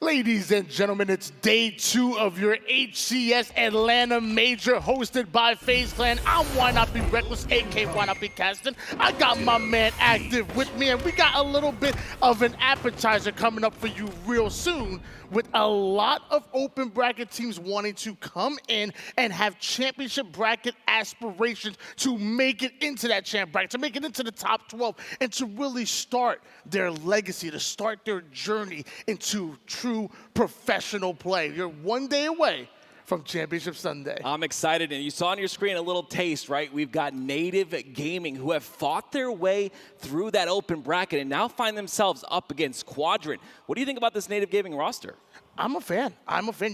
Ladies and gentlemen, it's day 2 of your HCS Atlanta Major hosted by FaZe Clan. I'm Why Not Be Reckless, aka Why Not Be Casting. I got my man Active with me, and we got a little bit of an appetizer coming up for you real soon, with a lot of open bracket teams wanting to come in and have championship bracket aspirations to make it into that champ bracket, to make it into the top 12, and to really start their legacy, to start their journey into true professional play. You're one day away from Championship Sunday. I'm excited, and you saw on your screen a little taste, right? We've got Native Gaming who have fought their way through that open bracket and now find themselves up against Quadrant. What do you think about this Native Gaming roster? I'm a fan.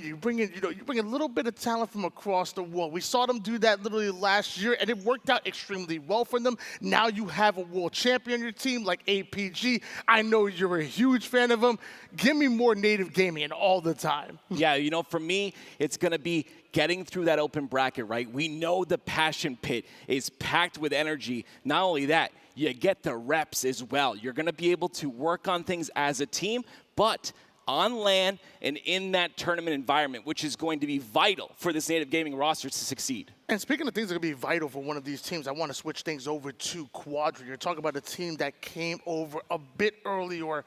You bring in, you bring a little bit of talent from across the world. We saw them do that literally last year, and it worked out extremely well for them. Now you have a world champion on your team like APG. I know you're a huge fan of them. Give me more Native Gaming all the time. Yeah, you know, for me, it's going to be getting through that open bracket, right? We know the Passion Pit is packed with energy. Not only that, you get the reps as well. You're going to be able to work on things as a team, but on LAN and in that tournament environment, which is going to be vital for this Native Gaming roster to succeed. And speaking of things that are going to be vital for one of these teams, I want to switch things over to Quadrant. You're talking about a team that came over a bit early, or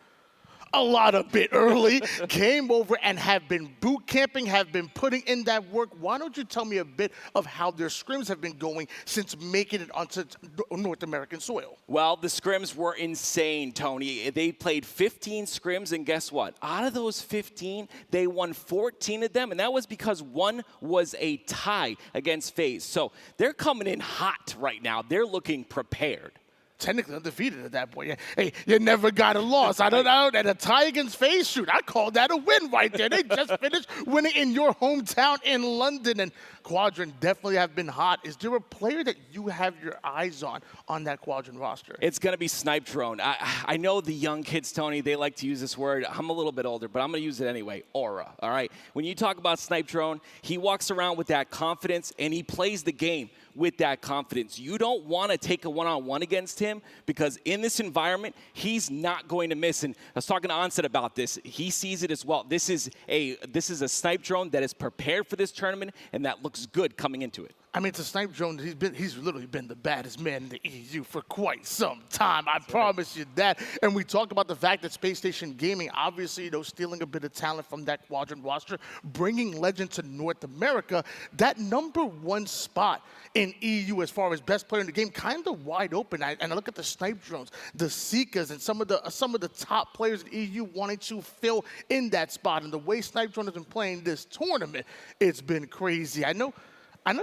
a bit early, came over and have been boot camping, have been putting in that work. Why don't you tell me a bit of how their scrims have been going since making it onto North American soil? Well, the scrims were insane, Tony. They played 15 scrims, and guess what? Out of those 15, they won 14 of them, and that was because one was a tie against FaZe. So they're coming in hot right now. They're looking prepared. Technically undefeated at that point. Hey, you never got a loss. I don't know. And a tie against FaZe, shoot, I call that a win right there. They just finished winning in your hometown in London, and Quadrant definitely have been hot. Is there a player that you have your eyes on that Quadrant roster? It's going to be Snipe Drone. I know the young kids, Tony, they like to use this word. I'm a little bit older, but I'm going to use it anyway. Aura, all right? When you talk about Snipe Drone, he walks around with that confidence, and he plays the game with that confidence. You don't want to take a one-on-one against him, because in this environment, he's not going to miss. And I was talking to Onset about this. He sees it as well. This is a Snipe Drone that is prepared for this tournament, and that looks good coming into it. I mean, to Snipe Drone, he's literally been the baddest man in the EU for quite some time. I promise you that. And we talk about the fact that Space Station Gaming, obviously, stealing a bit of talent from that Quadrant roster, bringing Legend to North America. That #1 spot in EU as far as best player in the game, kind of wide open. And I look at the Snipe Drones, the Seekers, and some of the top players in EU wanting to fill in that spot. And the way Snipe Drone has been playing this tournament, it's been crazy. I know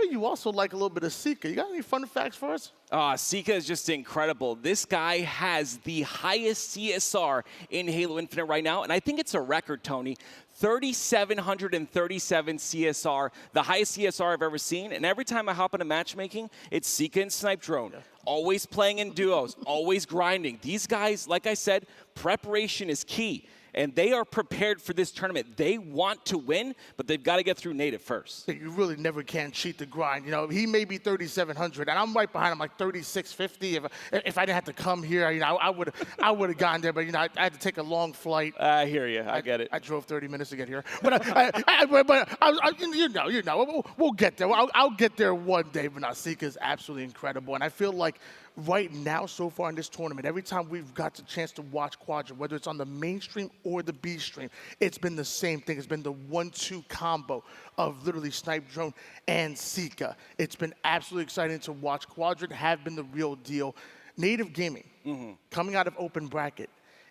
you also like a little bit of Sika. You got any fun facts for us? Sika is just incredible. This guy has the highest CSR in Halo Infinite right now, and I think it's a record, Tony. 3,737 CSR, the highest CSR I've ever seen. And every time I hop into matchmaking, it's Sika and Snipe Drone. Yeah. Always playing in duos, always grinding. These guys, like I said, preparation is key. And they are prepared for this tournament. They want to win, but they've got to get through Native first. You really never can cheat the grind. He may be 3,700, and I'm right behind him, like 3,650. If I didn't have to come here, I would have gotten there. But I had to take a long flight. I hear you. I get it. I drove 30 minutes to get here. But we'll get there. I'll get there one day. But Sika is absolutely incredible, and I feel like right now, so far in this tournament, every time we've got the chance to watch Quadrant, whether it's on the mainstream or the B stream, it's been the same thing. It's been the 1-2 combo of literally Snipe Drone and Sika. It's been absolutely exciting to watch. Quadrant have been the real deal. Native Gaming, coming out of open bracket,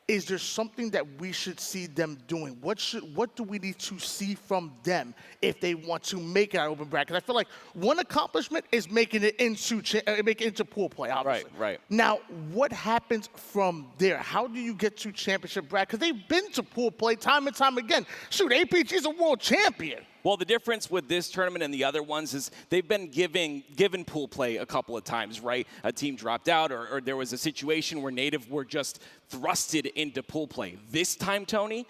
is there something that we should see them doing? What do we need to see from them if they want to make it out of open bracket? I feel like one accomplishment is making it into pool play, obviously. Right. Now, what happens from there? How do you get to championship bracket? Because they've been to pool play time and time again. Shoot, APG is a world champion. Well, the difference with this tournament and the other ones is they've been given pool play a couple of times, right? A team dropped out, or there was a situation where Native were just thrusted into pool play. This time, Tony,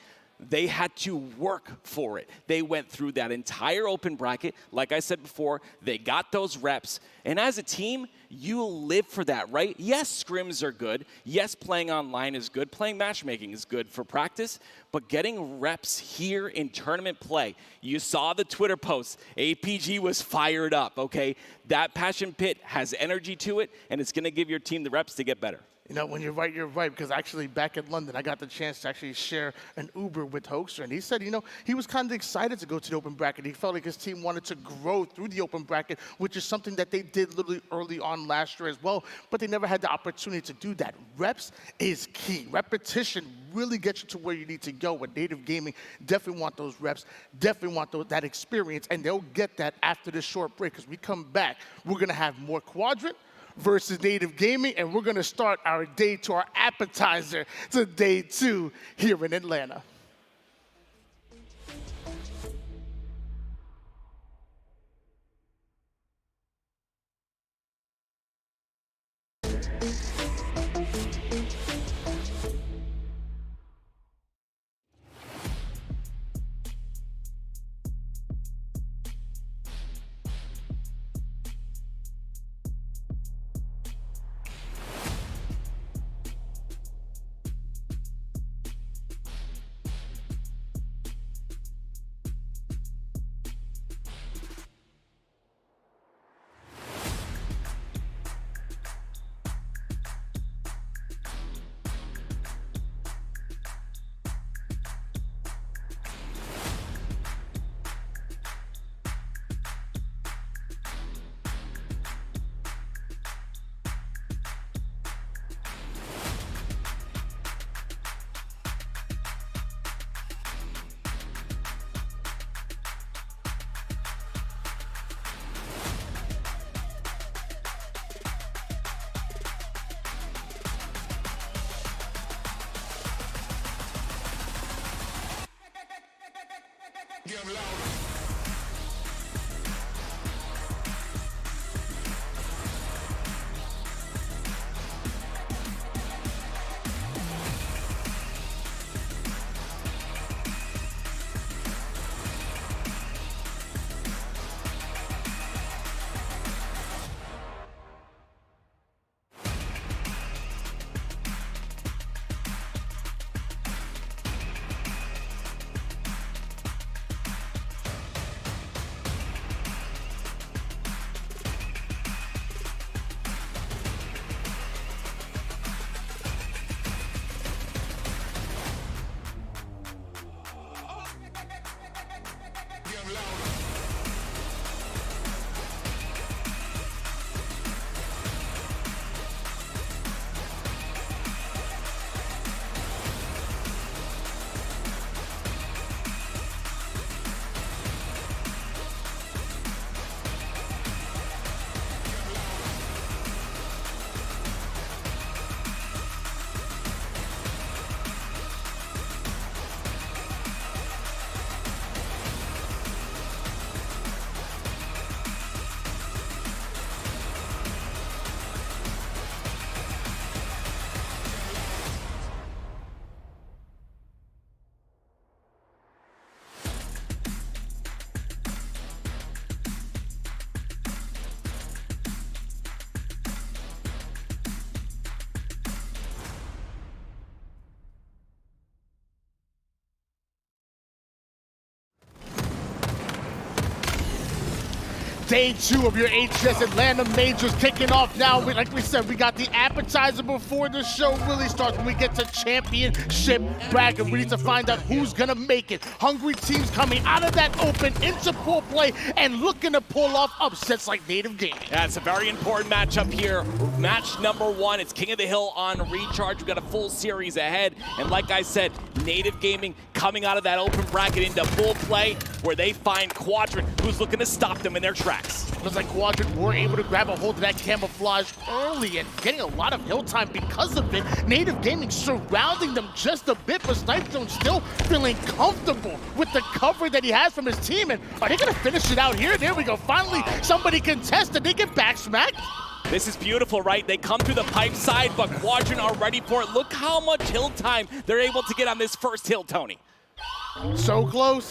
they had to work for it. They went through that entire open bracket. Like I said before, they got those reps. And as a team, you live for that, right? Yes, scrims are good. Yes, playing online is good. Playing matchmaking is good for practice. But getting reps here in tournament play, you saw the Twitter posts. APG was fired up, okay? That passion pit has energy to it, and it's going to give your team the reps to get better. You know, when you're right, because actually back in London, I got the chance to actually share an Uber with Hoaxer, and he said, you know, he was kind of excited to go to the open bracket. He felt like his team wanted to grow through the open bracket, which is something that they did literally early on last year as well, but they never had the opportunity to do that. Reps is key. Repetition really gets you to where you need to go. With Native Gaming, definitely want those reps, definitely want that experience, and they'll get that after this short break, because we come back, we're going to have more Quadrant versus Native Gaming, and we're going to start our day to our appetizer to day 2 here in Atlanta. Day 2 of your HCS Atlanta Majors kicking off now. Like we said, we got the appetizer before the show really starts. When we get to championship bracket, we need to find out who's gonna make it. Hungry teams coming out of that open into pool play and looking to pull off upsets like Native Gaming. Yeah, it's a very important matchup here. Match number 1, it's King of the Hill on Recharge. We've got a full series ahead. And like I said, Native Gaming coming out of that open bracket into full play where they find Quadrant, who's looking to stop them in their tracks. Looks like Quadrant were able to grab a hold of that camouflage early and getting a lot of hill time because of it. Native Gaming surrounding them just a bit, but SnipeZone still feeling comfortable with the cover that he has from his team. And are they gonna finish it out here? There we go. Finally, somebody contested. They get back smacked. This is beautiful, right? They come through the pipe side, but Quadrant are ready for it. Look how much hill time they're able to get on this first hill, Tony. So close.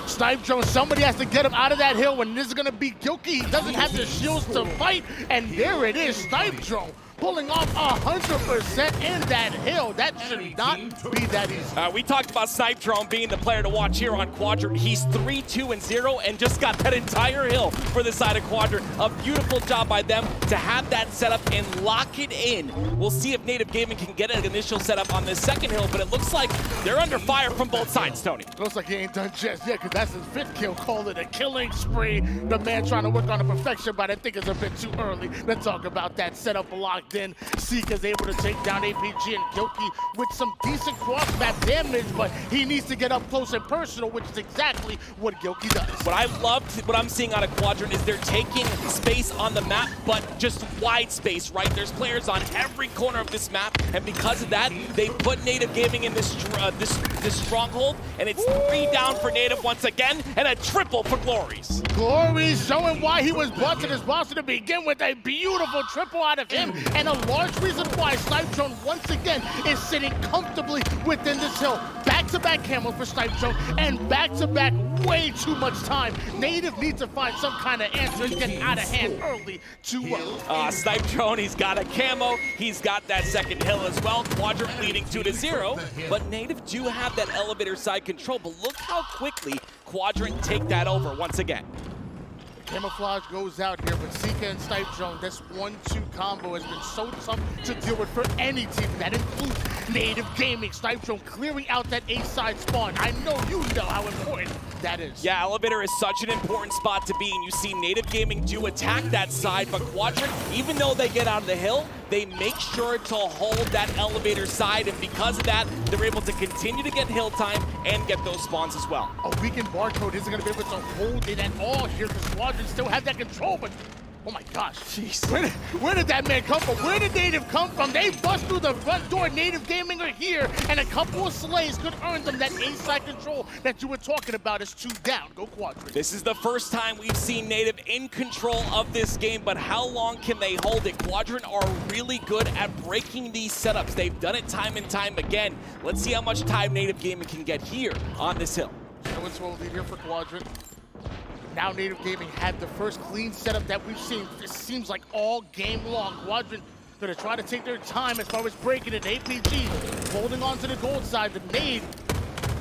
Snipe drone, somebody has to get him out of that hill when this is gonna be Gilkey. He doesn't have the shields to fight, and there it is, Snipe drone pulling off 100% in that hill. That should not be that easy. We talked about Snipe Drone being the player to watch here on Quadrant. He's 3-2-0 and just got that entire hill for the side of Quadrant. A beautiful job by them to have that setup and lock it in. We'll see if Native Gaming can get an initial setup on this second hill, but it looks like they're under fire from both sides, Tony. Looks like he ain't done just yet, because that's his 5th kill. Call it a killing spree. The man trying to work on the perfection, but I think it's a bit too early. Let's talk about that setup locked in. Seek is able to take down APG and Gilkey with some decent cross-map damage, but he needs to get up close and personal, which is exactly what Gilkey does. What I loved, what I'm seeing out of Quadrant is they're taking space on the map, but just wide space, right? There's players on every corner of this map, and because of that, they put Native Gaming in this stronghold, and it's 3 down for Native once again, and a triple for Glories. Glories showing why he was brought to this roster to begin with. A beautiful triple out of him, and a large reason why Snipe Drone once again is sitting comfortably within this hill. Back-to-back camo for Snipe Drone, and back-to-back way too much time. Native needs to find some kind of answer and get out of hand early too well. Snipe Drone, he's got a camo, he's got that second hill as well. Quadrant leading 2-0, but Native do have that elevator side control, but look how quickly Quadrant take that over once again. Camouflage goes out here, but Sika and Snipe Drone, this 1-2 combo has been so tough to deal with for any team. That includes Native Gaming. Snipe Drone clearing out that A-side spawn. I know you know how important that is. Yeah, elevator is such an important spot to be, and you see Native Gaming do attack that side, but Quadrant, even though they get out of the hill, they make sure to hold that elevator side, and because of that, they're able to continue to get hill time and get those spawns as well. A weakened barcode isn't going to be able to hold it at all here, because Quadrant still have that control, but oh my gosh. Jeez. Where did that man come from? Where did Native come from? They bust through the front door. Native Gaming are here, and a couple of slays could earn them that A-side control that you were talking about. Is 2 down. Go Quadrant. This is the first time we've seen Native in control of this game, but how long can they hold it? Quadrant are really good at breaking these setups. They've done it time and time again. Let's see how much time Native Gaming can get here on this hill. So it's well lead here for Quadrant. Now Native Gaming had the first clean setup that we've seen. This seems like all game long. Quadrant gonna try to take their time as far as breaking it. APG holding on to the gold side. The nade,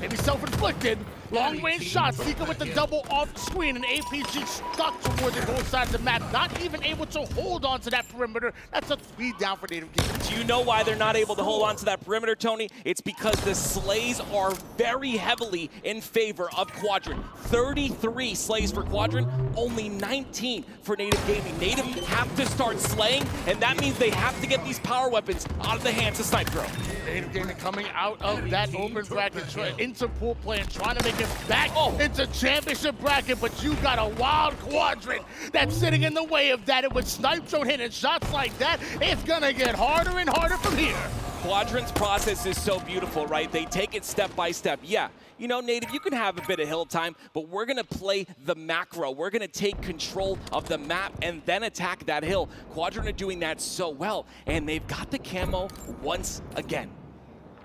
maybe self-inflicted. Long-range shot. Sika with the double off screen, and APG stuck towards the gold side of the map. Not even able to hold on to that perimeter. That's a 3 down for Native Gaming. Do you know why they're not able to hold on to that perimeter, Tony? It's because the slays are very heavily in favor of Quadrant. 33 slays for Quadrant, only 19 for Native Gaming. Native have to start slaying, and that means they have to get these power weapons out of the hands of Snipe Drone. Native Gaming coming out of that open bracket into pool play and trying to make it back into championship bracket, but you got a wild Quadrant that's sitting in the way of that. And with Snipe Drone hitting shots like that, it's gonna get harder and harder from here. Quadrant's process is so beautiful, right? They take it step by step. Yeah, you know, Native, you can have a bit of hill time, but we're gonna play the macro. We're gonna take control of the map and then attack that hill. Quadrant are doing that so well, and they've got the camo once again.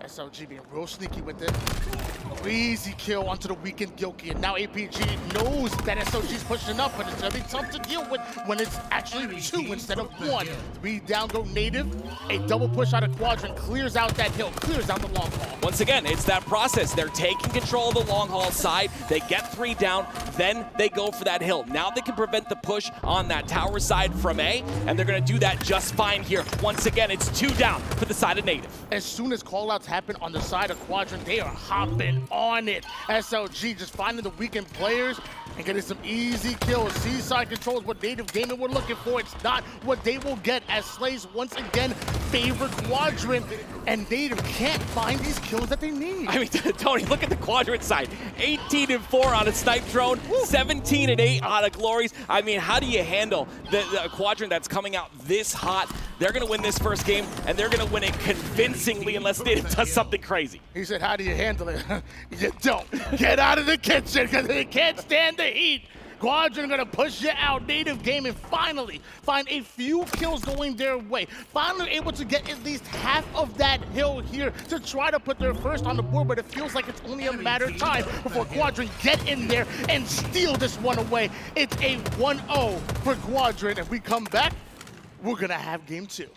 SLG being real sneaky with it. Easy kill onto the weakened Gilkey, and now APG knows that SLG's pushing up, but it's gonna be tough to deal with when it's actually 2 instead of 1. 3 down go Native. A double push out of Quadrant clears out that hill, clears out the long haul. Once again, it's that process. They're taking control of the long haul side. They get 3 down, then they go for that hill. Now they can prevent the push on that tower side from A, and they're gonna do that just fine here. Once again, it's 2 down for the side of Native. As soon as callouts happen on the side of Quadrant, they are hopping on it. SLG just finding the weakened players and getting some easy kills. Seaside controls what Native Gaming were looking for. It's not what they will get, as slays once again favor Quadrant, and Native can't find these kills that they need. I mean, Tony, look at the Quadrant side. 18-4 on a Snipe Drone, 17-8 on a Glories. I mean, how do you handle the Quadrant that's coming out this hot? They're going to win this first game, and they're going to win it convincingly unless Native does something crazy. He said, how do you handle it? You don't. Get out of the kitchen, because they can't stand the heat. Quadrant gonna push you out. Native Gaming finally find a few kills going their way. Finally able to get at least half of that hill here to try to put their first on the board, but it feels like it's only a matter of time before Quadrant get in there and steal this one away. It's a 1-0 for Quadrant. If we come back, we're gonna have game 2.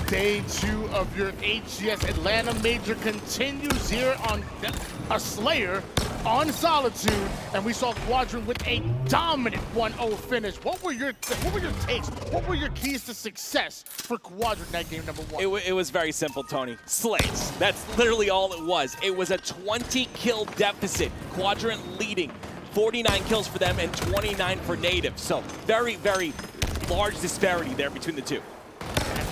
Day 2 of your HCS Atlanta Major continues here on a Slayer on Solitude, and we saw Quadrant with a dominant 1-0 finish. What were your takes? What were your keys to success for Quadrant in that game number 1? It was very simple, Tony. Slays. That's literally all it was. It was a 20-kill deficit. Quadrant leading. 49 kills for them and 29 for Native. So very, very large disparity there between the two.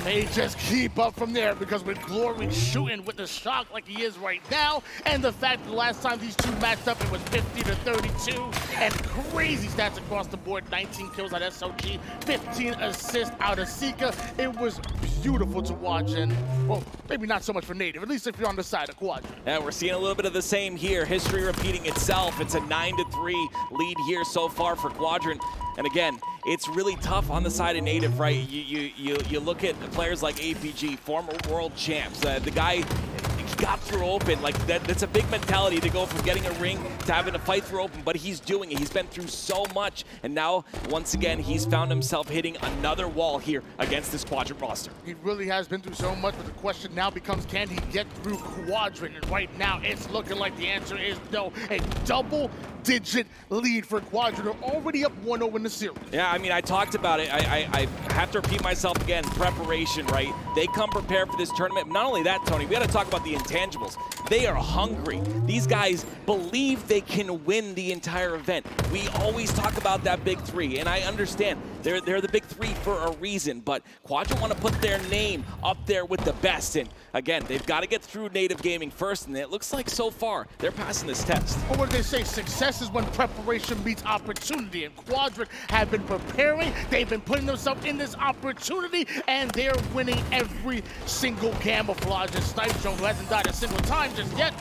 And may just keep up from there, because with Glory shooting with the shock like he is right now, and the fact that the last time these two matched up, it was 50-32, and crazy stats across the board. 19 kills out of SOG, 15 assists out of Sika. It was beautiful to watch, and, well, maybe not so much for Native, at least if you're on the side of Quadrant. And we're seeing a little bit of the same here. History repeating itself. It's a 9-3 lead here so far for Quadrant. And again, it's really tough on the side of Native, right? You look at players like APG, former world champs. The guy, he got through open. Like that's a big mentality to go from getting a ring to having to fight through open, but he's doing it. He's been through so much, and now, once again, he's found himself hitting another wall here against this Quadrant roster. He really has been through so much, but the question now becomes, can he get through Quadrant? And right now, it's looking like the answer is no. A double-digit lead for Quadrant. They're already up 1-0 in the series. Yeah, I mean, I talked about it. I have to repeat myself again. Preparation, right? They come prepared for this tournament. Not only that, Tony, we got to talk about the intangibles. They are hungry. These guys believe they can win the entire event. We always talk about that big three, and I understand they're the big three for a reason, but Quadrant want to put their name up there with the best, and again, they've got to get through Native Gaming first, and it looks like so far they're passing this test. Or what do they say? Success is when preparation meets opportunity, and Quadrant have been preparing. They've been putting themselves in this opportunity, and they're winning every single camouflage. And Snipezone, who hasn't died a single time just yet.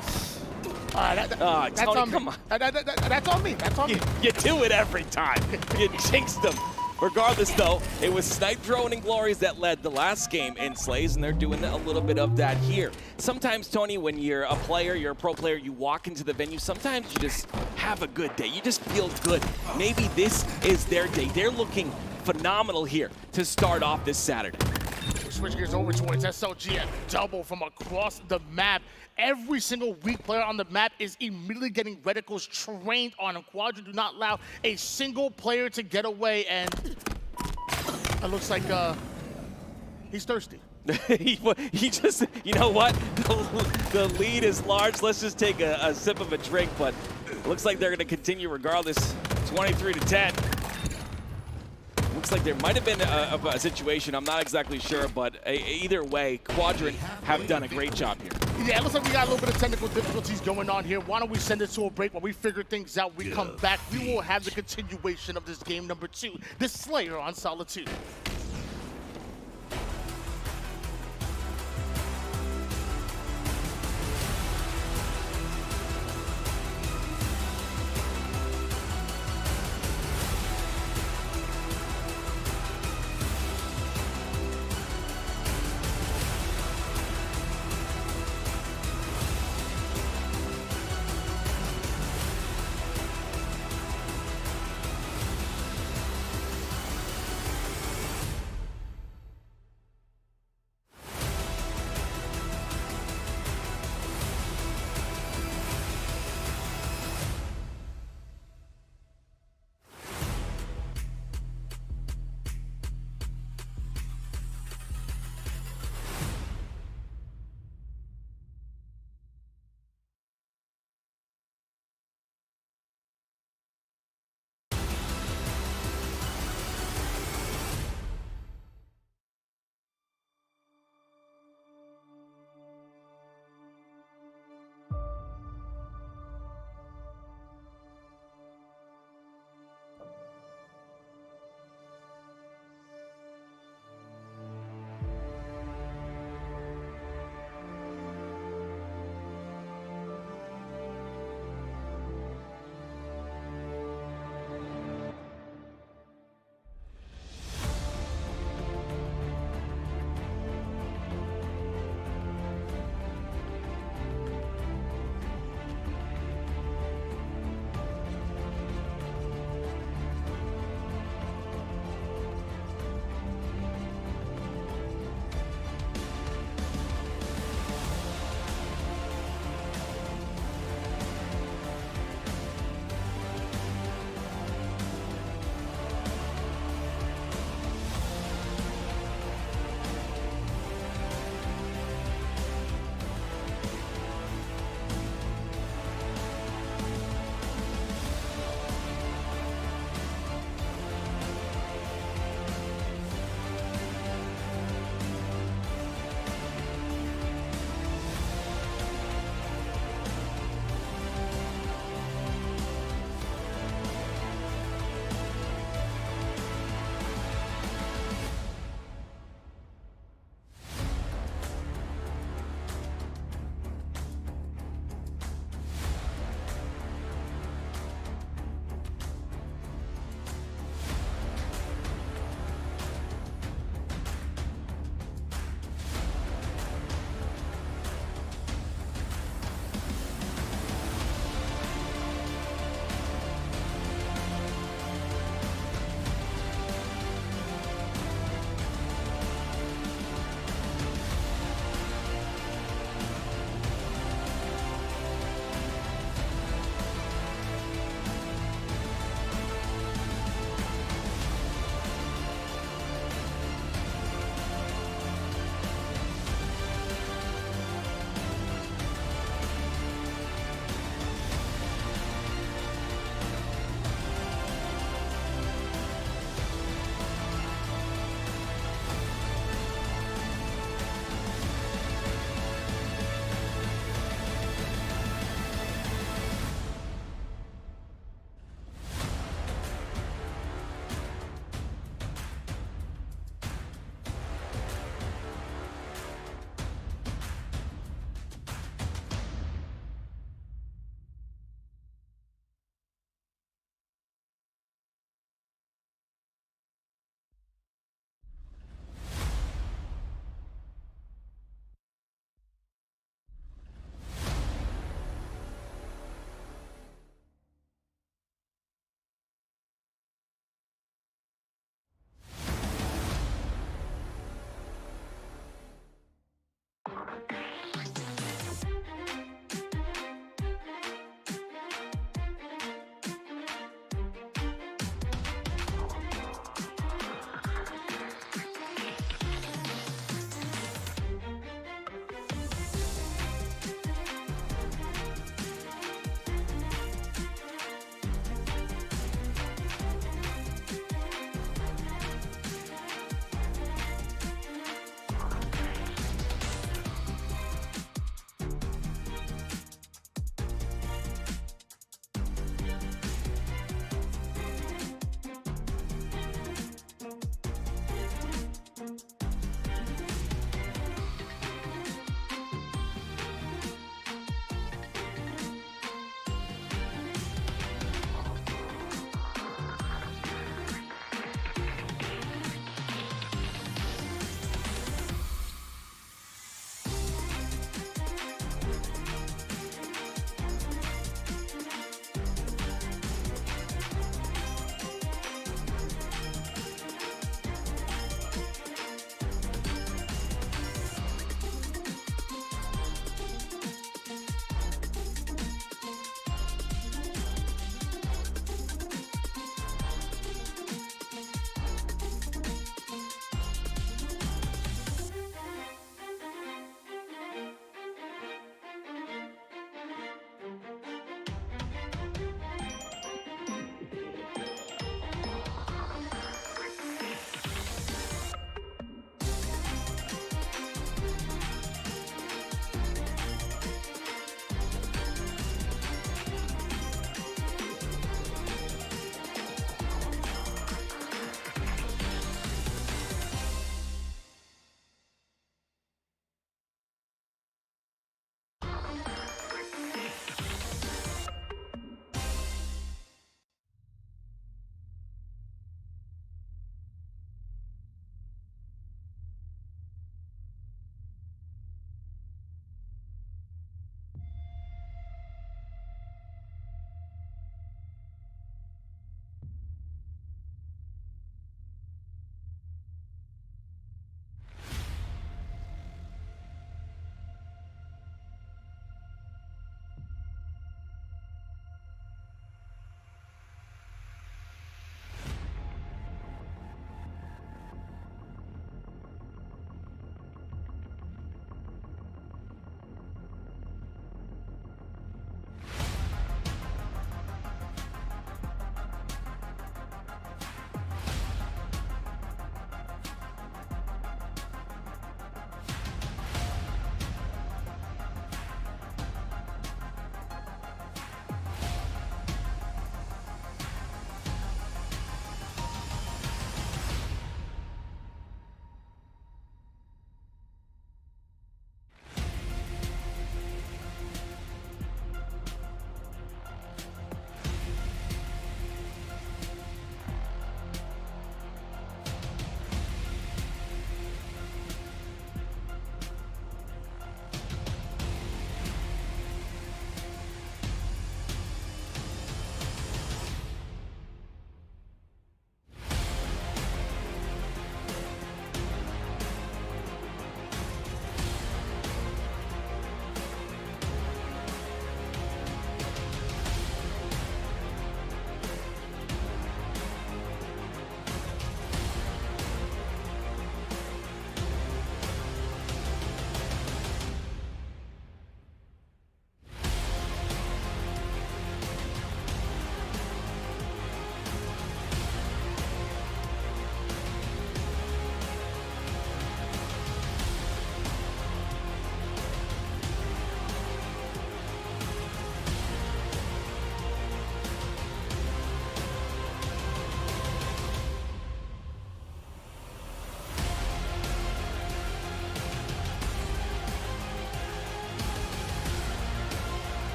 That's Tony, on come me. on. That's on me. That's on me. You do it every time. You jinxed them. Regardless, though, it was Snipezone and Glories that led the last game in Slays, and they're doing a little bit of that here. Sometimes, Tony, when you're a player, you're a pro player, you walk into the venue, sometimes you just have a good day. You just feel good. Maybe this is their day. They're looking phenomenal here to start off this Saturday. Switch gears over towards SLG, a double from across the map. Every single weak player on the map is immediately getting reticles trained on him. Quadrant do not allow a single player to get away, and it looks like he's thirsty. he just, you know what? The lead is large. Let's just take a sip of a drink, but it looks like they're going to continue regardless. 23-10. Looks like there might have been a situation, I'm not exactly sure, but either way, Quadrant have done a great job here. Yeah, it looks like we got a little bit of technical difficulties going on here. Why don't we send it to a break while we figure things out? We come back, we will have the continuation of this game number 2, this Slayer on Solitude.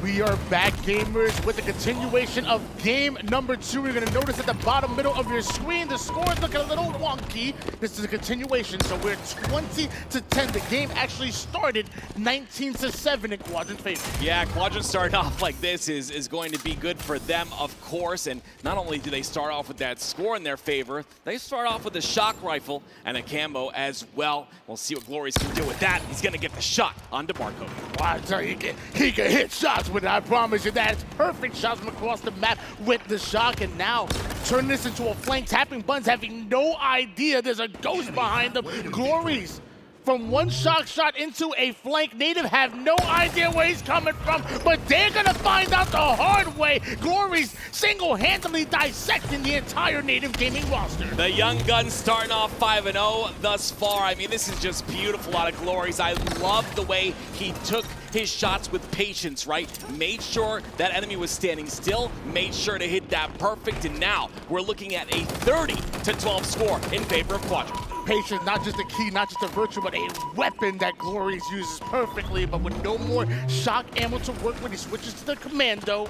We are back, gamers, with the continuation of game number 2. You're going to notice at the bottom middle of your screen, the score is looking a little wonky. This is a continuation, so we're 20-10. The game actually started 19-7 in Quadrant's favor. Yeah, Quadrant starting off like this is going to be good for them, of course. And not only do they start off with that score in their favor, they start off with a shock rifle and a camo as well. We'll see what Glory's can do with that. He's going to get the shot onto Barcode. Wow, so he can hit shots with it, I promise you that. It's perfect shots from across the map with the shock, and now turn this into a flank, tapping buttons, having no idea there's a ghost behind them. Glories from one shock shot into a flank. Native have no idea where he's coming from, but they're gonna find out the hard way. Glory's single-handedly dissecting the entire Native Gaming roster. The young guns starting off 5-0 thus far. I mean, this is just beautiful out of Glories. I love the way he took his shots with patience, right? Made sure that enemy was standing still, made sure to hit that perfect, and now we're looking at a 30-12 score in favor of Quadrant. Patience, not just a key, not just a virtue, but a weapon that Glories uses perfectly. But with no more shock ammo to work with, he switches to the commando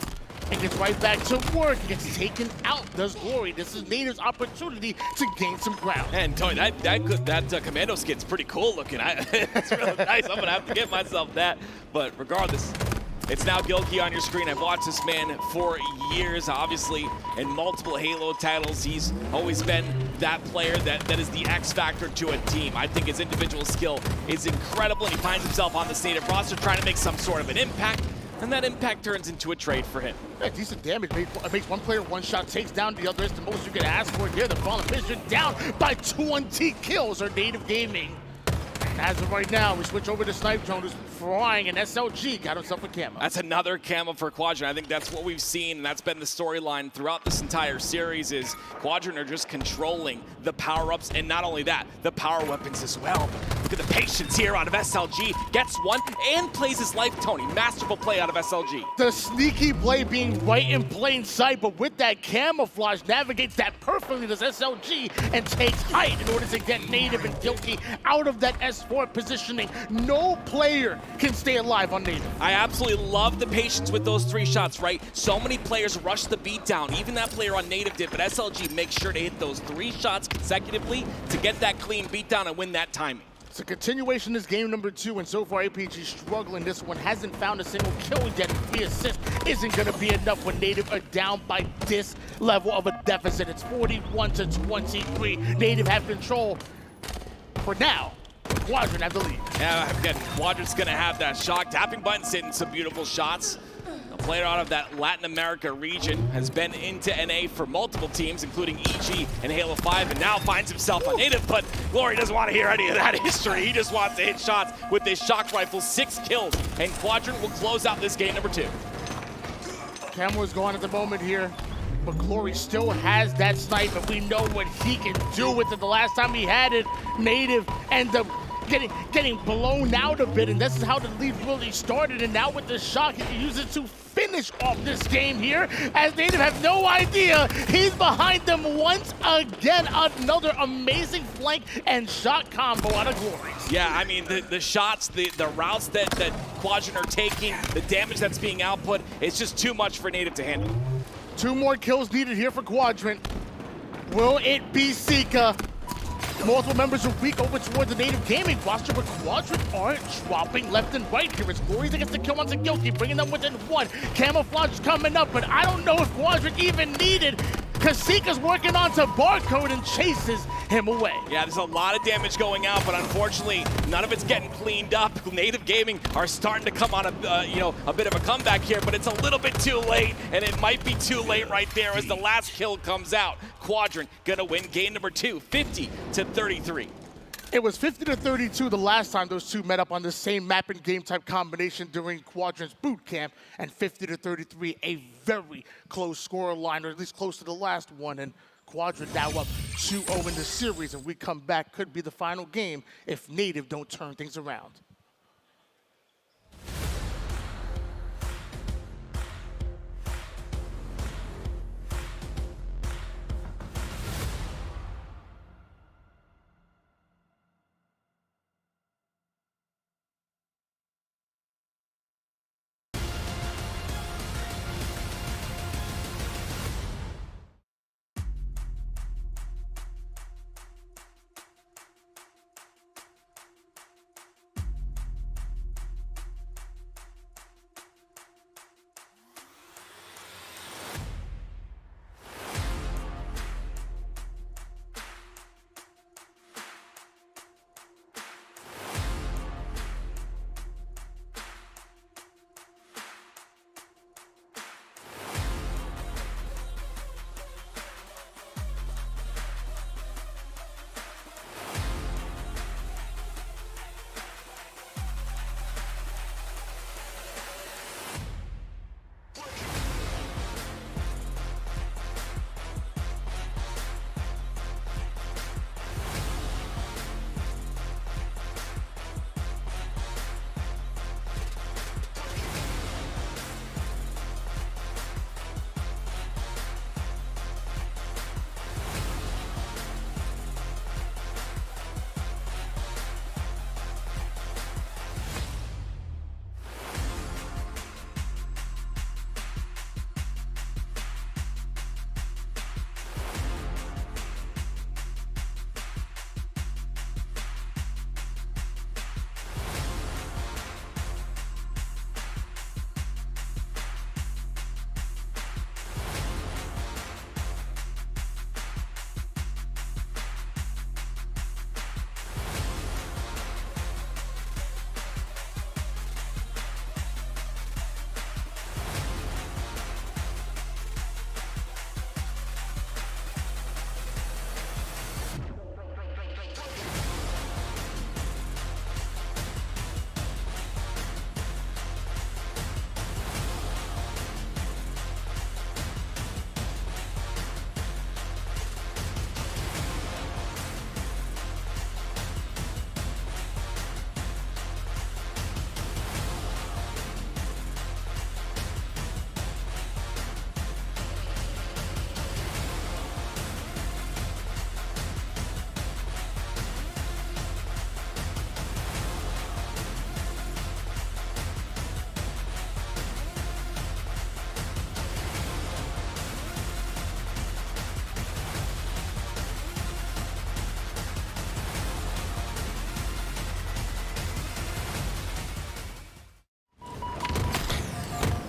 and gets right back to work. Gets taken out, does Glory. This is Native's opportunity to gain some ground. And Tony, that commando skin's pretty cool looking. It's really nice. I'm gonna have to get myself that. But regardless, it's now Gilkey on your screen. I've watched this man for years, obviously, in multiple Halo titles. He's always been that player that is the X factor to a team. I think his individual skill is incredible, and he finds himself on this Native roster trying to make some sort of an impact, and that impact turns into a trade for him. Yeah, decent damage. Makes one player one shot, takes down the other. It's the most you can ask for here. The Fallen Fisher down by 20 kills are Native Gaming. As of right now, we switch over to Snipe Drone, who's flying an SLG, got himself a camo. That's another camo for Quadrant. I think that's what we've seen, and that's been the storyline throughout this entire series is Quadrant are just controlling the power-ups, and not only that, the power weapons as well. Look at the patience here out of SLG. Gets one and plays his life, Tony. Masterful play out of SLG. The sneaky play being right in plain sight, but with that camouflage, navigates that perfectly, does SLG, and takes height in order to get Native and Gilkey out of that S4 positioning. No player can stay alive on Native. I absolutely love the patience with those 3 shots, right? So many players rush the beat down. Even that player on Native did, but SLG makes sure to hit those 3 shots consecutively to get that clean beat down and win that timing. It's a continuation is game number 2, and so far APG struggling. This one hasn't found a single kill yet. 3 assists isn't going to be enough when Native are down by this level of a deficit. It's 41-23. Native have control for now. Quadrant have the lead. Yeah, again, Quadrant's gonna have that shock. Tapping buttons hitting some beautiful shots. A player out of that Latin America region has been into NA for multiple teams, including EG and Halo 5, and now finds himself on Native, but Glory doesn't want to hear any of that history. He just wants to hit shots with this shock rifle. 6 kills, and Quadrant will close out this game number 2. Camo is gone at the moment here, but Glory still has that snipe, and we know what he can do with it. The last time he had it, Native ended up getting blown out a bit, and this is how the lead really started. And now with the shock, he can use it to finish off this game here, as Native have no idea he's behind them once again. Another amazing flank and shot combo out of Glory. Yeah, I mean, the shots, the routes that Quadrant are taking, the damage that's being output, it's just too much for Native to handle. 2 more kills needed here for Quadrant. Will it be Sika? Multiple members are weak over toward the Native Gaming roster, but Quadrant aren't dropping left and right here. It's Glory that gets the kill onto Gilkey, bringing them within 1. Camouflage is coming up, but I don't know if Quadrant even needed, because Sika's working onto Barcode and chases him away. Yeah, there's a lot of damage going out, but unfortunately, none of it's getting cleaned up. Native Gaming are starting to come on a bit of a comeback here, but it's a little bit too late, and it might be too late right there as the last kill comes out. Quadrant gonna win game number 2, 50-33. It was 50-32 the last time those two met up on the same map and game type combination during Quadrant's boot camp, and 50-33, a very close score line, or at least close to the last one. And Quadrant now up 2-0 in the series, and we come back, could be the final game if Native don't turn things around.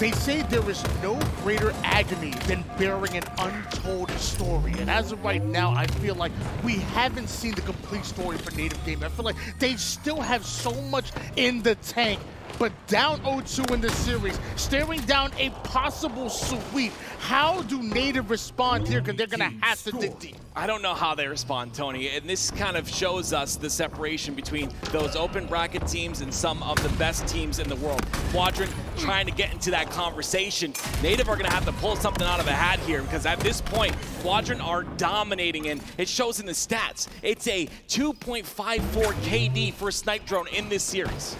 They say there is no greater agony than bearing an untold story. And as of right now, I feel like we haven't seen the complete story for Native Gaming. I feel like they still have so much in the tank. But down 0-2 in the series, staring down a possible sweep. How do Native respond here? Because they're going to have to dig deep. I don't know how they respond, Tony, and this kind of shows us the separation between those open bracket teams and some of the best teams in the world. Quadrant trying to get into that conversation. Native are going to have to pull something out of a hat here, because at this point, Quadrant are dominating, and it shows in the stats. It's a 2.54 KD for Snipe Drone in this series.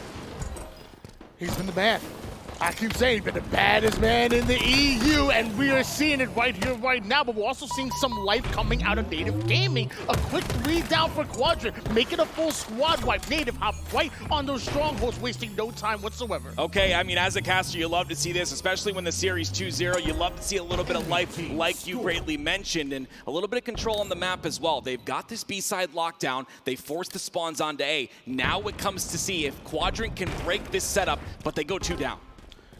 He's been the man. I keep saying he's been the baddest man in the EU, and we are seeing it right here, right now, but we're also seeing some life coming out of Native Gaming. A quick 3 down for Quadrant, making a full squad wipe. Native hop right on those strongholds, wasting no time whatsoever. Okay, I mean, as a caster, you love to see this, especially when the series 2-0. You love to see a little bit of life, like you greatly mentioned, and a little bit of control on the map as well. They've got this B-side lockdown. They force the spawns onto A. Now it comes to see if Quadrant can break this setup, but they go 2 down.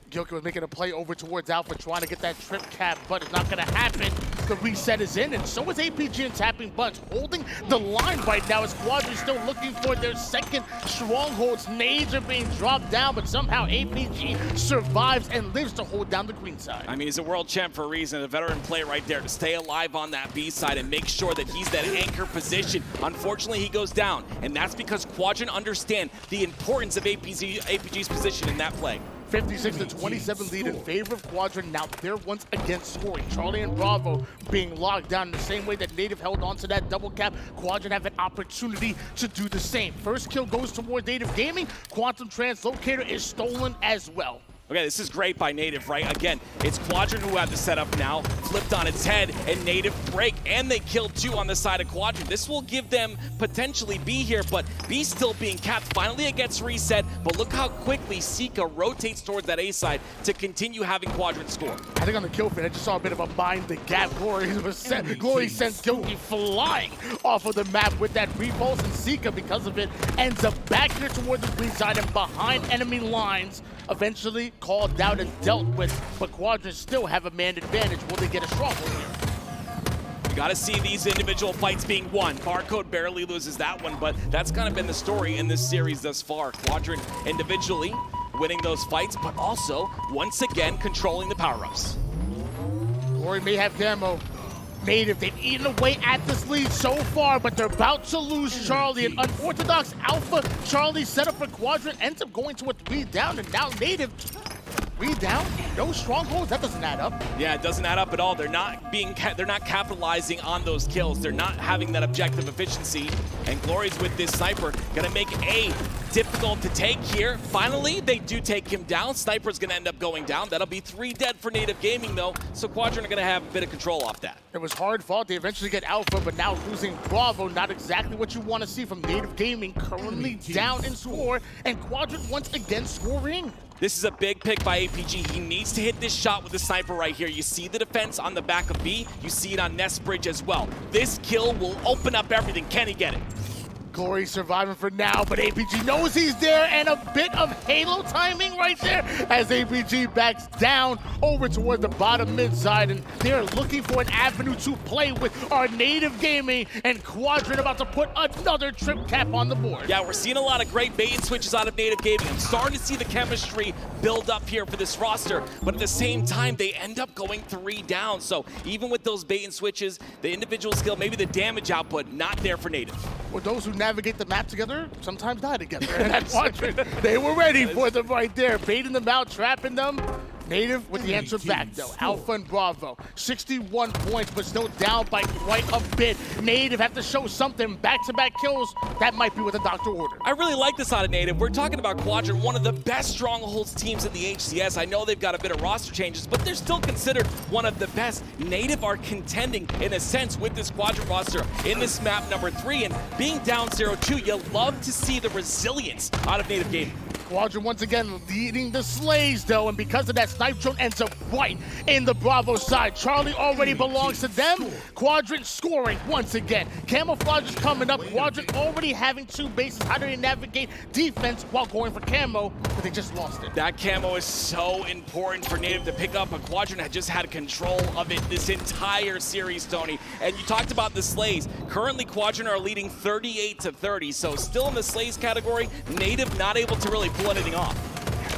Gilka was making a play over towards Alpha, trying to get that trip cap, but it's not going to happen. The reset is in, and so is APG and Tapping Buns, holding the line right now as Quadrant still looking for their second strongholds. Nades are being dropped down, but somehow APG survives and lives to hold down the green side. I mean, he's a world champ for a reason. A veteran play right there to stay alive on that B side and make sure that he's that anchor position. Unfortunately, he goes down, and that's because Quadrant understand the importance of APG's position in that play. 56-27 lead in favor of Quadrant. Now they're once again scoring. Charlie and Bravo being locked down in the same way that Native held on to that double cap. Quadrant have an opportunity to do the same. First kill goes toward Native Gaming. Quantum Translocator is stolen as well. Okay, this is great by Native, right? Again, it's Quadrant who have the setup now, flipped on its head, and Native break, and they killed 2 on the side of Quadrant. This will give them potentially B here, but B still being capped. Finally, it gets reset, but look how quickly Sika rotates towards that A side to continue having Quadrant score. I think on the kill feed, I just saw a bit of a mind the gap. Glory sends Gilky flying off of the map with that repulse, and Sika, because of it, ends up back here toward the green side and behind enemy lines. Eventually called down and dealt with, but Quadrant still have a man advantage. Will they get a stronghold here? You got to see these individual fights being won. Barcode barely loses that one, but that's kind of been the story in this series thus far. Quadrant individually winning those fights, but also, once again, controlling the power-ups. Glory may have demo. Native, they've eaten away at this lead so far, but they're about to lose Charlie. An unorthodox Alpha Charlie setup for Quadrant ends up going to a 3 down, and now Native 3 down, no strongholds. That doesn't add up. Yeah, it doesn't add up at all. They're not capitalizing on those kills. They're not having that objective efficiency. And Glory's with this sniper gonna make A difficult to take here. Finally, they do take him down. Sniper's gonna end up going down. That'll be 3 dead for Native Gaming though. So Quadrant are gonna have a bit of control off that. It was hard fought. They eventually get Alpha, but now losing Bravo, not exactly what you want to see from Native Gaming. Currently down in score, and Quadrant once again scoring. This is a big pick by APG. He needs to hit this shot with the sniper right here. You see the defense on the back of B. You see it on Nest Bridge as well. This kill will open up everything. Can he get it? Glory surviving for now, but APG knows he's there, and a bit of Halo timing right there as APG backs down over toward the bottom mid side, and they're looking for an avenue to play with our Native Gaming, and Quadrant about to put another trip cap on the board. Yeah, we're seeing a lot of great bait and switches out of Native Gaming. I'm starting to see the chemistry build up here for this roster, but at the same time, they end up going 3 down. So even with those bait and switches, the individual skill, maybe the damage output, not there for Native. Well, those who navigate the map together sometimes die together. And at Quadrant, they were ready for them right there, baiting them out, trapping them. Native with the answer back though. Alpha and Bravo, 61 points, but still down by quite a bit. Native have to show something. Back-to-back kills, that might be what the doctor ordered. I really like this out of Native. We're talking about Quadrant, one of the best strongholds teams in the HCS. I know they've got a bit of roster changes, but they're still considered one of the best. Native are contending, in a sense, with this Quadrant roster in this map number 3, and being down 0-2, you love to see the resilience out of Native Gaming. Quadrant once again leading the Slays though, and because of that, Snipe Drone ends up right in the Bravo side. Charlie already belongs to them. Quadrant scoring once again. Camouflage is coming up. Quadrant already having 2 bases. How do they navigate defense while going for camo? But they just lost it. That camo is so important for Native to pick up, but Quadrant had just had control of it this entire series, Tony. And you talked about the Slays. Currently, Quadrant are leading 38-30, so still in the Slays category, Native not able to really pull anything off.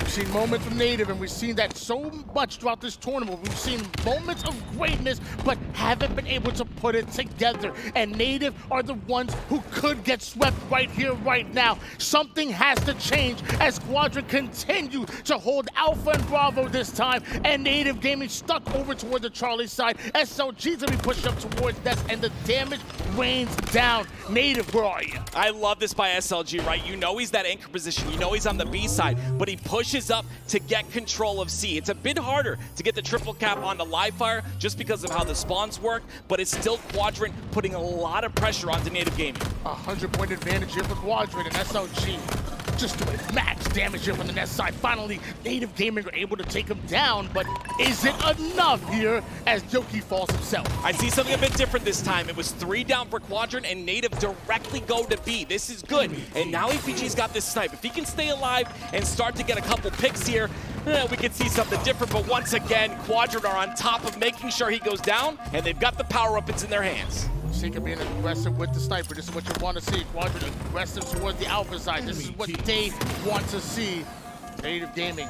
We've seen moments from Native, and we've seen that so much throughout this tournament. We've seen moments of greatness, but haven't been able to put it together. And Native are the ones who could get swept right here, right now. Something has to change as Quadrant continue to hold Alpha and Bravo this time, and Native Gaming stuck over toward the Charlie side. SLG's gonna be pushed up towards Nest, and the damage rains down. Native, where are you? I love this by SLG, right? You know he's that anchor position. You know he's on the B side, but he pushes up to get control of C. It's a bit harder to get the triple cap on the live fire just because of how the spawns work, but it's still Quadrant putting a lot of pressure onto Native Gaming. 100-point advantage here for Quadrant, and SLG just doing max damage here from the Nest side. Finally, Native Gaming are able to take him down, but is it enough here as Yoki falls himself? I see something a bit different this time. It was 3 down for Quadrant, and Native directly go to B. This is good, and now APG's got this snipe. If he can stay alive and start to get a couple picks here, we can see something different, but once again, Quadrant are on top of making sure he goes down, and they've got the power up, it's in their hands. Seeker being aggressive with the sniper. This is what you want to see. Quadrant aggressive towards the Alpha side. This is what they want to see. Native Gaming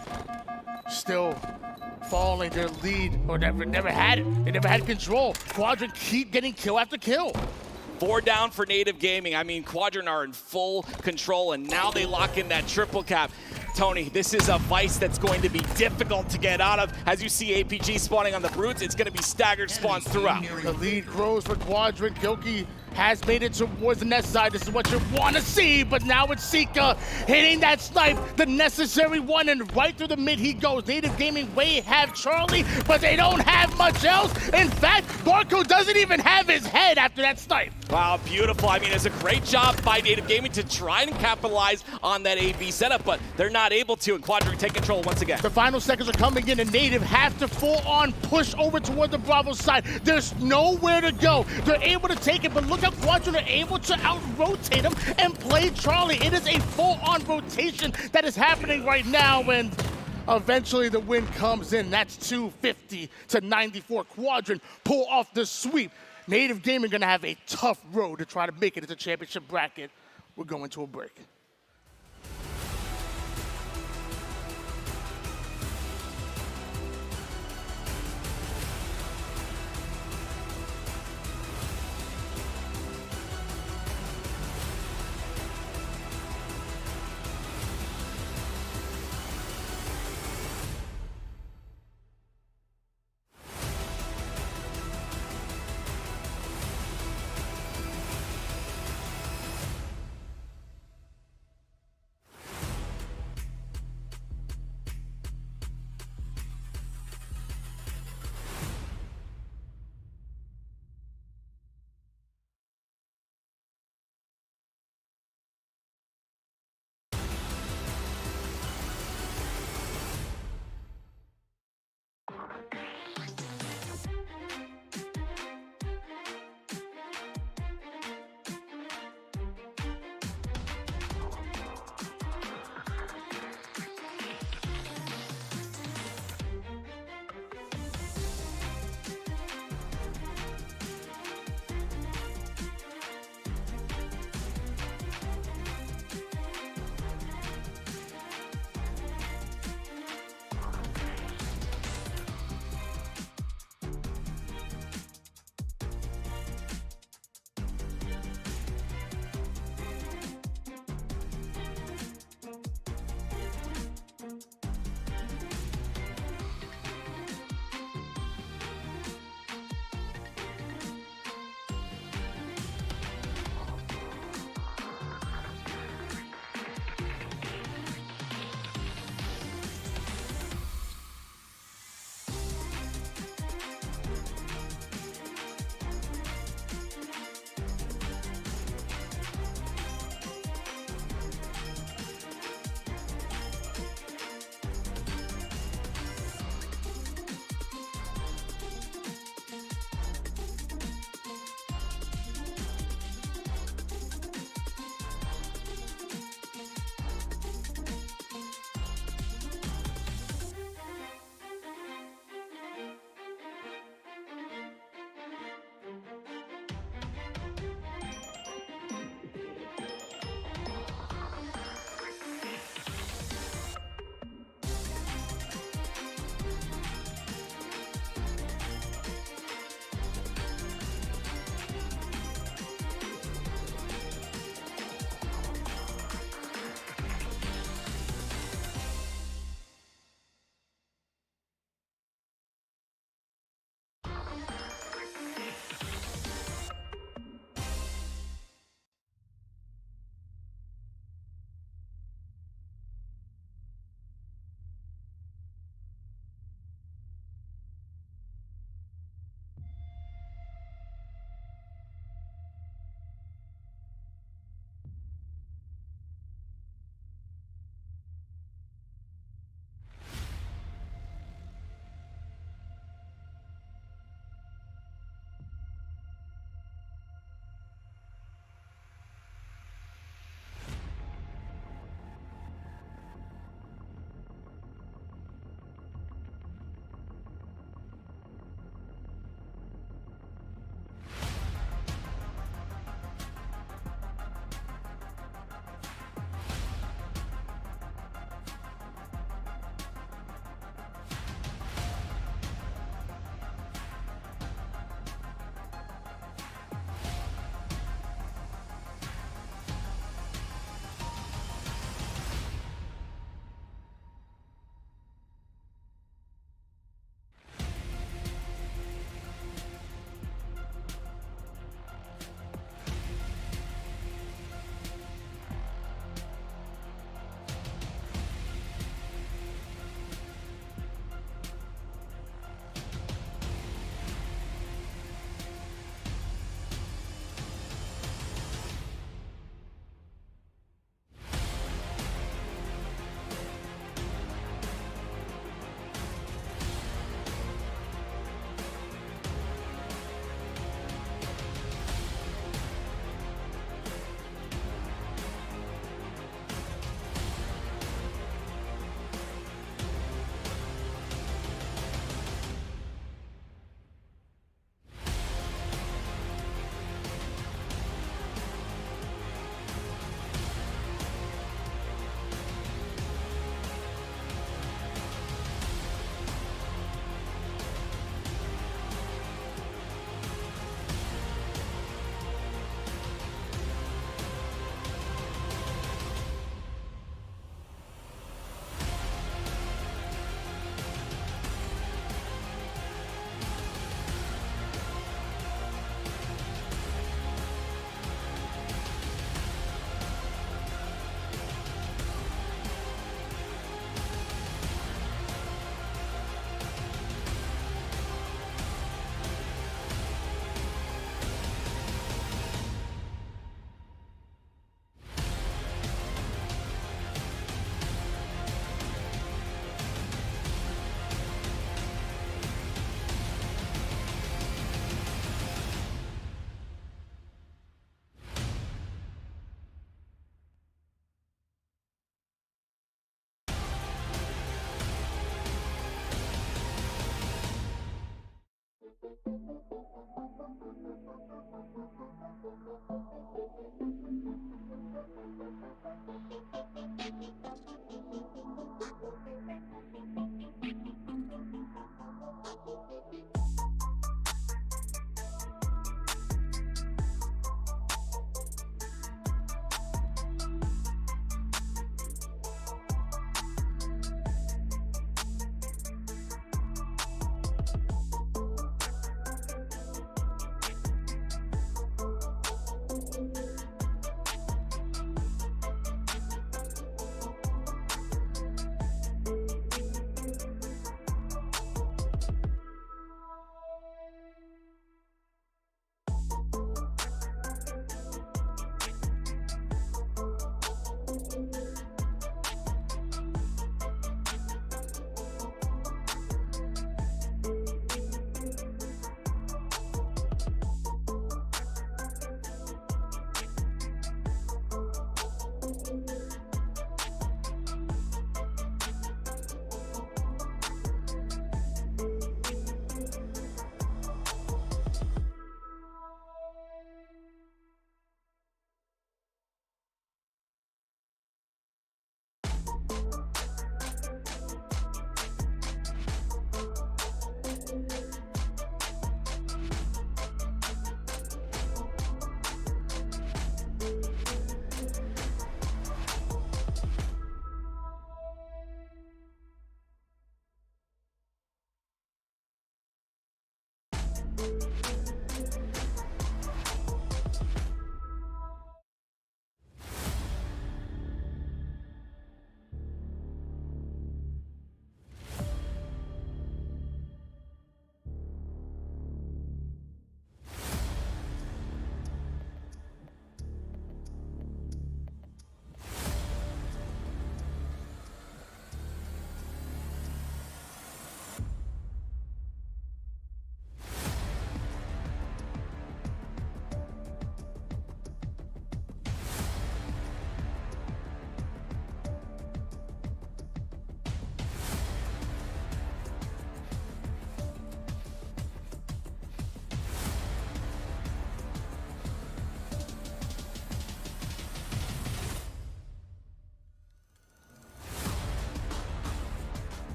still falling their lead, or never had it. They never had control. Quadrant keep getting kill after kill. 4 down for Native Gaming. I mean, Quadrant are in full control, and now they lock in that triple cap. Tony, this is a vice that's going to be difficult to get out of. As you see APG spawning on the Brutes, it's going to be staggered spawns throughout. The lead grows for Quadrant. Gilkey has made it towards the Nest side. This is what you want to see, but now it's Sika hitting that snipe, the necessary one, and right through the mid he goes. Native Gaming may have Charlie, but they don't have much else. In fact, Barco doesn't even have his head after that snipe. Wow, beautiful. I mean, it's a great job by Native Gaming to try and capitalize on that AB setup, but they're not able to, and Quadrant take control once again. The final seconds are coming in, and Native have to full-on push over toward the Bravo side. There's nowhere to go. They're able to take it, but look how Quadrant are able to out-rotate him and play Charlie. It is a full-on rotation that is happening right now, and eventually the win comes in. That's 250-94. Quadrant pull off the sweep. Native Gaming gonna have a tough road to try to make it into the championship bracket. We're going to a break.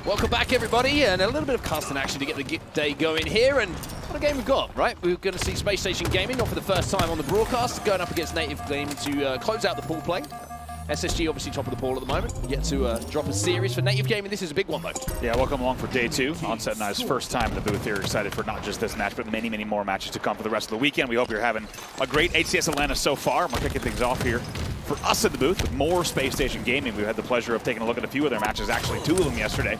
Welcome back, everybody, and a little bit of casting action to get the day going here. And what a game we've got, right? We're going to see Space Station Gaming, not for the first time on the broadcast, going up against Native Gaming to close out the pool play. SSG obviously top of the pool at the moment. Yet to drop a series for Native Gaming. This is a big one, though. Yeah, welcome along for day two. Onset and I's first time in the booth here. Excited for not just this match, but many, many more matches to come for the rest of the weekend. We hope you're having a great HCS Atlanta so far. We're kicking things off here for us in the booth with more Space Station Gaming. We've had the pleasure of taking a look at a few of their matches, actually 2 of them yesterday.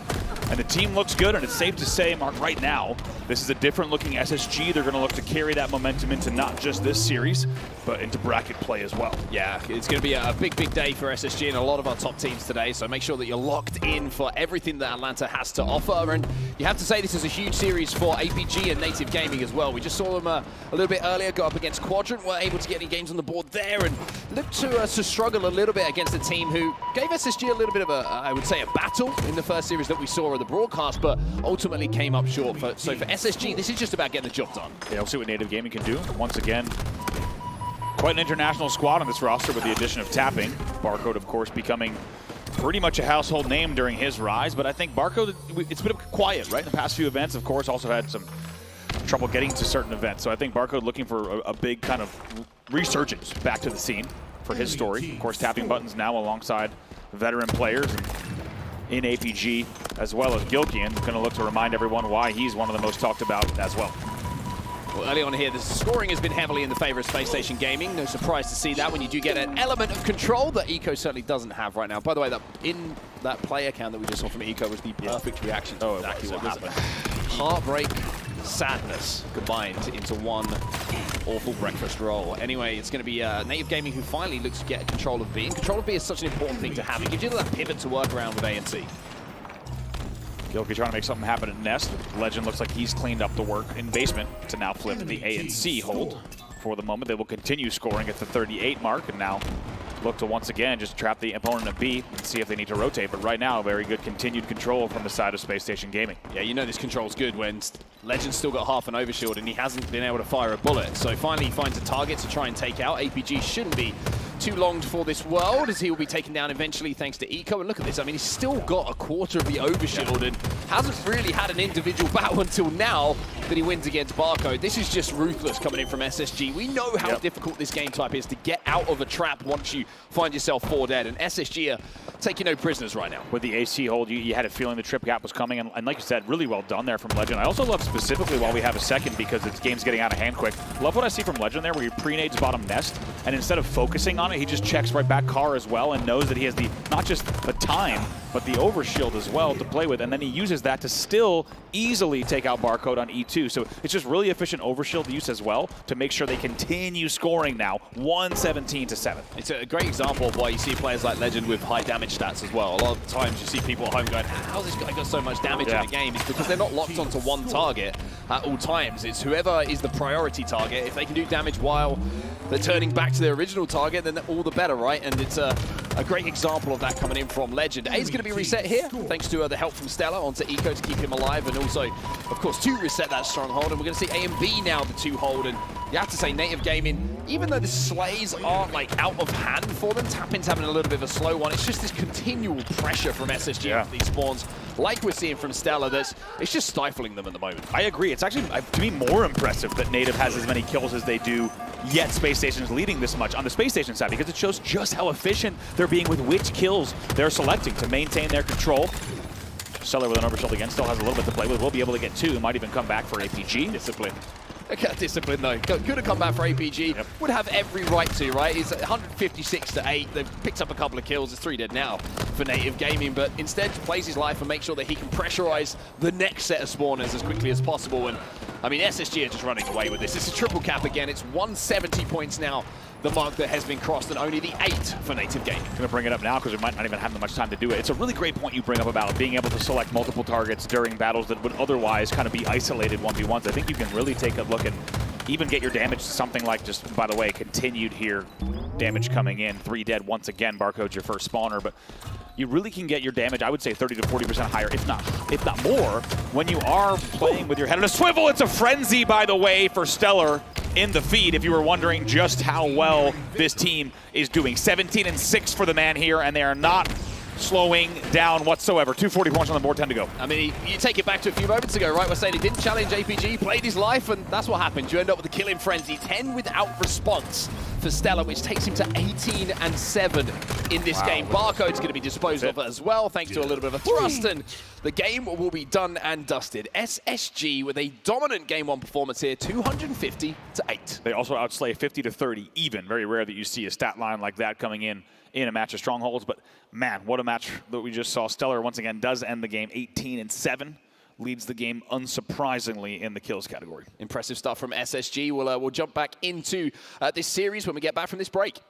And the team looks good, and it's safe to say, Mark, right now, this is a different looking SSG. They're going to look to carry that momentum into not just this series, but into bracket play as well. Yeah, it's going to be a big, big day for SSG and a lot of our top teams today, so make sure that you're locked in for everything that Atlanta has to offer. And you have to say this is a huge series for APG and Native Gaming as well. We just saw them a little bit earlier go up against Quadrant, weren't able to get any games on the board there, and looked to struggle a little bit against a team who gave SSG a little bit of a, I would say, a battle in the first series that we saw on the broadcast, but ultimately came up short. So for SSG, this is just about getting the job done. Yeah, we'll see what Native Gaming can do. Once again, quite an international squad on this roster with the addition of Tapping. Barcode, of course, becoming pretty much a household name during his rise, but I think Barcode, it's been quiet, right? In the past few events, of course, also had some trouble getting to certain events. So I think Barcode looking for a big kind of resurgence back to the scene for his story. Of course, Tapping Buttons now alongside veteran players in APG, as well as Gilkian, going to look to remind everyone why he's one of the most talked about as well. Well, early on here, the scoring has been heavily in the favor of Space Station Gaming. No surprise to see that when you do get an element of control that Eco certainly doesn't have right now. By the way, that play account that we just saw from Eco was the perfect reaction to exactly what happened. Heartbreak, sadness combined into one awful breakfast roll. Anyway, it's going to be Native Gaming who finally looks to get control of B. And control of B is such an important thing to have. It gives you that pivot to work around with A and C. Gilkey trying to make something happen at Nest. Legend looks like he's cleaned up the work in basement to now flip the A and C hold. For the moment, they will continue scoring at the 38 mark, and now look to once again just trap the opponent at B and see if they need to rotate. But right now, very good continued control from the side of Space Station Gaming. Yeah, you know this control's good when Legend's still got half an overshield and he hasn't been able to fire a bullet. So finally he finds a target to try and take out. APG shouldn't be too long for this world, as he will be taken down eventually thanks to Eco. And look at this, I mean, he's still got a quarter of the overshield and hasn't really had an individual battle until now that he wins against Barcode. This is just ruthless coming in from SSG. We know how difficult this game type is to get out of a trap once you find yourself 4 dead, and SSG are taking no prisoners right now. With the AC hold, you had a feeling the trip gap was coming, and like you said, really well done there from Legend. I also love specifically while we have a second, because this game's getting out of hand quick. Love what I see from Legend there, where he pre-nades bottom nest, and instead of focusing on it, he just checks right back car as well, and knows that he has the not just the time, but the overshield as well to play with, and then he uses that to still easily take out Barcode on E2. So it's just really efficient overshield use as well to make sure they continue scoring now, 117-7. It's a great example of why you see players like Legend with high damage stats as well. A lot of the times you see people at home going, how's this guy got so much damage in the game? It's because they're not locked onto one target at all times. It's whoever is the priority target. If they can do damage while they're turning back to their original target, then all the better, right? And it's a great example of that coming in from Legend. A is going to be reset here, thanks to the help from Stella onto Eco to keep him alive, and also, of course, to reset that stronghold. And we're going to see A and B now, the 2 hold. And you have to say, Native Gaming, even though the slays aren't like out of hand for them, Tappin's having a little bit of a slow one. It's just this continual pressure from SSG with these spawns, like we're seeing from Stella, it's just stifling them at the moment. I agree. It's actually, to me, more impressive that Native has as many kills as they do, yet Space Station is leading this much on the Space Station side, because it shows just how efficient they're being with which kills they're selecting to maintain their control. Seller with an overshield again still has a little bit to play with. Will be able to get 2. Might even come back for APG. Discipline. Discipline though. Could have come back for APG. Would have every right to, right? He's 156-8. They've picked up a couple of kills. It's 3 dead now for Native Gaming, but instead plays his life and makes sure that he can pressurize the next set of spawners as quickly as possible. And I mean, SSG are just running away with this. It's a triple cap again. It's 170 points now, the mark that has been crossed, and only the 8 for Native Gaming. Going to bring it up now because we might not even have that much time to do it. It's a really great point you bring up about being able to select multiple targets during battles that would otherwise kind of be isolated 1v1s. I think you can really take a look and even get your damage to something like, just by the way, continued here, damage coming in, 3 dead once again. Barcode's your first spawner, but you really can get your damage, I would say 30 to 40% higher, if not more, when you are playing with your head on a swivel. It's a frenzy, by the way, for Stellar in the feed, if you were wondering just how well this team is doing. 17-6 for the man here, and they are not slowing down whatsoever. 240 points on the board, 10 to go. I mean, you take it back to a few moments ago, right? We're saying he didn't challenge APG, played his life, and that's what happened. You end up with a killing frenzy, 10 without response for Stella, which takes him to 18-7 in this game. Barcode's going to be disposed of as well, thanks to a little bit of a thrust, and the game will be done and dusted. SSG with a dominant Game 1 performance here, 250-8. They also outslay 50-30 even. Very rare that you see a stat line like that coming in a match of Strongholds, but man, what a match that we just saw. Stellar once again does end the game 18-7, leads the game unsurprisingly in the kills category. Impressive stuff from SSG. We'll jump back into this series when we get back from this break.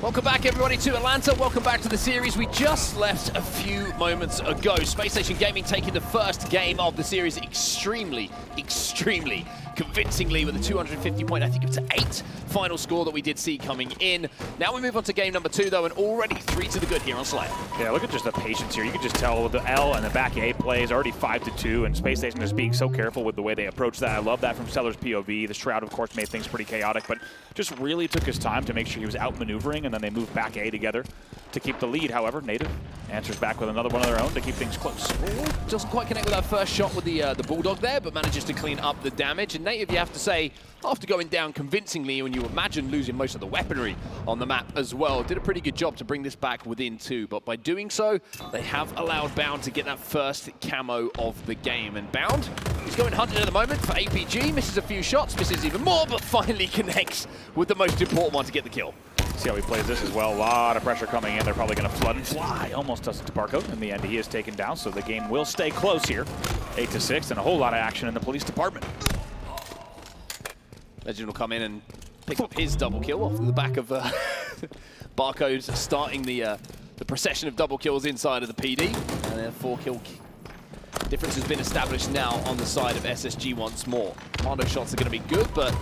Welcome back, everybody, to Atlanta. Welcome back to the series we just left a few moments ago. Space Station Gaming taking the first game of the series extremely convincingly with a 250-point, I think it was 8 final score that we did see coming in. Now we move on to game number 2, though, and already 3 to the good here on Slayer. Yeah, look at just the patience here. You can just tell with the L and the back A play is already 5-2, and Space Station is being so careful with the way they approach that. I love that from Stellar's POV. The Shroud, of course, made things pretty chaotic, but just really took his time to make sure he was outmaneuvering, and then they moved back A together to keep the lead. However, Native answers back with another one of their own to keep things close. Doesn't quite connect with that first shot with the Bulldog there, but manages to clean up the damage. And Native, you have to say, after going down convincingly, when you imagine losing most of the weaponry on the map as well, did a pretty good job to bring this back within 2. But by doing so, they have allowed Bound to get that first camo of the game. And Bound, he's going hunting at the moment for APG, misses a few shots, misses even more, but finally connects with the most important one to get the kill. See how he plays this as well. A lot of pressure coming in. They're probably going to flood and fly. Almost does it to Barco. In the end, he is taken down, so the game will stay close here. 8-6, and a whole lot of action in the police department. Legend will come in and pick up his double kill off the back of Barcode's starting the procession of double kills inside of the PD. And their 4-kill difference has been established now on the side of SSG once more. Mono shots are going to be good, but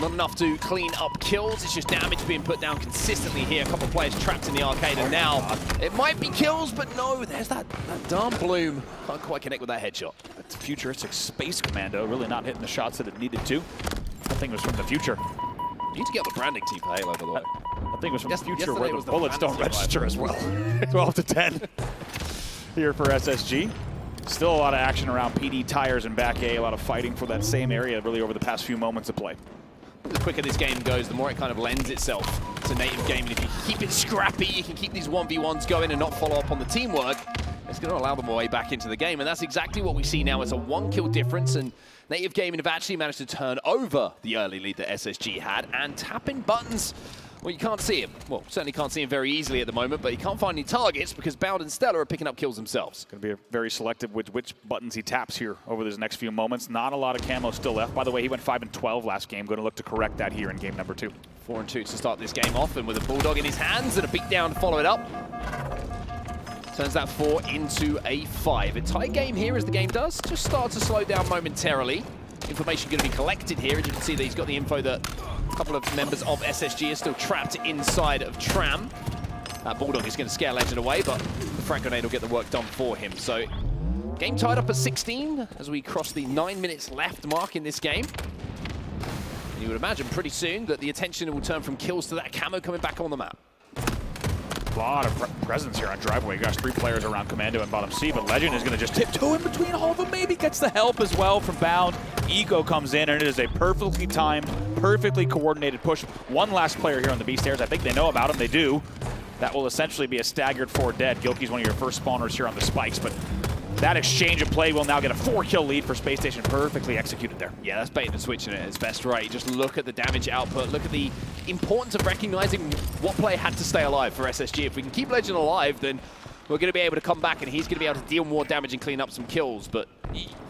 not enough to clean up kills. It's just damage being put down consistently here. A couple of players trapped in the arcade, and now it might be kills, but no, there's that darn Bloom. Can't quite connect with that headshot. It's a futuristic space commando, really not hitting the shots that it needed to. That thing was from the future. You need to get the branding team for Halo, by the way. That thing was from the future yesterday where was the the bullets don't fantasy register as well. 12-10 here for SSG. Still a lot of action around PD tires and back A, a lot of fighting for that same area really over the past few moments of play. The quicker this game goes, the more it kind of lends itself to native gaming. If you keep it scrappy, you can keep these 1v1s going and not follow up on the teamwork. It's going to allow them a way back into the game, and that's exactly what we see now. It's a 1-kill difference, and native gaming have actually managed to turn over the early lead that SSG had, and tapping buttons. Well, you can't see him. Well, certainly can't see him very easily at the moment, but you can't find any targets because Bound and Stellar are picking up kills themselves. Going to be very selective with which buttons he taps here over these next few moments. Not a lot of camo still left. By the way, he went 5-12 last game. Going to look to correct that here in game number 2. 4-2 to start this game off, and with a Bulldog in his hands and a beatdown to follow it up. Turns that 4 into a 5. A tight game here as the game does. Just start to slow down momentarily. Information going to be collected here, and you can see that he's got the info that a couple of members of SSG are still trapped inside of Tram. That Bulldog is going to scare Legend away, but the frag grenade will get the work done for him. So, game tied up at 16 as we cross the 9 minutes left mark in this game. And you would imagine pretty soon that the attention will turn from kills to that camo coming back on the map. A lot of presence here on driveway. You got 3 players around Commando and bottom C, but Legend is going to just tiptoe in between all of them. Maybe gets the help as well from Bound. Eco comes in, and it is a perfectly timed, perfectly coordinated push. One last player here on the B stairs. I think they know about him. They do. That will essentially be a staggered 4 dead. Gilkey's one of your first spawners here on the spikes, but that exchange of play will now get a 4-kill lead for Space Station. Perfectly executed there. Yeah, that's bait and switching at its best, right? Just look at the damage output. Look at the importance of recognizing what player had to stay alive for SSG. If we can keep Legend alive, then we're going to be able to come back and he's going to be able to deal more damage and clean up some kills. But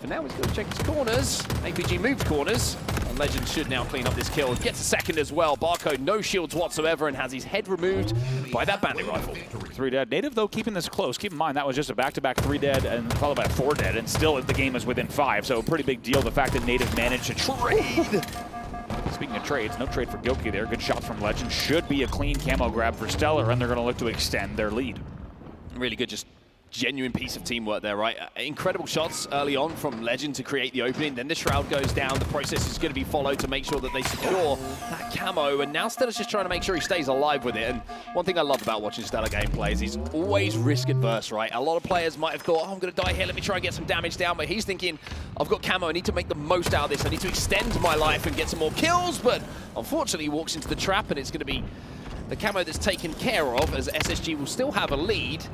for now, he's going to check his corners. APG moved corners. And Legend should now clean up this kill. Gets a second as well. Barcode, no shields whatsoever, and has his head removed by that bandit rifle. 3 dead. Native, though, keeping this close. Keep in mind, that was just a back-to-back 3 dead and followed by a 4 dead, and still the game is within 5. So a pretty big deal, the fact that Native managed to trade. Speaking of trades, no trade for Gilkey there. Good shot from Legend. Should be a clean camo grab for Stellar, and they're going to look to extend their lead. Really good, just genuine piece of teamwork there, right? Incredible shots early on from Legend to create the opening. Then the Shroud goes down. The process is going to be followed to make sure that they secure that camo. And now Stellar's just trying to make sure he stays alive with it. And one thing I love about watching Stellar gameplay is he's always risk adverse, right? A lot of players might have thought, oh, I'm going to die here. Let me try and get some damage down. But he's thinking, I've got camo. I need to make the most out of this. I need to extend my life and get some more kills. But unfortunately, he walks into the trap, and it's going to be the camo that's taken care of, as SSG will still have a lead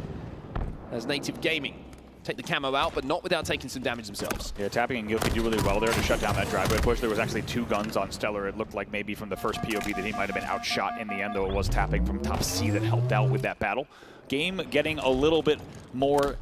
as native gaming take the camo out, but not without taking some damage themselves. Yeah, Tapping and Gilkey do really well there to shut down that driveway push. There was actually 2 guns on Stellar. It looked like maybe from the first POV that he might have been outshot in the end, though it was Tapping from top C that helped out with that battle. Game getting a little bit more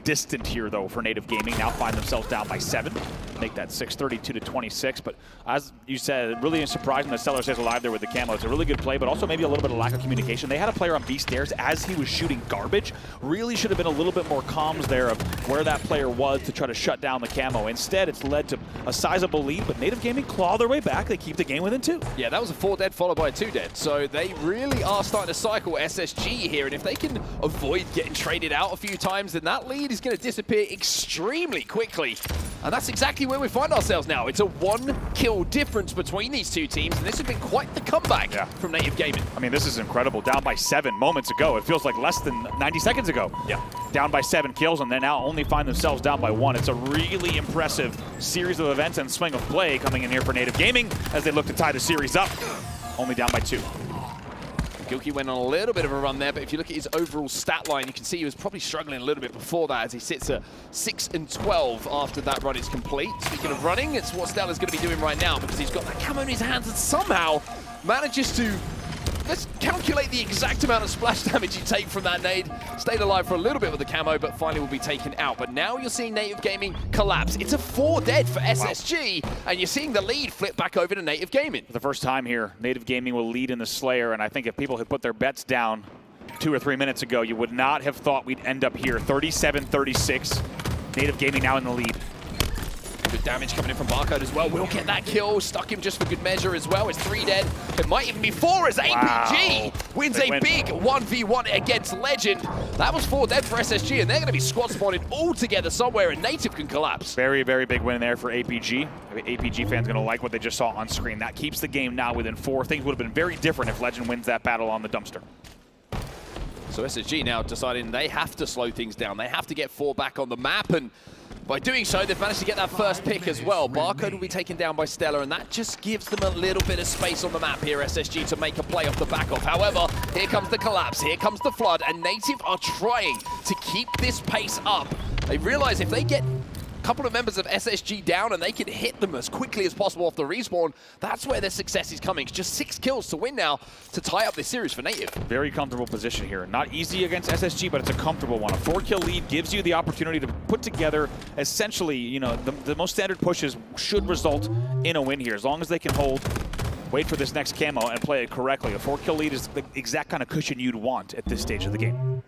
distant here, though, for Native Gaming. Now find themselves down by 7. Make that 632 to 26. But as you said, really surprising that Stellar stays alive there with the camo. It's a really good play, but also maybe a little bit of lack of communication. They had a player on B stairs as he was shooting garbage. Really should have been a little bit more comms there of where that player was to try to shut down the camo. Instead, it's led to a sizable lead, but Native Gaming claw their way back. They keep the game within 2. Yeah, that was a 4 dead followed by a 2 dead. So they really are starting to cycle SSG here. And if they can avoid getting traded out a few times, then that lead is going to disappear extremely quickly. And that's exactly where we find ourselves now. It's a 1-kill difference between these two teams. And this has been quite the comeback from Native Gaming. I mean, this is incredible. Down by 7 moments ago. It feels like less than 90 seconds ago. Yeah. Down by 7 kills, and then now only find themselves down by 1. It's a really impressive series of events and swing of play coming in here for Native Gaming as they look to tie the series up. Only down by 2. Gilkey went on a little bit of a run there, but if you look at his overall stat line, you can see he was probably struggling a little bit before that as he sits at 6 and 12 after that run is complete. Speaking of running, it's what Stella's going to be doing right now because he's got that camo in his hands and somehow manages to, let's calculate the exact amount of splash damage you take from that nade. Stayed alive for a little bit with the camo, but finally will be taken out. But now you're seeing Native Gaming collapse. It's a 4 dead for SSG, and you're seeing the lead flip back over to Native Gaming. For the first time here, Native Gaming will lead in the Slayer, and I think if people had put their bets down 2 or 3 minutes ago, you would not have thought we'd end up here. 37-36, Native Gaming now in the lead. Good damage coming in from Barcode as well. We'll get that kill. Stuck him just for good measure as well. It's 3 dead. It might even be 4 as APG wins a big 1v1 against Legend. That was 4 dead for SSG, and they're going to be squad spawning all together somewhere, and Native can collapse. Very, very big win there for APG. I mean, APG fans going to like what they just saw on screen. That keeps the game now within 4. Things would have been very different if Legend wins that battle on the dumpster. So SSG now deciding they have to slow things down. They have to get 4 back on the map, and by doing so, they've managed to get that first pick as well. Barcode will be taken down by Stellar, and that just gives them a little bit of space on the map here, SSG, to make a play off the back of. However, here comes the collapse, here comes the flood, and Native are trying to keep this pace up. They realize if they get a couple of members of SSG down and they can hit them as quickly as possible off the respawn, that's where their success is coming. It's just 6 kills to win now to tie up this series for Native. Very comfortable position here. Not easy against SSG, but it's a comfortable one. A 4-kill lead gives you the opportunity to put together essentially, you know, the most standard pushes should result in a win here. As long as they can hold, wait for this next camo, and play it correctly. A 4-kill lead is the exact kind of cushion you'd want at this stage of the game.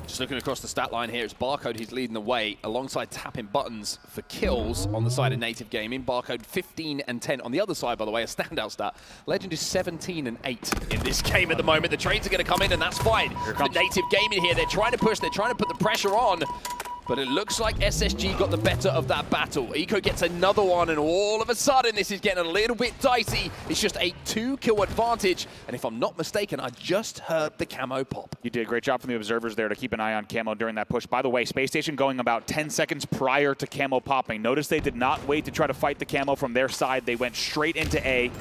Just looking across the stat line here, it's Barcode who's leading the way alongside tapping buttons for kills on the side of Native Gaming. Barcode 15 and 10 on the other side, by the way, a standout stat. Legend is 17 and 8 in this game at the moment. The trades are going to come in, and that's fine. For Native Gaming here, they're trying to push, they're trying to put the pressure on. But it looks like SSG got the better of that battle. Eco gets another one, and all of a sudden, this is getting a little bit dicey. It's just a 2-kill advantage. And if I'm not mistaken, I just heard the camo pop. You did a great job from the observers there to keep an eye on camo during that push. By the way, Space Station going about 10 seconds prior to camo popping. Notice they did not wait to try to fight the camo from their side. They went straight into A.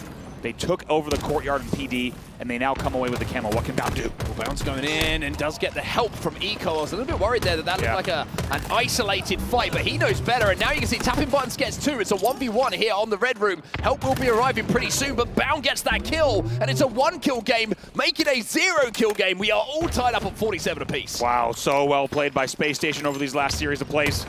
They took over the courtyard and PD, and they now come away with the camo. What can Bao do? Well, Bounce going in and does get the help from Eco. I was a little bit worried there that looked like an isolated fight, but he knows better. And now you can see tapping buttons gets 2. It's a 1v1 here on the red room. Help will be arriving pretty soon, but Bound gets that kill, and it's a 1-kill game, making a 0-kill game. We are all tied up at 47 apiece. Wow, so well played by Space Station over these last series of plays.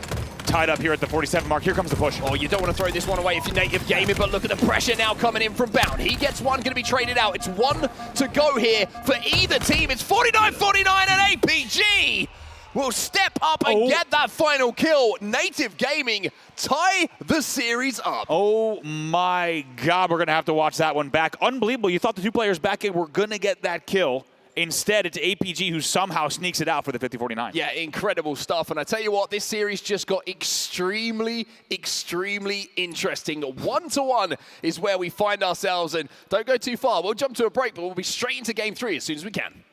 Tied up here at the 47 mark. Here comes the push. Oh, you don't want to throw this one away if you're Native Gaming, but look at the pressure now coming in from Bound. He gets one, going to be traded out. It's 1 to go here for either team. It's 49-49, and APG will step up and get that final kill. Native Gaming tie the series up. Oh my God, we're going to have to watch that one back. Unbelievable. You thought the 2 players back in were going to get that kill. Instead, it's APG who somehow sneaks it out for the 50-49. Yeah, incredible stuff. And I tell you what, this series just got extremely, extremely interesting. 1-1 is where we find ourselves. And don't go too far. We'll jump to a break, but we'll be straight into Game 3 as soon as we can.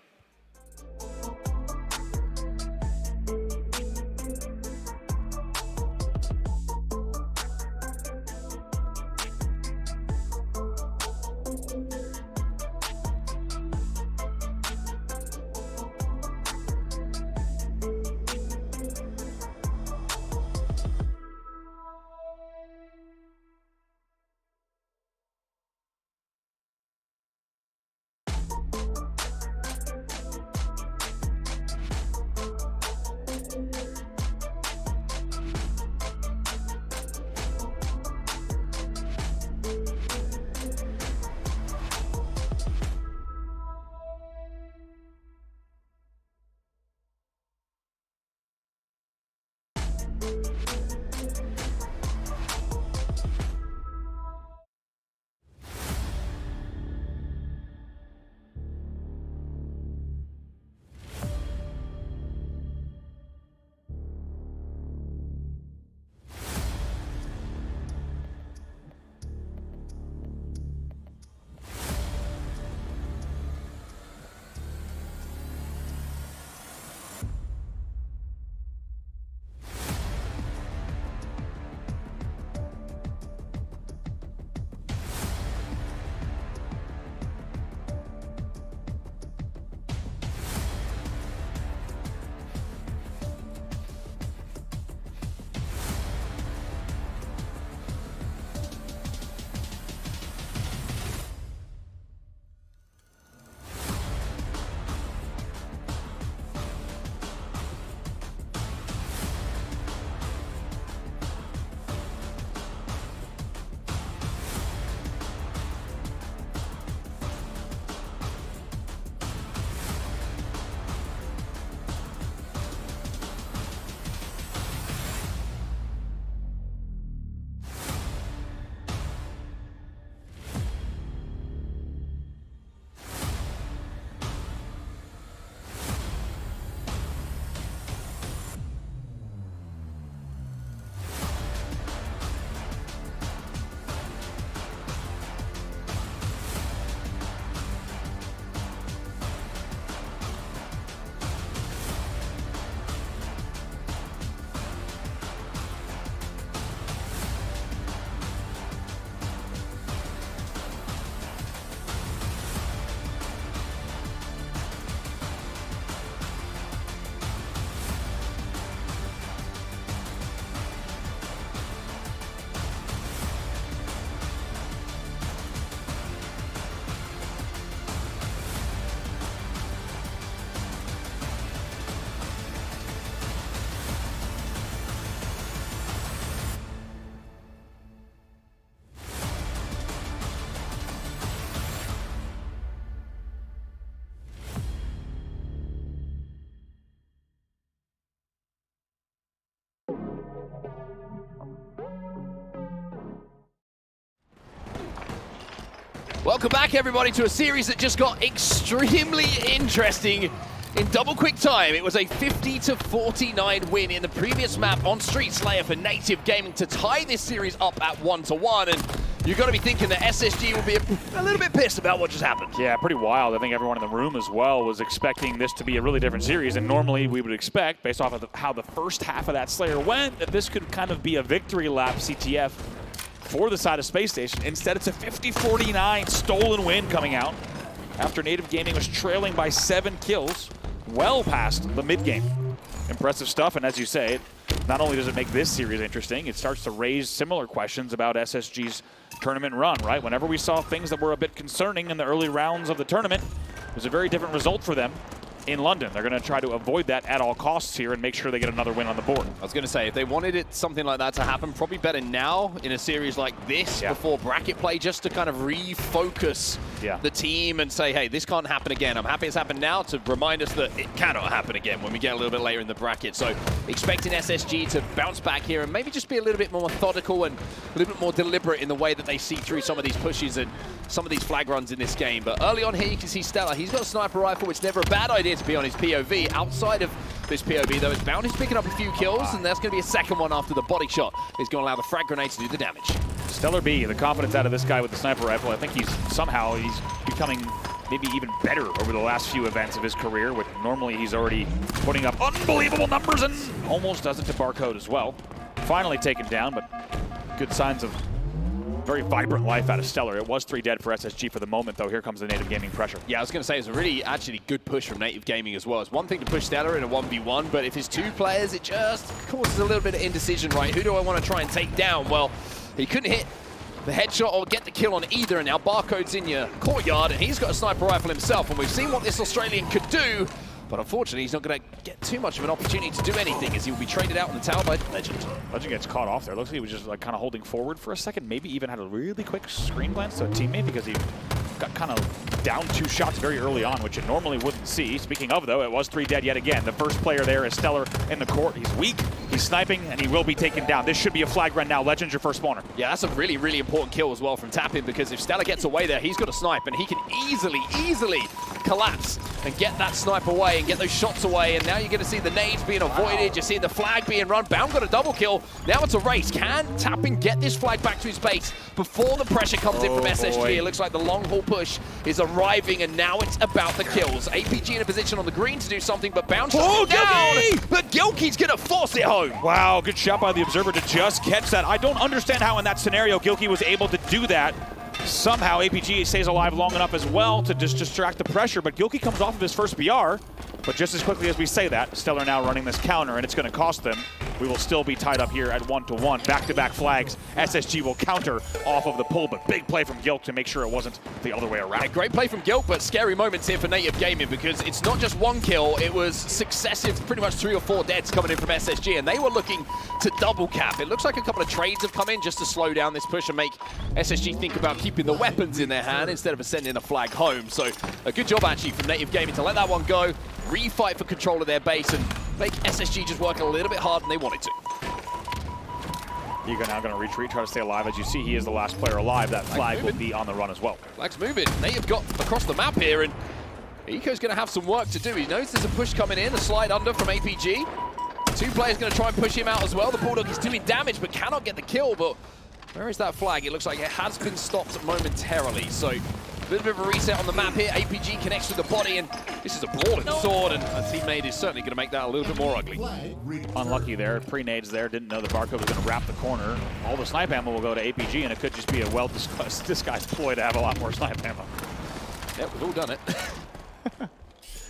Welcome back, everybody, to a series that just got extremely interesting in double quick time. It was a 50-49 win in the previous map on Street Slayer for Native Gaming to tie this series up at 1-1. And you've got to be thinking that SSG will be a little bit pissed about what just happened. Yeah, pretty wild. I think everyone in the room as well was expecting this to be a really different series. And normally we would expect, based off of how the first half of that Slayer went, that this could kind of be a victory lap CTF for the side of Space Station. Instead, it's a 50-49 stolen win coming out after Native Gaming was trailing by 7 kills, well past the mid-game. Impressive stuff, and as you say, not only does it make this series interesting, it starts to raise similar questions about SSG's tournament run, right? Whenever we saw things that were a bit concerning in the early rounds of the tournament, it was a very different result for them in London. They're going to try to avoid that at all costs here and make sure they get another win on the board. I was going to say, if they wanted something like that to happen, probably better now in a series like this before bracket play, just to kind of refocus the team and say, hey, this can't happen again. I'm happy it's happened now to remind us that it cannot happen again when we get a little bit later in the bracket. So expecting SSG to bounce back here and maybe just be a little bit more methodical and a little bit more deliberate in the way that they see through some of these pushes and some of these flag runs in this game. But early on here, you can see Stella. He's got a sniper rifle. It's never a bad idea to be on his POV. Outside of this POV, though, it's bound. He's picking up a few kills, and there's going to be a second one after the body shot. He's going to allow the frag grenade to do the damage. Stellar B, the confidence out of this guy with the sniper rifle. I think he's becoming maybe even better over the last few events of his career, which normally he's already putting up unbelievable numbers and almost does it to Barcode as well. Finally taken down, but good signs of very vibrant life out of Stellar. It was 3 dead for SSG for the moment, though. Here comes the Native Gaming pressure. Yeah, I was going to say, it's a really actually good push from Native Gaming as well. It's one thing to push Stellar in a 1v1, but if it's 2 players, it just causes a little bit of indecision, right? Who do I want to try and take down? Well, he couldn't hit the headshot or get the kill on either, and now Barcode's in your courtyard, and he's got a sniper rifle himself, and we've seen what this Australian could do. But unfortunately, he's not going to get too much of an opportunity to do anything as he will be traded out in the tower by Legend. Legend gets caught off there. Looks like he was just like kind of holding forward for a second. Maybe even had a really quick screen glance to a teammate because he got kind of down 2 shots very early on, which you normally wouldn't see. Speaking of, though, it was 3 dead yet again. The first player there is Stellar in the court. He's weak, he's sniping, and he will be taken down. This should be a flag run now. Legend's your first spawner. Yeah, that's a really, really important kill as well from Tapping, because if Stellar gets away there, he's got a snipe, and he can easily collapse and get that snipe away and get those shots away. And now you're going to see the nades being avoided. You're seeing the flag being run. Bound got a double kill. Now it's a race. Can Tapping get this flag back to his base before the pressure comes in from SSG? Boy. It looks like the long haul push is arriving, and now it's about the kills. APG in a position on the green to do something, but Bound shuts down. But Gilkey's going to force it home. Wow, good shot by the Observer to just catch that. I don't understand how in that scenario Gilkey was able to do that. Somehow APG stays alive long enough as well to just distract the pressure, but Gilkey comes off of his first BR. But just as quickly as we say that, Stellar now running this counter, and it's going to cost them. We will still be tied up here at 1-1. Back-to-back flags. SSG will counter off of the pull, but big play from Gilk to make sure it wasn't the other way around. Yeah, great play from Gilk, but scary moments here for Native Gaming, because it's not just 1 kill, it was successive, pretty much 3 or 4 deads coming in from SSG, and they were looking to double cap. It looks like a couple of trades have come in just to slow down this push and make SSG think about keeping the weapons in their hand instead of sending a flag home. So a good job actually from Native Gaming to let that one go, refight for control of their base, and make SSG just work a little bit harder than they wanted to. Eagle now going to retreat, try to stay alive. As you see, he is the last player alive. That flag will be on the run as well. Flag's moving. Native got across the map here, and Eco's going to have some work to do. He knows there's a push coming in, a slide under from APG. 2 players going to try and push him out as well. The Bulldog is doing damage, but cannot get the kill. But where is that flag? It looks like it has been stopped momentarily. So a little bit of a reset on the map here. APG connects with the body, and this is a brawling sword, and a teammate is certainly going to make that a little bit more ugly. Unlucky there. Pre-nades there. Didn't know the Barcode was going to wrap the corner. All the snipe ammo will go to APG, and it could just be a well-disguised ploy to have a lot more snipe ammo. Yep, we've all done it.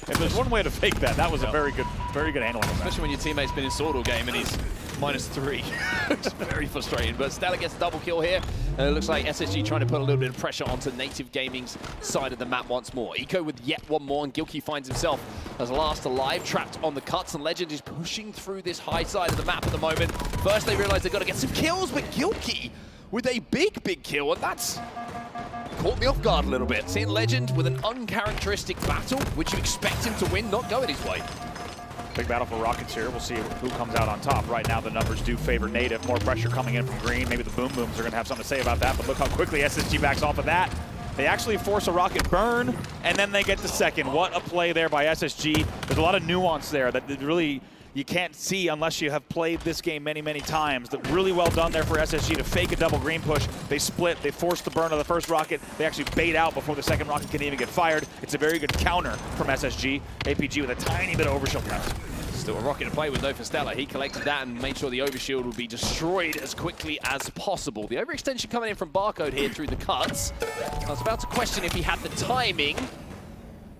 If there's one way to fake that, that was a very good handling. Especially when your teammate's been in sword all game and he's -3. It's very frustrating. But Stellar gets a double kill here. And it looks like SSG trying to put a little bit of pressure onto Native Gaming's side of the map once more. Eco with yet one more, and Gilkey finds himself as last alive, trapped on the cuts, and Legend is pushing through this high side of the map at the moment. First they realize they've got to get some kills, but Gilkey with a big kill, and that's caught me off guard a little bit. Seeing Legend with an uncharacteristic battle, which you expect him to win, not going his way. Big battle for Rockets here. We'll see who comes out on top. Right now, the numbers do favor Native. More pressure coming in from Green. Maybe the Boom Booms are going to have something to say about that, but look how quickly SSG backs off of that. They actually force a Rocket burn, and then they get the second. What a play there by SSG. There's a lot of nuance there that really you can't see unless you have played this game many, many times. That really well done there for SSG to fake a double green push. They split, they force the burn of the first rocket. They actually bait out before the second rocket can even get fired. It's a very good counter from SSG. APG with a tiny bit of overshield left. Still a rocket to play with though for Stellar. He collected that and made sure the overshield would be destroyed as quickly as possible. The overextension coming in from Barcode here through the cuts. I was about to question if he had the timing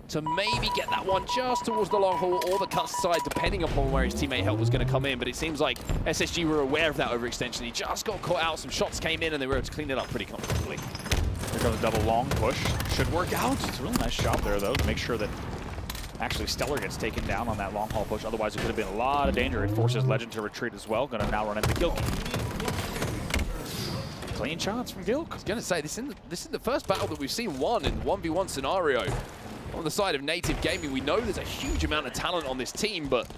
to maybe get that one just towards the long haul or the cut side, depending upon where his teammate help was going to come in. But it seems like SSG were aware of that overextension. He just got caught out. Some shots came in and they were able to clean it up pretty comfortably. Here comes a double long push. Should work out. It's a really nice job there, though, to make sure that actually Stellar gets taken down on that long haul push. Otherwise, it could have been a lot of danger. It forces Legend to retreat as well. Gonna now run into Gilk. Clean shots from Gilk. I was going to say, this is the first battle that we've seen won in the 1v1 scenario. On the side of Native Gaming, we know there's a huge amount of talent on this team, but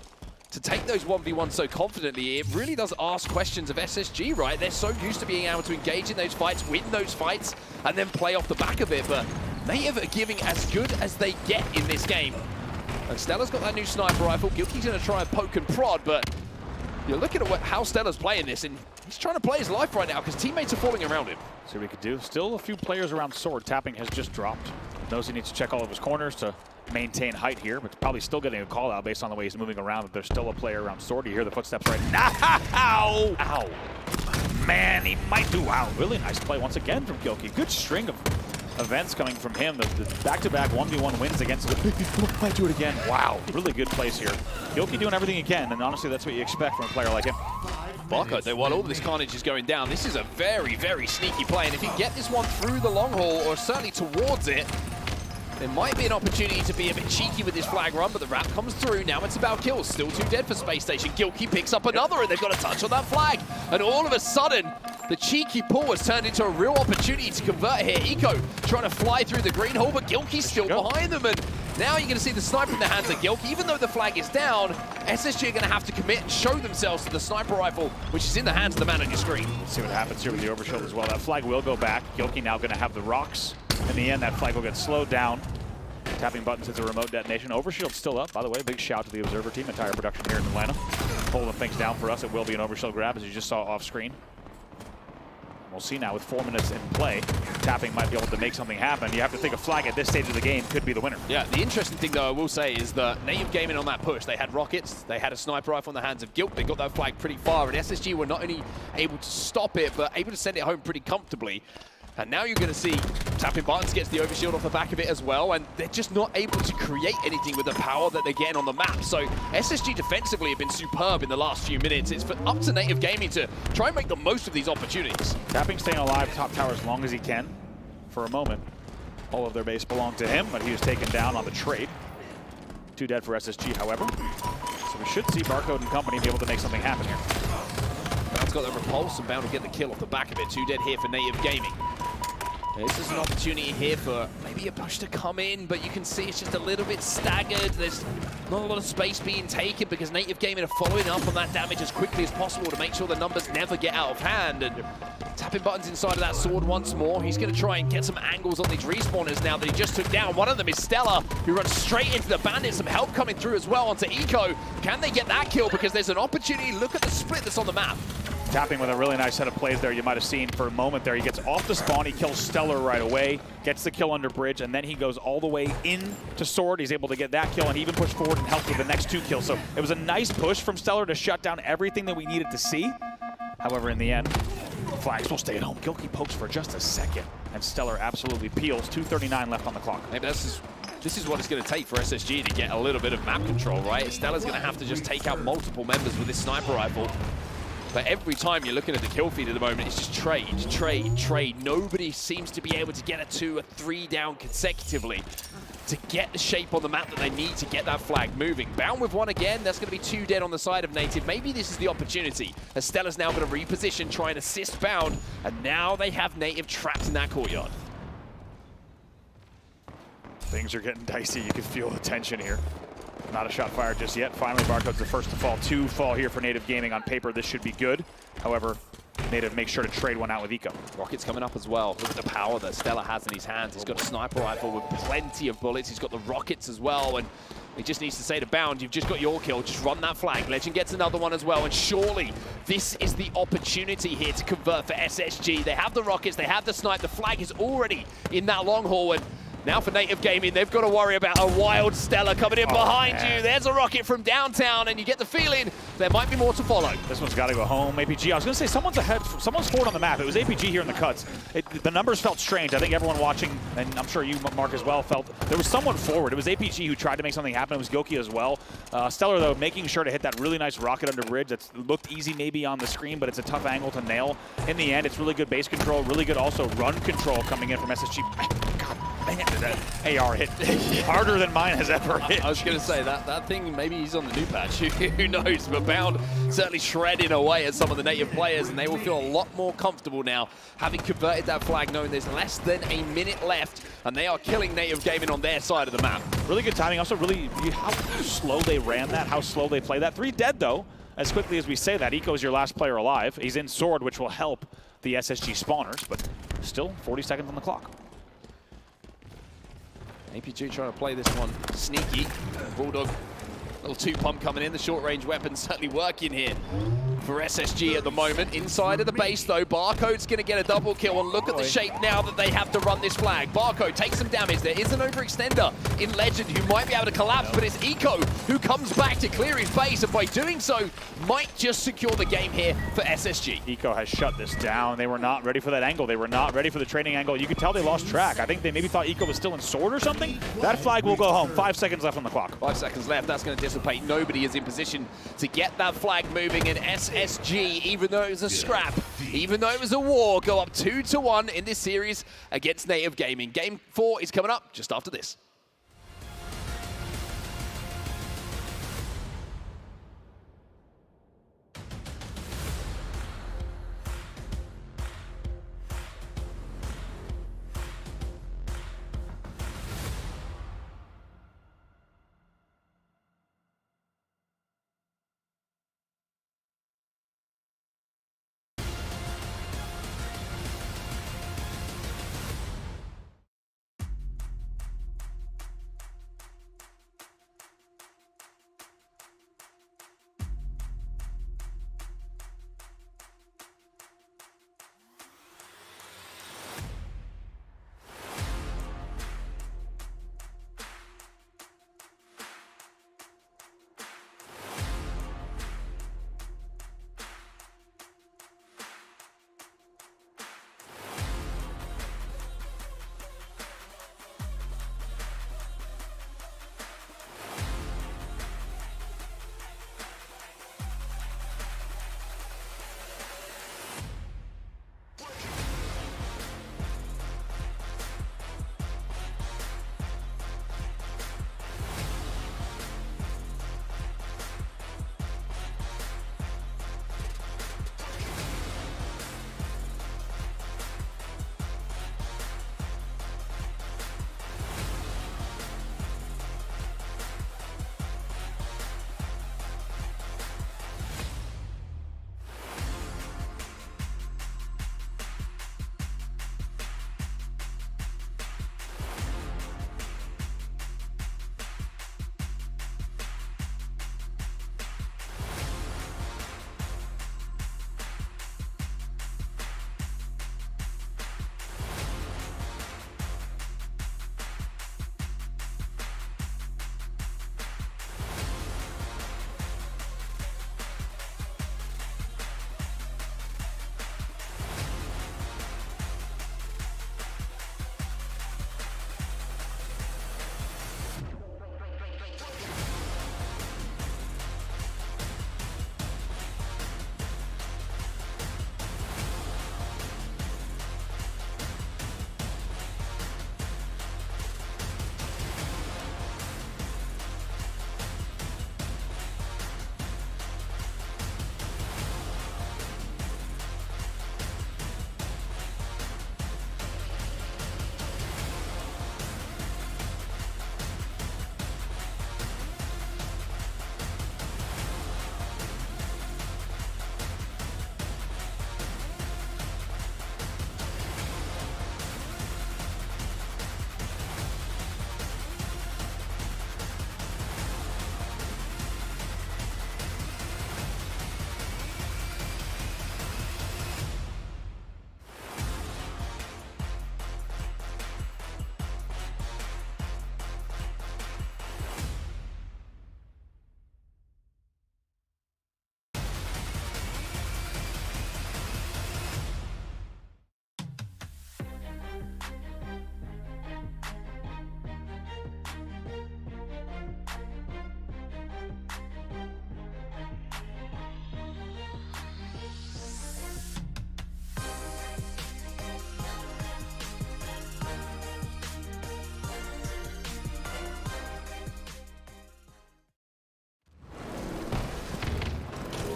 to take those 1v1 so confidently, it really does ask questions of SSG, right? They're so used to being able to engage in those fights, win those fights, and then play off the back of it, but Native are giving as good as they get in this game. And Stellar's got that new sniper rifle. Gilky's going to try and poke and prod, but you're looking at how Stellar's playing this, and he's trying to play his life right now because teammates are falling around him. See what we could do. Still a few players around Sword. Tapping has just dropped. Knows he needs to check all of his corners to maintain height here, but probably still getting a call out based on the way he's moving around. But there's still a player around Sword. You hear the footsteps right now. Ow! Ow! Man, he might do wow. Really nice play once again from Gilky. Good string of events coming from him. The back-to-back 1v1 wins against the might do it again. Wow, really good plays here. Gilky doing everything he can, and honestly, that's what you expect from a player like him. Barcode, though, while all this carnage is going down, this is a very, very sneaky play. And if you get this one through the long haul, or certainly towards it, there might be an opportunity to be a bit cheeky with this flag run, but the wrap comes through. Now it's about kills. Still 2 dead for Space Station. Gilky picks up another, and they've got a touch on that flag. And all of a sudden, the cheeky pull has turned into a real opportunity to convert here. Eco trying to fly through the green hole, but Gilky's still behind them. And now you're going to see the sniper in the hands of Gilky. Even though the flag is down, SSG are going to have to commit and show themselves to the sniper rifle, which is in the hands of the man on your screen. Let's see what happens here with the overshield as well. That flag will go back. Gilky now going to have the rocks. In the end, that flag will get slowed down. Tapping buttons hits a remote detonation. Overshield's still up, by the way. Big shout to the Observer team, entire production here in Atlanta. Holding things down for us. It will be an overshield grab, as you just saw off screen. We'll see now with 4 minutes in play. Tapping might be able to make something happen. You have to think a flag at this stage of the game could be the winner. Yeah, the interesting thing, though, I will say, is that Native Gaming on that push, they had rockets, they had a sniper rifle in the hands of Gilk, they got that flag pretty far, and SSG were not only able to stop it, but able to send it home pretty comfortably. And now you're going to see Tapping Buttons gets the overshield off the back of it as well, and they're just not able to create anything with the power that they're getting on the map. So SSG defensively have been superb in the last few minutes. It's up to Native Gaming to try and make the most of these opportunities. Tapping staying alive, top tower as long as he can for a moment. All of their base belonged to him, but he was taken down on the trade. 2 dead for SSG, however. So we should see Barcode and company be able to make something happen here. Bound's got the repulse and Bound will get the kill off the back of it. 2 dead here for Native Gaming. This is an opportunity here for maybe a push to come in, but you can see it's just a little bit staggered. There's not a lot of space being taken because Native Gaming are following up on that damage as quickly as possible to make sure the numbers never get out of hand. And Tapping Buttons inside of that sword once more. He's going to try and get some angles on these respawners now that he just took down. One of them is Stellar, who runs straight into the bandit. Some help coming through as well onto Eco. Can they get that kill? Because there's an opportunity. Look at the split that's on the map. Tapping with a really nice set of plays there. You might have seen for a moment there. He gets off the spawn. He kills Stellar right away, gets the kill under bridge, and then he goes all the way into Sword. He's able to get that kill and even push forward and help with the next 2 kills. So it was a nice push from Stellar to shut down everything that we needed to see. However, in the end, flags will stay at home. Gilky pokes for just a second, and Stellar absolutely peels. 2:39 left on the clock. Maybe this is what it's going to take for SSG to get a little bit of map control, right? Stellar's going to have to just take out multiple members with this sniper rifle. But every time you're looking at the kill feed at the moment, it's just trade, trade, trade. Nobody seems to be able to get a 2 or 3 down consecutively to get the shape on the map that they need to get that flag moving. Bound with 1 again. That's going to be 2 dead on the side of Native. Maybe this is the opportunity. As Stella's now going to reposition, try and assist Bound. And now they have Native trapped in that courtyard. Things are getting dicey. You can feel the tension here. Not a shot fired just yet. Finally, Barcode's the first to fall. 2 fall here for Native Gaming. On paper, this should be good. However, Native makes sure to trade one out with Eco. Rocket's coming up as well. Look at the power that Stella has in his hands. He's got a sniper rifle with plenty of bullets. He's got the rockets as well, and he just needs to say to Bound, you've just got your kill, just run that flag. Legend gets another one as well, and surely this is the opportunity here to convert for SSG. They have the rockets, they have the snipe, the flag is already in that long haul, and now for Native Gaming, they've got to worry about a wild Stella coming in behind you. There's a rocket from downtown, and you get the feeling there might be more to follow. This one's got to go home. APG, I was going to say, someone's ahead, someone's forward on the map. It was APG here in the cuts. The numbers felt strange. I think everyone watching, and I'm sure you, Mark, as well, felt there was someone forward. It was APG who tried to make something happen. It was Goki as well. Stellar, though, making sure to hit that really nice rocket under bridge. That looked easy maybe on the screen, but it's a tough angle to nail. In the end, it's really good base control, really good also run control coming in from SSG. God, man, that AR hit harder than mine has ever hit. I was going to say, that thing, maybe he's on the new patch. Who knows? But Bound certainly shredding away at some of the Native players, and they will feel a lot more comfortable now, having converted that flag, knowing there's less than a minute left, and they are killing Native Gaming on their side of the map. Really good timing. Also, really, how slow they ran that, how slow they played that. 3 dead, though. As quickly as we say that, Eco is your last player alive. He's in Sword, which will help the SSG spawners, but still 40 seconds on the clock. APG trying to play this one sneaky. Bulldog, little 2-pump coming in. The short-range weapon certainly working here for SSG at the moment. Inside of the base, though, Barcode's going to get a double kill, and look at the shape now that they have to run this flag. Barcode takes some damage. There is an overextender in Legend who might be able to collapse, but it's Eco who comes back to clear his base, and by doing so, might just secure the game here for SSG. Eco has shut this down. They were not ready for that angle. They were not ready for the training angle. You could tell they lost track. I think they maybe thought Eco was still in Sword or something. That flag will go home. 5 seconds left on the clock. 5 seconds left. That's going to dissipate. Nobody is in position to get that flag moving, and SSG, even though it was a scrap, even though it was a war, go up 2-1 in this series against Native Gaming. Game 4 is coming up just after this.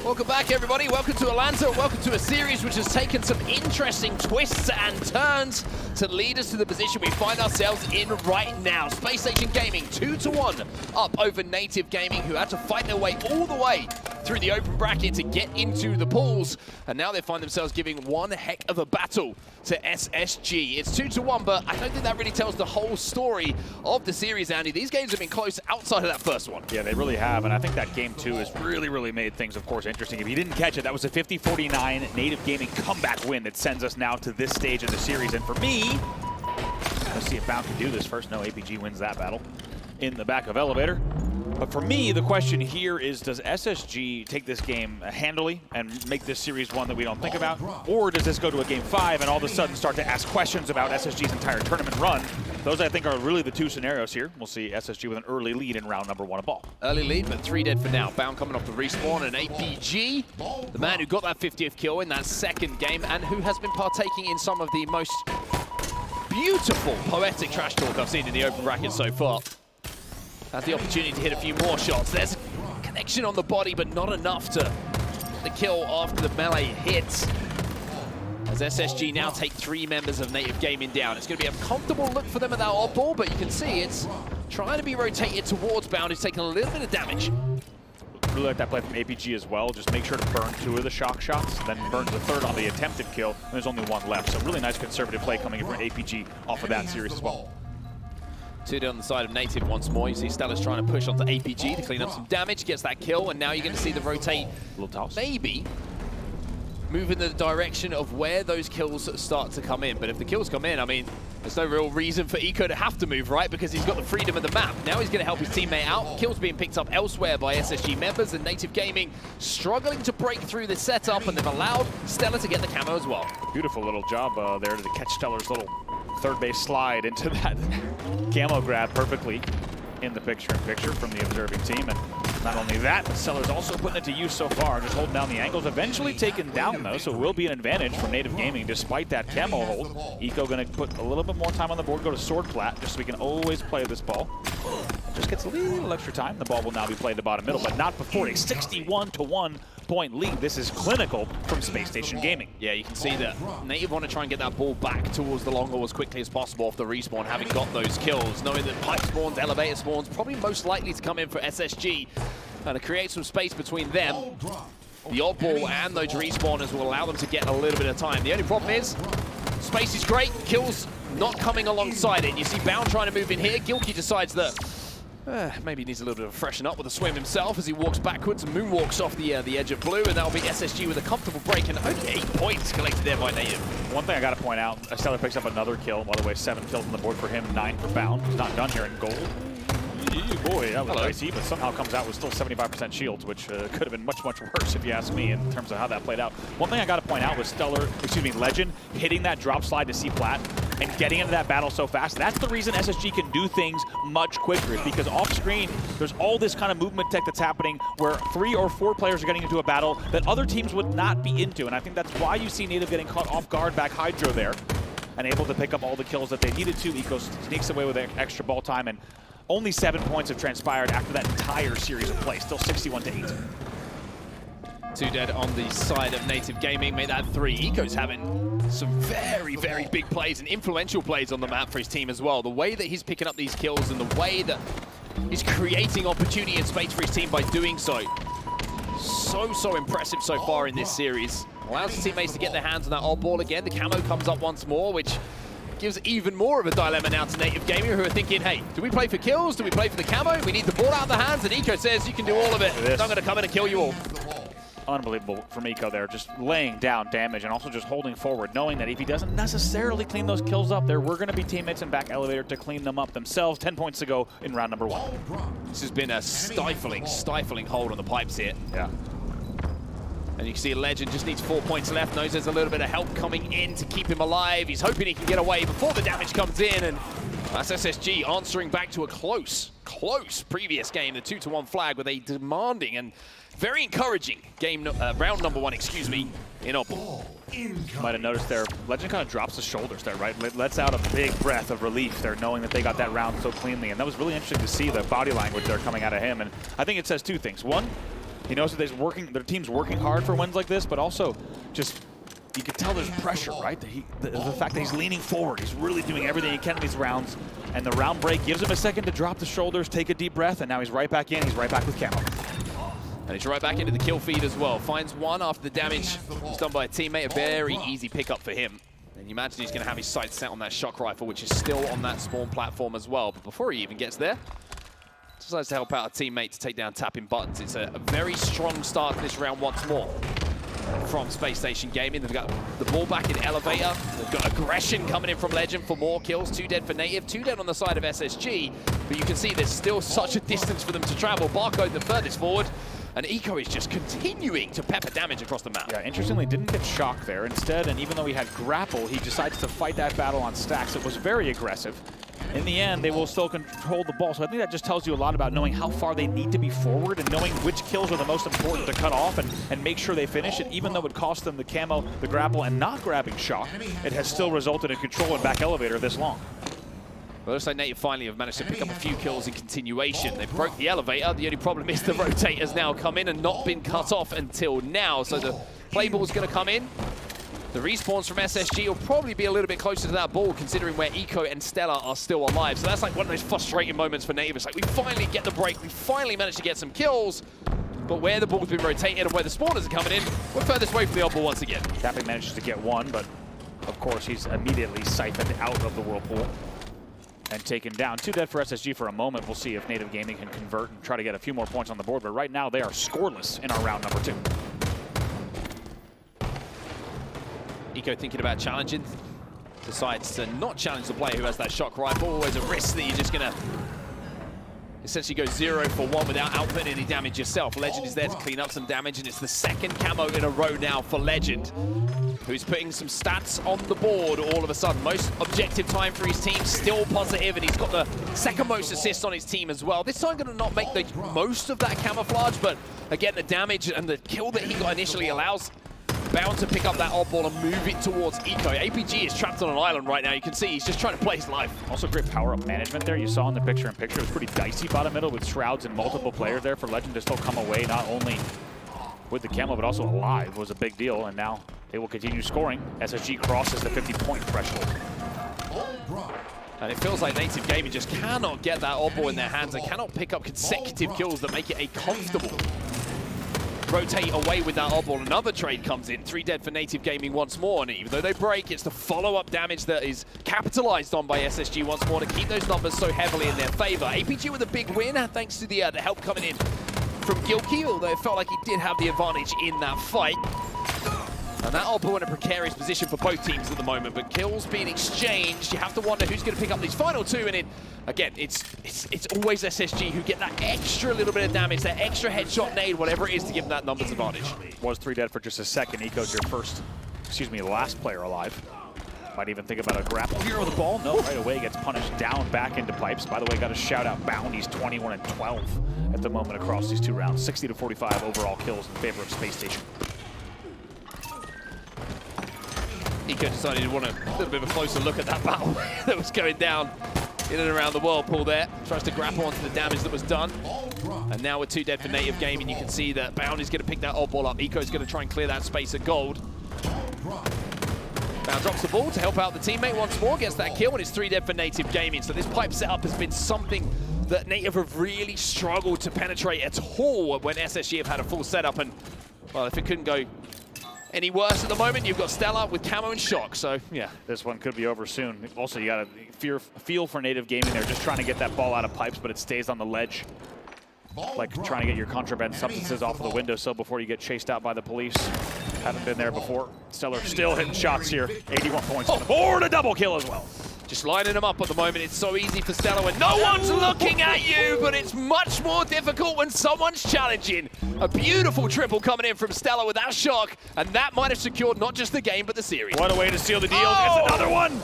Welcome back, everybody. Welcome to Atlanta. Welcome to a series which has taken some interesting twists and turns to lead us to the position we find ourselves in right now. Space Station Gaming 2-1 up over Native Gaming, who had to fight their way all the way through the open bracket to get into the pools. And now they find themselves giving one heck of a battle to SSG. It's 2-1, but I don't think that really tells the whole story of the series, Andy. These games have been close outside of that first one. Yeah, they really have, and I think that game 2 has really made things, of course, interesting. If you didn't catch it, that was a 50-49 Native Gaming comeback win that sends us now to this stage of the series. And for me, let's see if Bound can do this first. No, APG wins that battle in the back of Elevator. But for me, the question here is, does SSG take this game handily and make this series one that we don't think about? Or does this go to a game 5 and all of a sudden start to ask questions about SSG's entire tournament run? Those, I think, are really the two scenarios here. We'll see SSG with an early lead in round number 1 of ball. Early lead, but 3 dead for now. Bound coming off the respawn, and APG, the man who got that 50th kill in that second game and who has been partaking in some of the most beautiful poetic trash talk I've seen in the open bracket so far. Has the opportunity to hit a few more shots. There's a connection on the body, but not enough to the kill after the melee hits. As SSG now take 3 members of Native Gaming down. It's going to be a comfortable look for them at that oddball, but you can see it's trying to be rotated towards Bound, who's taking a little bit of damage. Really like that play from APG as well. Just make sure to burn 2 of the shock shots, then burns the 3rd on the attempted kill, and there's only 1 left. So really nice conservative play coming in from APG off of that series as well. 2 down the side of Native once more. You see Stella's trying to push onto APG to clean up some damage, gets that kill, and now you're going to see the rotate Little toss. maybe move in the direction of where those kills start to come in. But if the kills come in, I mean, there's no real reason for Eco to have to move, right? Because he's got the freedom of the map. Now he's going to help his teammate out. Kills being picked up elsewhere by SSG members, and Native Gaming struggling to break through the setup, and they've allowed Stella to get the camo as well. Beautiful little job there to catch Stellar's little 3rd base slide into that camo grab perfectly in the picture-in-picture from the observing team. And not only that, but Stellar's also putting it to use so far, just holding down the angles. Eventually taken down, though, so it will be an advantage for Native Gaming despite that camo hold. Eco going to put a little bit more time on the board, go to sword plat, just so we can always play this ball. Just gets a little extra time. The ball will now be played to bottom middle, but not before a 61-1 point lead. This is clinical from Space Station Gaming. Yeah, you can see that Native want to try and get that ball back towards the long haul as quickly as possible off the respawn, having got those kills, knowing that pipe spawns, elevator spawns, probably most likely to come in for SSG, and to create some space between them. The oddball and those respawners will allow them to get a little bit of time. The only problem is, space is great, kills not coming alongside it. You see Bound trying to move in here. Gilkey decides that maybe he needs a little bit of a freshen up with a swim himself as he walks backwards and moonwalks off the edge of blue, and that'll be SSG with a comfortable break, and only 8 points collected there by Native. One thing I got to point out, Stellar picks up another kill. By the way, 7 kills on the board for him, 9 for Bound. He's not done here in gold. Boy, that was dicey, but somehow comes out with still 75% shields, which could have been much worse if you ask me in terms of how that played out. One thing I got to point out was Legend hitting that drop slide to C plat and getting into that battle so fast. That's the reason SSG can do things much quicker, is because off screen, there's all this kind of movement tech that's happening where 3 or 4 players are getting into a battle that other teams would not be into. And I think that's why you see Native getting caught off guard back Hydro there and able to pick up all the kills that they needed to. Eco sneaks away with extra ball time, and only 7 points have transpired after that entire series of play. Still 61-8. 2 dead on the side of Native Gaming, made that 3. Eco's having some very big plays and influential plays on the map for his team as well. The way that he's picking up these kills and the way that he's creating opportunity and space for his team by doing so. So impressive so far in this series. Allows his teammates to get their hands on that odd ball again. The camo comes up once more, which gives even more of a dilemma now to Native Gaming, who are thinking, hey, do we play for kills? Do we play for the camo? We need the ball out of the hands, and Eco says, you can do all of it. I'm going to come in and kill you all. Unbelievable from Eco there, just laying down damage and also just holding forward, knowing that if he doesn't necessarily clean those kills up, there were going to be teammates in back elevator to clean them up themselves. 10 points to go in round number 1. This has been a stifling hold on the pipes here. Yeah. And you can see Legend just needs 4 points left, knows there's a little bit of help coming in to keep him alive. He's hoping he can get away before the damage comes in, and that's SSG answering back to a close previous game, the 2-1 flag, with a demanding and very encouraging game, round number 1, excuse me, in Opal. Might have noticed there, Legend kind of drops his shoulders there, right? Lets out a big breath of relief there, knowing that they got that round so cleanly. And that was really interesting to see the body language there coming out of him. And I think it says 2 things. One, He knows that their team's working hard for wins like this, but also just, you can tell there's pressure, right? The fact that he's leaning forward, he's really doing everything he can in these rounds, and the round break gives him a second to drop the shoulders, take a deep breath, and now he's right back in. He's right back with camo. And he's right back into the kill feed as well. Finds one after the damage was done by a teammate. A very easy pickup for him. And you imagine he's going to have his sights set on that shock rifle, which is still on that spawn platform as well. But before he even gets there, decides to help out a teammate to take down tapping buttons. It's a very strong start to this round once more from Space Station Gaming. They've got the ball back in Elevator. They've got aggression coming in from Legend for more kills. 2 dead for Native, 2 dead on the side of SSG. But you can see there's still such a distance for them to travel. Barcode the furthest forward. And Eco is just continuing to pepper damage across the map. Yeah, interestingly, didn't get shocked there. Instead, and even though he had grapple, he decides to fight that battle on stacks. It was very aggressive. In the end, they will still control the ball. So I think that just tells you a lot about knowing how far they need to be forward and knowing which kills are the most important to cut off and make sure they finish it. Even though it cost them the camo, the grapple, and not grabbing shock, it has still resulted in control and back elevator this long. Well, it looks like Native finally have managed to pick up a few kills in continuation. They broke the elevator. The only problem is the rotator's now come in and not been cut off until now. So the play ball's going to come in. The respawns from SSG will probably be a little bit closer to that ball, considering where Eco and Stella are still alive. So that's like one of those frustrating moments for Native. It's like, we finally get the break. We finally managed to get some kills. But where the ball's been rotated and where the spawners are coming in, we're furthest away from the odd ball once again. Tapping manages to get one, but of course he's immediately siphoned out of the whirlpool and taken down. 2 dead for SSG for a moment. We'll see if Native Gaming can convert and try to get a few more points on the board. But right now, they are scoreless in our round number 2. Eco thinking about challenging. Decides to not challenge the player who has that shock rifle. Always a risk that you're just going to essentially go 0 for 1 without outputting any damage yourself. Legend is there to clean up some damage, and it's the second camo in a row now for Legend, who's putting some stats on the board all of a sudden. Most objective time for his team, still positive, and he's got the second most assists on his team as well. This time going to not make the most of that camouflage, but again, the damage and the kill that he got initially allows Bound to pick up that odd ball and move it towards Eco. APG is trapped on an island right now. You can see he's just trying to play his life. Also great power-up management there. You saw in the picture-in-picture, it was pretty dicey bottom middle with Shrouds and multiple players there for Legend to still come away, not only with the camo, but also alive was a big deal, and now they will continue scoring. SSG crosses the 50-point threshold. And it feels like Native Gaming just cannot get that odd ball in their hands and cannot pick up consecutive kills that make it a comfortable rotate away with that odd ball. Another trade comes in. 3 dead for Native Gaming once more. And even though they break, it's the follow-up damage that is capitalized on by SSG once more to keep those numbers so heavily in their favor. APG with a big win, thanks to the help coming in from Gilkey, although it felt like he did have the advantage in that fight. And that odd ball in a precarious position for both teams at the moment, but kills being exchanged. You have to wonder who's going to pick up these final 2, and again, it's always SSG who get that extra little bit of damage, that extra headshot nade, whatever it is to give them that numbers advantage. Was 3 dead for just a second. Eco's your last player alive. Might even think about a grapple here with the ball. No, right away gets punished down back into pipes. By the way, got a shout out Bound. He's 21 and 12 at the moment across these 2 rounds. 60 to 45 overall kills in favor of Space Station. Eco decided to want a little bit of a closer look at that battle that was going down in and around the whirlpool there. Tries to grapple onto the damage that was done. And now with 2 dead for Native Gaming, you can see that Bound is going to pick that odd ball up. Eco's going to try and clear that space of gold. Bound drops the ball to help out the teammate once more, gets that kill, and it's 3 dead for Native Gaming. So this pipe setup has been something that Native have really struggled to penetrate at all when SSG have had a full setup. And, well, if it couldn't go any worse at the moment, you've got Stella with camo and shock, so yeah. This one could be over soon. Also, you got to feel for Native Gaming. They're just trying to get that ball out of pipes, but it stays on the ledge. Like trying to get your contraband substances off of the windowsill before you get chased out by the police. Haven't been there before. Stellar still hitting shots here. 81 points on the board, a double kill as well. Just lining them up at the moment. It's so easy for Stella when no one's looking at you, but it's much more difficult when someone's challenging. A beautiful triple coming in from Stella with that shock, and that might have secured not just the game, but the series. What a way to seal the deal. It's another one.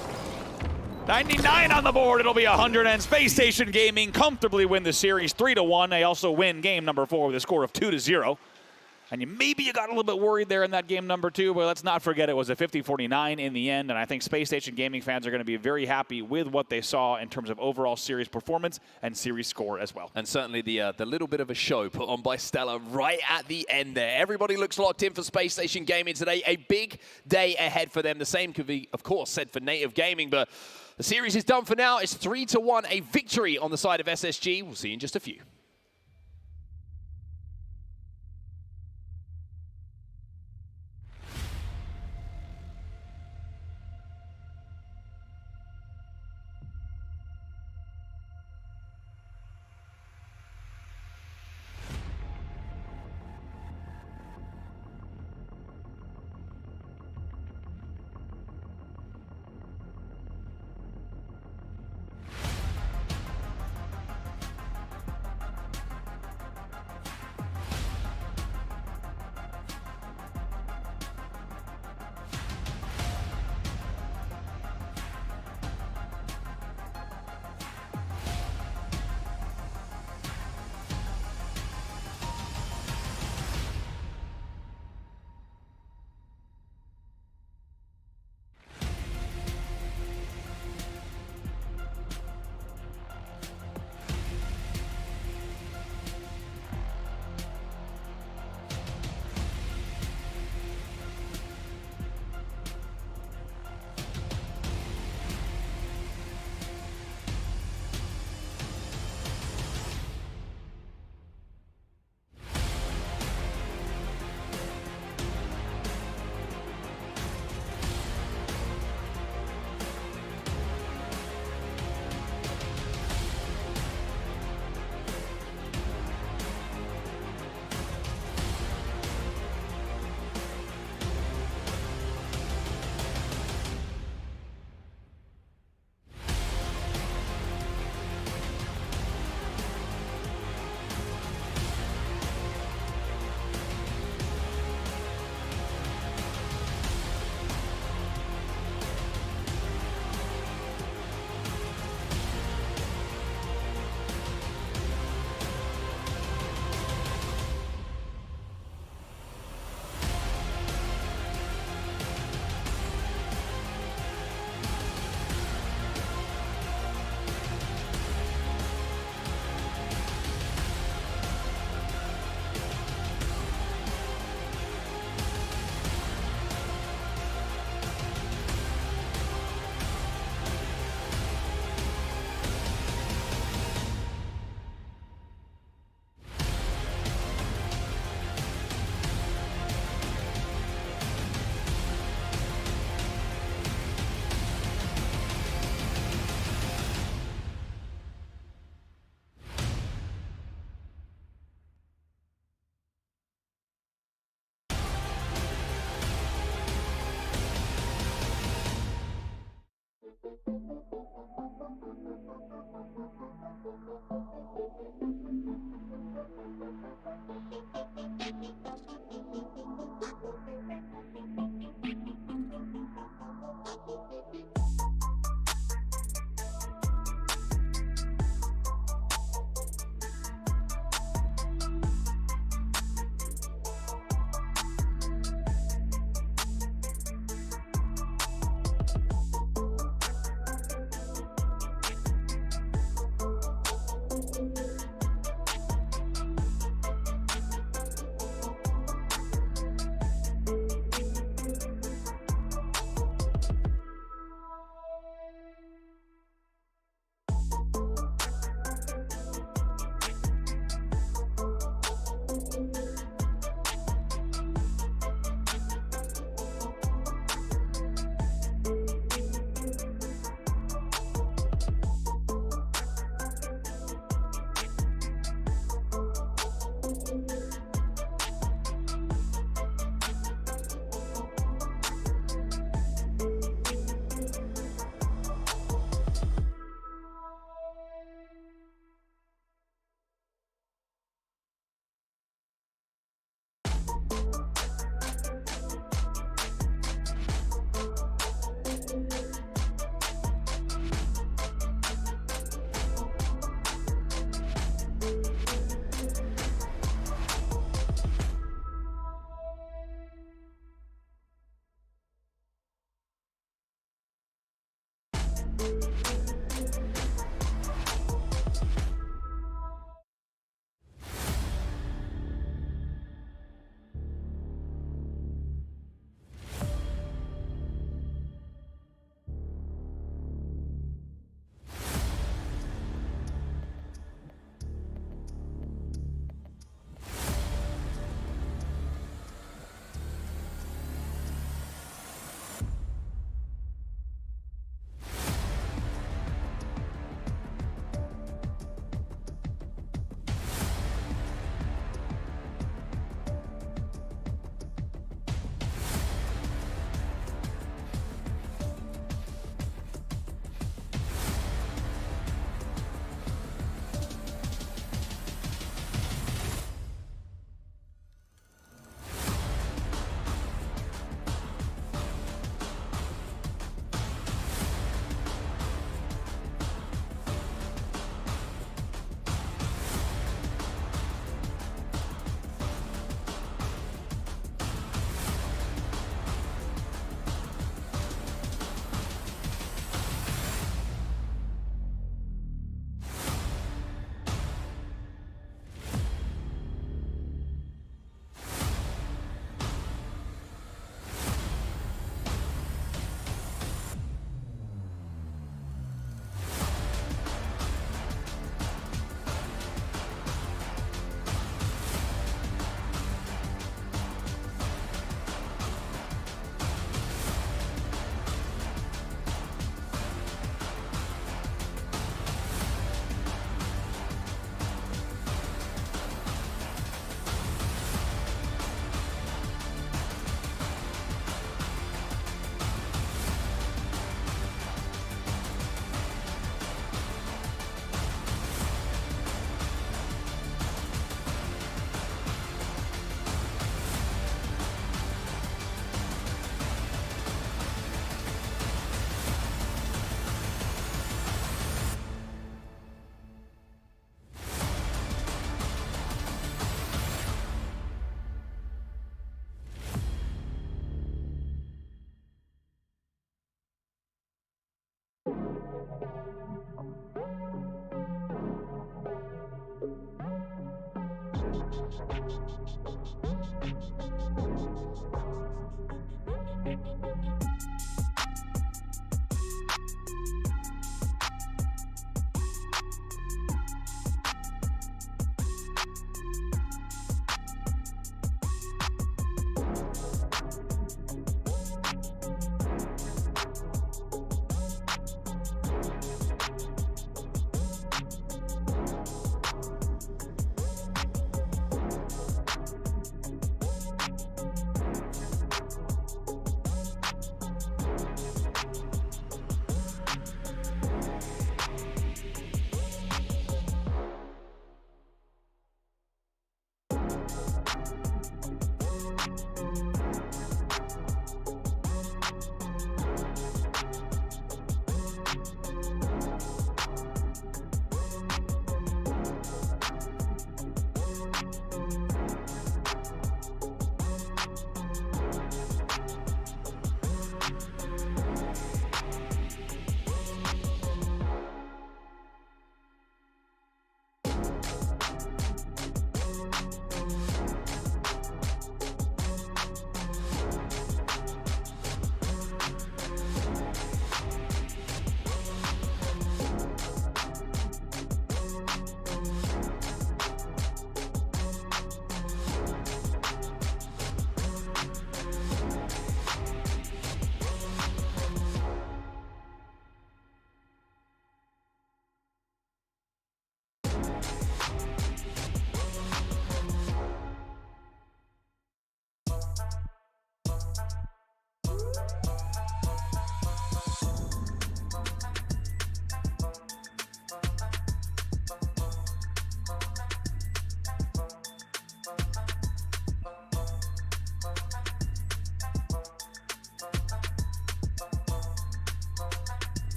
99 on the board. It'll be 100, and Space Station Gaming comfortably win the series 3-1. They also win game number 4 with a score of 2-0. And maybe you got a little bit worried there in that game number 2, but let's not forget it was a 50-49 in the end, and I think Space Station Gaming fans are going to be very happy with what they saw in terms of overall series performance and series score as well. And certainly the little bit of a show put on by Stella right at the end there. Everybody looks locked in for Space Station Gaming today. A big day ahead for them. The same could be, of course, said for Native Gaming, but the series is done for now. It's 3-1, a victory on the side of SSG. We'll see you in just a few.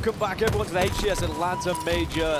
Welcome back, everyone, to the HCS Atlanta Major.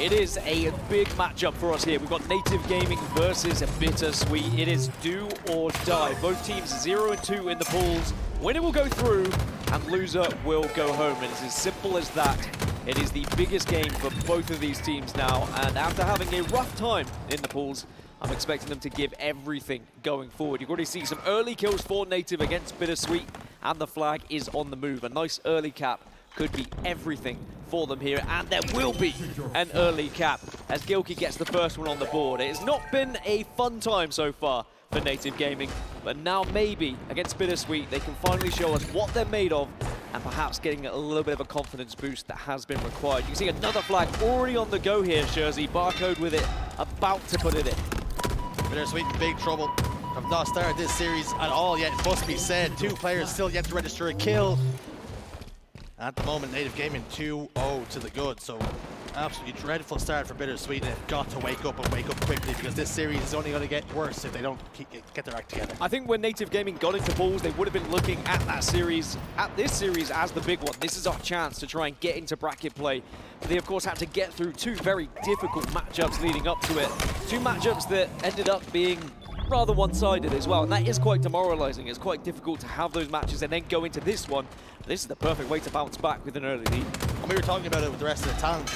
It is a big matchup for us here. We've got Native Gaming versus Bittersweet. It is do or die. Both teams 0-2 in the pools. Winner will go through, and loser will go home. And it's as simple as that. It is the biggest game for both of these teams now, and after having a rough time in the pools, I'm expecting them to give everything going forward. You've already seen some early kills for Native against Bittersweet, and the flag is on the move. A nice early cap could be everything for them here, and there will be an early cap as Gilkey gets the first one on the board. It has not been a fun time so far for Native Gaming, but now maybe against Bittersweet they can finally show us what they're made of, and perhaps getting a little bit of a confidence boost that has been required. You can see another flag already on the go here, Jersey. Barcode with it, about to put it in. Bittersweet in big trouble. Have not started this series at all yet, it must be said. 2 players still yet to register a kill. At the moment, Native Gaming 2-0 to the good, so absolutely dreadful start for Bittersweet, and they've got to wake up and wake up quickly, because this series is only going to get worse if they don't get their act together. I think when Native Gaming got into pools, they would have been looking at this series as the big one. This is our chance to try and get into bracket play. But they, of course, had to get through 2 very difficult matchups leading up to it. 2 matchups that ended up being rather one-sided as well, and that is quite demoralizing. It's quite difficult to have those matches and then go into this one. This is the perfect way to bounce back with an early lead. And we were talking about it with the rest of the talent.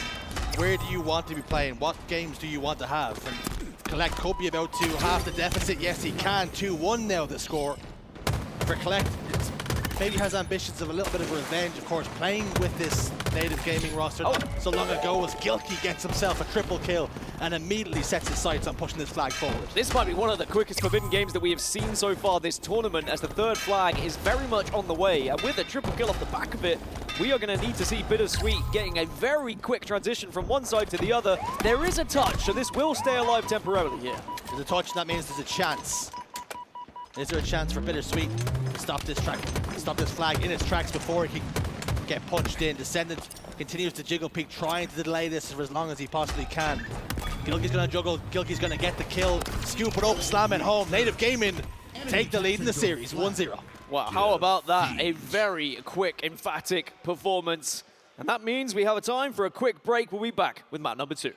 Where do you want to be playing? What games do you want to have? And Collect could be about to half the deficit. Yes, he can. 2-1 now the score. For Collect, maybe has ambitions of a little bit of revenge, of course, playing with this Native Gaming roster so long ago as Gilkey gets himself a triple kill and immediately sets his sights on pushing this flag forward. This might be one of the quickest Forbidden games that we have seen so far this tournament, as the 3rd flag is very much on the way. And with a triple kill off the back of it, we are going to need to see Bittersweet getting a very quick transition from one side to the other. There is a touch, so this will stay alive temporarily here. There's a touch, that means there's a chance. Is there a chance for Bittersweet to stop this flag in its tracks before he can get punched in? Descendant continues to jiggle peek, trying to delay this for as long as he possibly can. Gilkey's gonna juggle, Gilkey's gonna get the kill, scoop it up, slam it home. Native Gaming take the lead in the series, 1-0. Wow, how about that? A very quick, emphatic performance. And that means we have a time for a quick break. We'll be back with map number 2.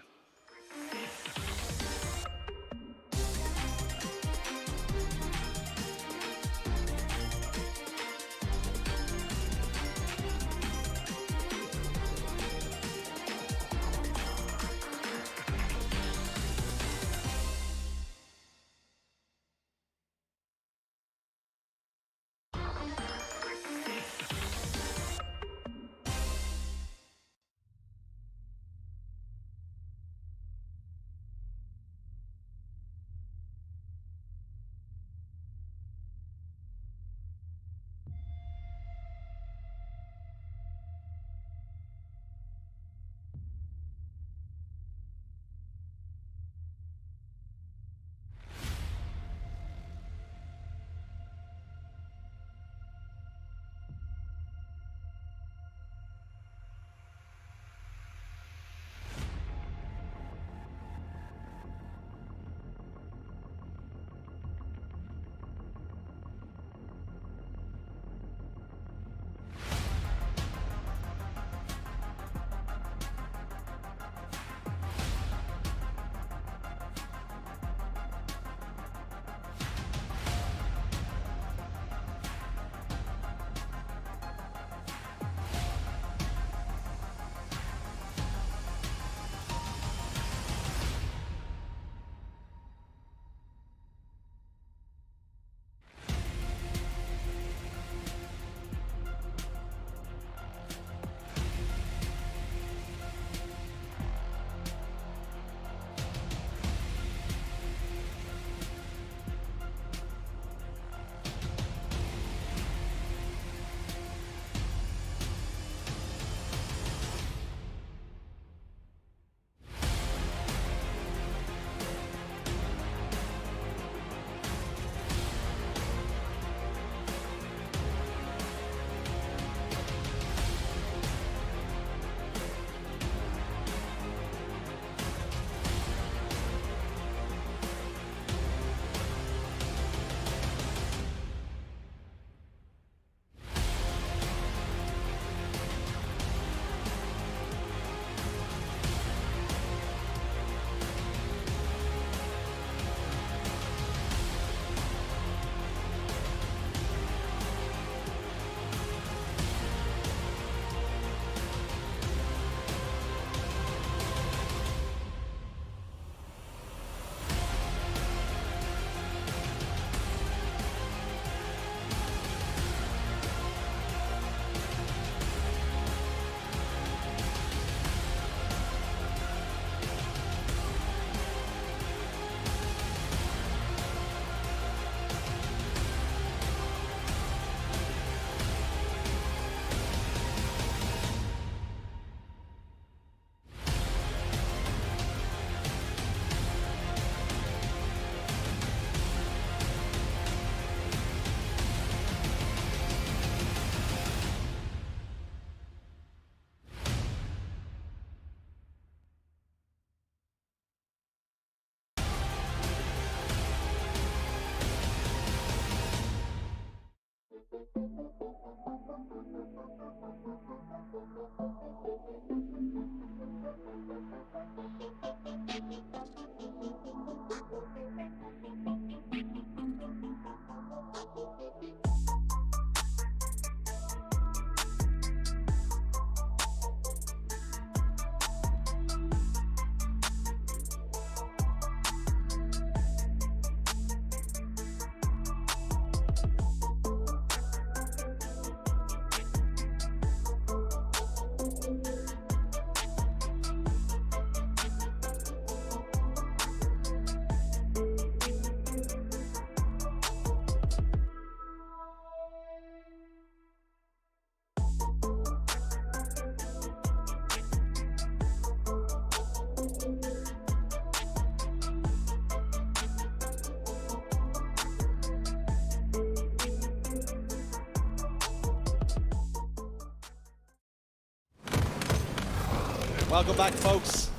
Welcome back, folks.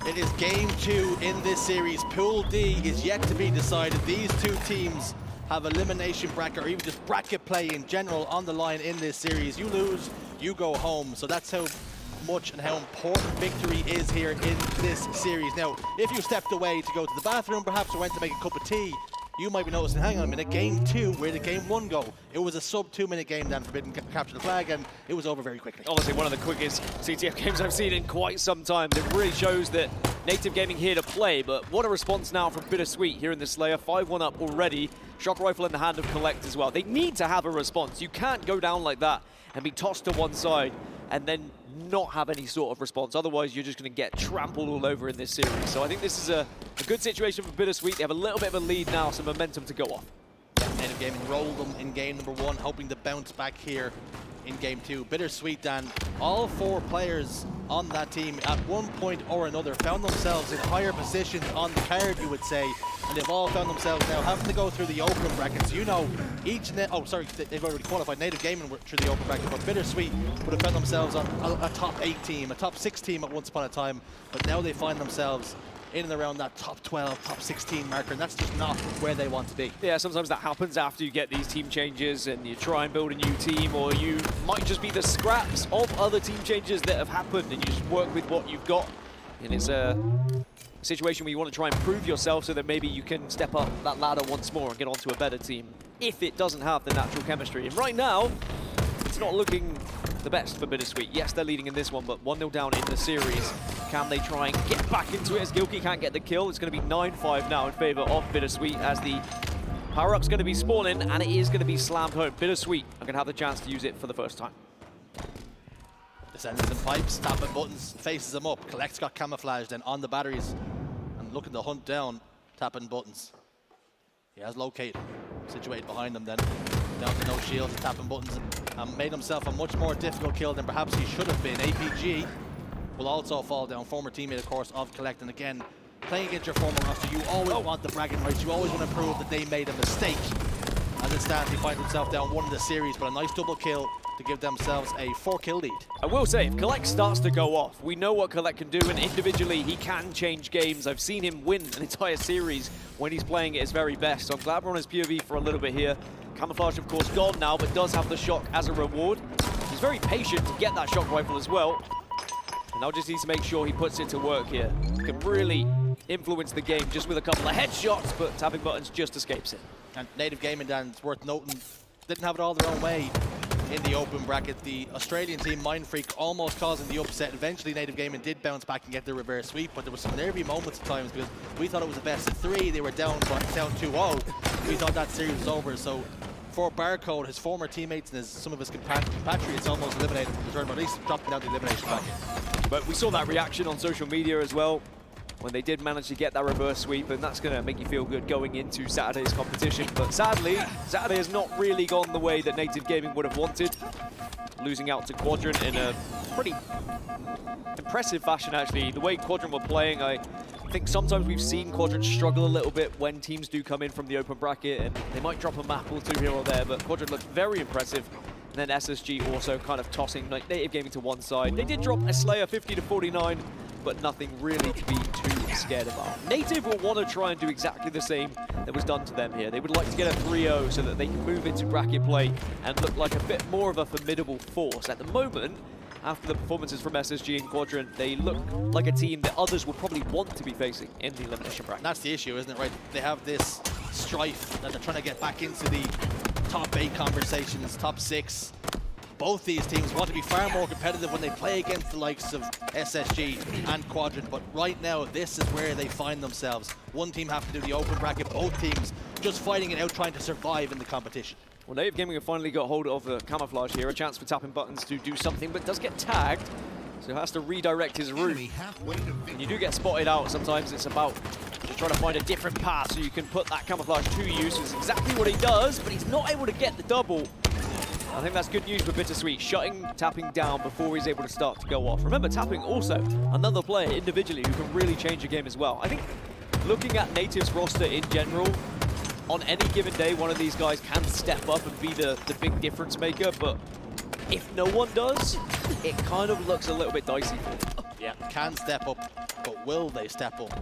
It is game 2 in this series. Pool D is yet to be decided. These two teams have elimination bracket or even just bracket play in general on the line in this series. You lose, you go home. So that's how much and how important victory is here in this series. Now, if you stepped away to go to the bathroom, perhaps, or went to make a cup of tea, you might be noticing, hang on a minute, game 2, where did game 1 go? It was a sub 2-minute game then, Forbidden capture the flag, and it was over very quickly. Honestly, one of the quickest CTF games I've seen in quite some time. It really shows that Native Gaming here to play, but what a response now from Bittersweet here in the Slayer. 5-1 up already. Shock rifle in the hand of Collect as well. They need to have a response. You can't go down like that and be tossed to one side and then not have any sort of response. Otherwise, you're just going to get trampled all over in this series. So I think this is a good situation for Bittersweet. They have a little bit of a lead now, some momentum to go off. Native Gaming rolled them in game number 1, hoping to bounce back here in game 2. Bittersweet, Dan, all 4 players on that team at one point or another found themselves in higher positions on the card, you would say, and they've all found themselves now having to go through the open brackets. You know, they've already qualified. Native Gaming were through the open bracket, but Bittersweet would have found themselves on a top 8 team, a top 6 team at once upon a time, but now they find themselves in and around that top 12, top 16 marker, and that's just not where they want to be. Yeah, sometimes that happens after you get these team changes and you try and build a new team, or you might just be the scraps of other team changes that have happened and you just work with what you've got. And it's a situation where you want to try and prove yourself so that maybe you can step up that ladder once more and get onto a better team if it doesn't have the natural chemistry. And right now, it's not looking the best for Bittersweet. Yes, they're leading in this one, but 1-0 down in the series. Can they try and get back into it as Gilkey can't get the kill? It's going to be 9-5 now in favor of Bittersweet as the power-up's going to be spawning and it is going to be slammed home. Bittersweet are going to have the chance to use it for the first time. Descendants and pipes, tapping buttons, faces them up. Collect's got camouflaged and on the batteries and looking to hunt down tapping buttons. He has located, situated behind them then. Down to no shields, tapping buttons, and made himself a much more difficult kill than perhaps he should have been. APG will also fall down, former teammate, of course, of Collect. And again, playing against your former roster, you always want the bragging rights. You always want to prove that they made a mistake. As it stands, he finds himself down 1 in the series, but a nice double kill to give themselves a 4-kill lead. I will say, if Collect starts to go off, we know what Collect can do, and individually, he can change games. I've seen him win an entire series when he's playing at his very best. So I'm glad we're on his POV for a little bit here. Camouflage, of course, gone now, but does have the shock as a reward. He's very patient to get that shock rifle as well. And now just needs to make sure he puts it to work here. He can really influence the game just with a couple of headshots, but tapping buttons just escapes it. And Native Gaming, Dan, it's worth noting, didn't have it all their own way in the open bracket. The Australian team, Mindfreak, almost causing the upset. Eventually, Native Gaming did bounce back and get their reverse sweep, but there was some nervy moments at times because we thought it was a best of 3. They were down 2-0. We thought that series was over. So for Barcode, his former teammates and some of his compatriots almost eliminated from the tournament, at least dropping down the elimination bracket. But we saw that reaction on social media as well when they did manage to get that reverse sweep, and that's going to make you feel good going into Saturday's competition. But sadly, Saturday has not really gone the way that Native Gaming would have wanted, losing out to Quadrant in a pretty impressive fashion, actually. The way Quadrant were playing, I think sometimes we've seen Quadrant struggle a little bit when teams do come in from the open bracket, and they might drop a map or 2 here or there, but Quadrant looked very impressive. And then SSG also kind of tossing Native Gaming to one side. They did drop a Slayer 50-49, but nothing really to be too scared about. Native will want to try and do exactly the same that was done to them here. They would like to get a 3-0 so that they can move into bracket play and look like a bit more of a formidable force. At the moment, after the performances from SSG and Quadrant, they look like a team that others would probably want to be facing in the elimination bracket. And that's the issue, isn't it, right? They have this strife that they're trying to get back into the top 8 conversations, top 6. Both these teams want to be far more competitive when they play against the likes of SSG and Quadrant, but right now, this is where they find themselves. One team having to do the open bracket, both teams just fighting it out, trying to survive in the competition. Well, Native Gaming have finally got hold of the camouflage here, a chance for tapping buttons to do something, but does get tagged, so has to redirect his route. When you do get spotted out, sometimes it's about just trying to find a different path so you can put that camouflage to use. It's exactly what he does, but he's not able to get the double. I think that's good news for Bittersweet, shutting tapping down before he's able to start to go off. Remember, tapping also another player individually who can really change a game as well. I think looking at Native's roster in general, on any given day, one of these guys can step up and be the big difference maker, but if no one does, it kind of looks a little bit dicey for them. Yeah, can step up, but will they step up?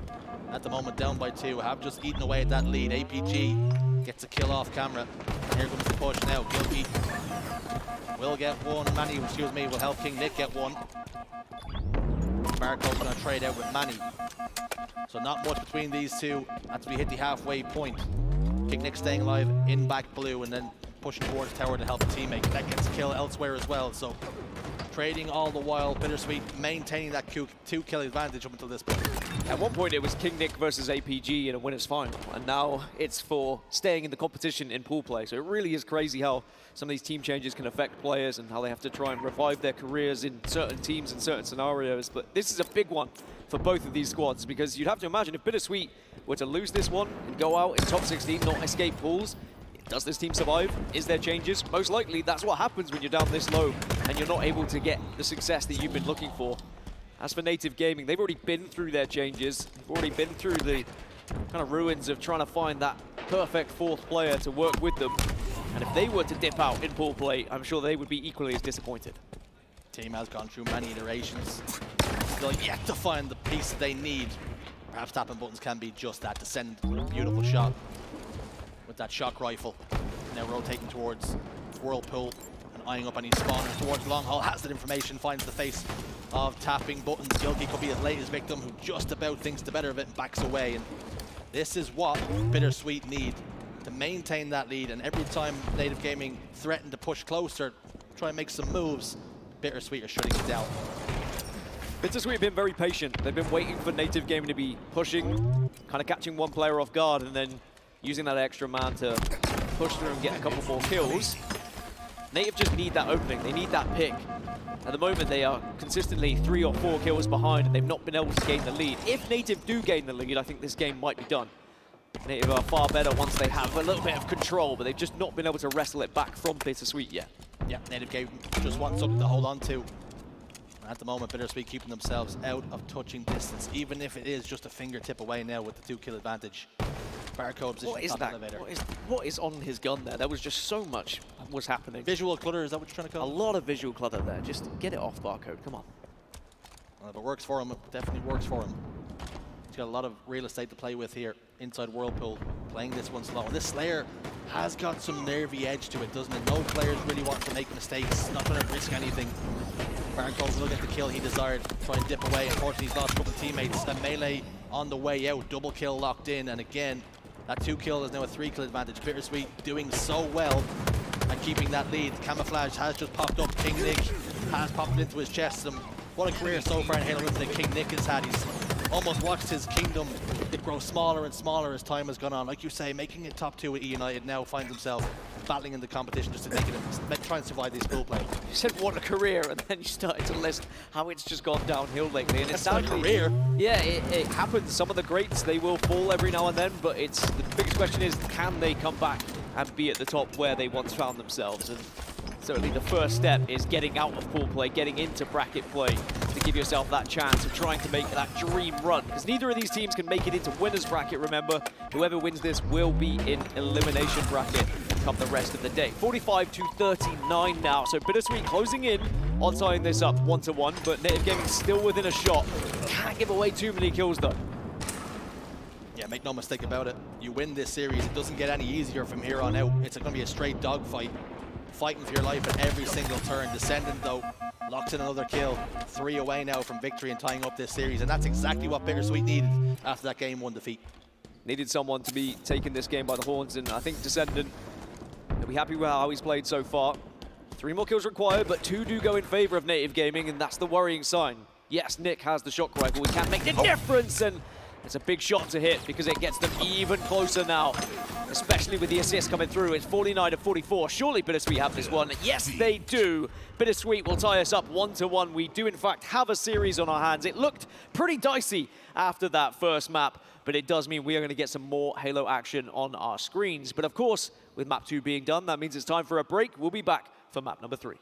At the moment, down by 2, have just eaten away at that lead. APG gets a kill off camera. Here comes the push now. Guilty will get one. Manny, excuse me, will help King Nick get one. Barco's going to trade out with Manny. So not much between these two as we hit the halfway point. King Nick staying alive in back blue and then pushing towards tower to help a teammate. That gets a kill elsewhere as well. So trading all the while, Bittersweet maintaining that 2-kill advantage up until this point. At one point it was King Nick versus APG in a winner's final, and now it's for staying in the competition in pool play. So it really is crazy how some of these team changes can affect players and how they have to try and revive their careers in certain teams and certain scenarios. But this is a big one for both of these squads, because you'd have to imagine if Bittersweet were to lose this one and go out in top 16, not escape pools, does this team survive? Is there changes? Most likely that's what happens when you're down this low and you're not able to get the success that you've been looking for. As for Native Gaming, they've already been through their changes. They've already been through the kind of ruins of trying to find that perfect 4th player to work with them. And if they were to dip out in pool play, I'm sure they would be equally as disappointed. Team has gone through many iterations. Still yet to find the piece they need. Perhaps tapping buttons can be just that, to send a beautiful shot with that shock rifle. Now rotating towards Whirlpool and eyeing up any spawners towards long haul. Has that information, finds the face of tapping buttons. Guilty could be his latest victim, who just about thinks the better of it and backs away. And this is what Bittersweet need to maintain that lead. And every time Native Gaming threaten to push closer, try and make some moves, Bittersweet are shutting it down. Bittersweet have been very patient. They've been waiting for Native Gaming to be pushing, kind of catching one player off guard, and then using that extra man to push through and get a couple more kills. Native just need that opening. They need that pick. At the moment, they are consistently 3 or 4 kills behind, and they've not been able to gain the lead. If Native do gain the lead, I think this game might be done. Native are far better once they have a little bit of control, but they've just not been able to wrestle it back from Bittersweet yet. Yeah, Native Gaming just want something to hold on to. At the moment, Bittersweet keeping themselves out of touching distance, even if it is just a fingertip away now with the 2-kill advantage. Barcode position, What is top that? elevator. What is on his gun there? There was just so much was happening. Visual clutter, is that what you're trying to A call it? lot of visual clutter there. Just get it off, Barcode. Come on. Well, if it works for him, it definitely works for him. He's got a lot of real estate to play with here inside Whirlpool, playing this one slow. And this Slayer has got some nervy edge to it, doesn't it? No players really want to make mistakes, not trying to risk anything. Barco's will get the kill he desired, try and dip away. Unfortunately, he's lost a couple of teammates. A melee on the way out, double kill locked in, and again, that 2-kill is now a 3-kill advantage. Bittersweet doing so well at keeping that lead. Camouflage has just popped up. King Nick has popped into his chest. And what a career so far in Halo Infinite King Nick has had. He's almost watched his kingdom grow smaller and smaller as time has gone on. Like you say, making it top 2 at E United, now finds himself battling in the competition just to make it, try and survive this pool play. You said what a career, and then you started to list how it's just gone downhill lately. And it's That's my career. Yeah, it happens. Some of the greats, they will fall every now and then, but it's the biggest question is, can they come back and be at the top where they once found themselves? And certainly the first step is getting out of pool play, getting into bracket play to give yourself that chance of trying to make that dream run. Because neither of these teams can make it into winner's bracket, remember. Whoever wins this will be in elimination bracket. come the rest of the day. 45-39 now, so Bittersweet closing in on tying this up 1-1, but Native Gaming still within a shot. Can't give away too many kills though. Yeah, make no mistake about it. You win this series, it doesn't get any easier from here on out. It's going to be a straight dogfight, fighting for your life at every single turn. Descendant, though, locks in another kill. 3 away now from victory and tying up this series, and that's exactly what Bittersweet needed after that game 1 defeat. Needed someone to be taking this game by the horns, and I think Descendant will be happy with how he's played so far. 3 more kills required, but 2 do go in favor of Native Gaming, and that's the worrying sign. Yes, Nick has the shot rifle, we can't make the difference, and it's a big shot to hit because it gets them even closer now, especially with the assist coming through. It's 49-44. Surely Bittersweet have this one. Yes, they do. Bittersweet will tie us up 1-1. We do, in fact, have a series on our hands. It looked pretty dicey after that first map, but it does mean we are going to get some more Halo action on our screens. But of course, with map 2 being done, that means it's time for a break. We'll be back for map number 3.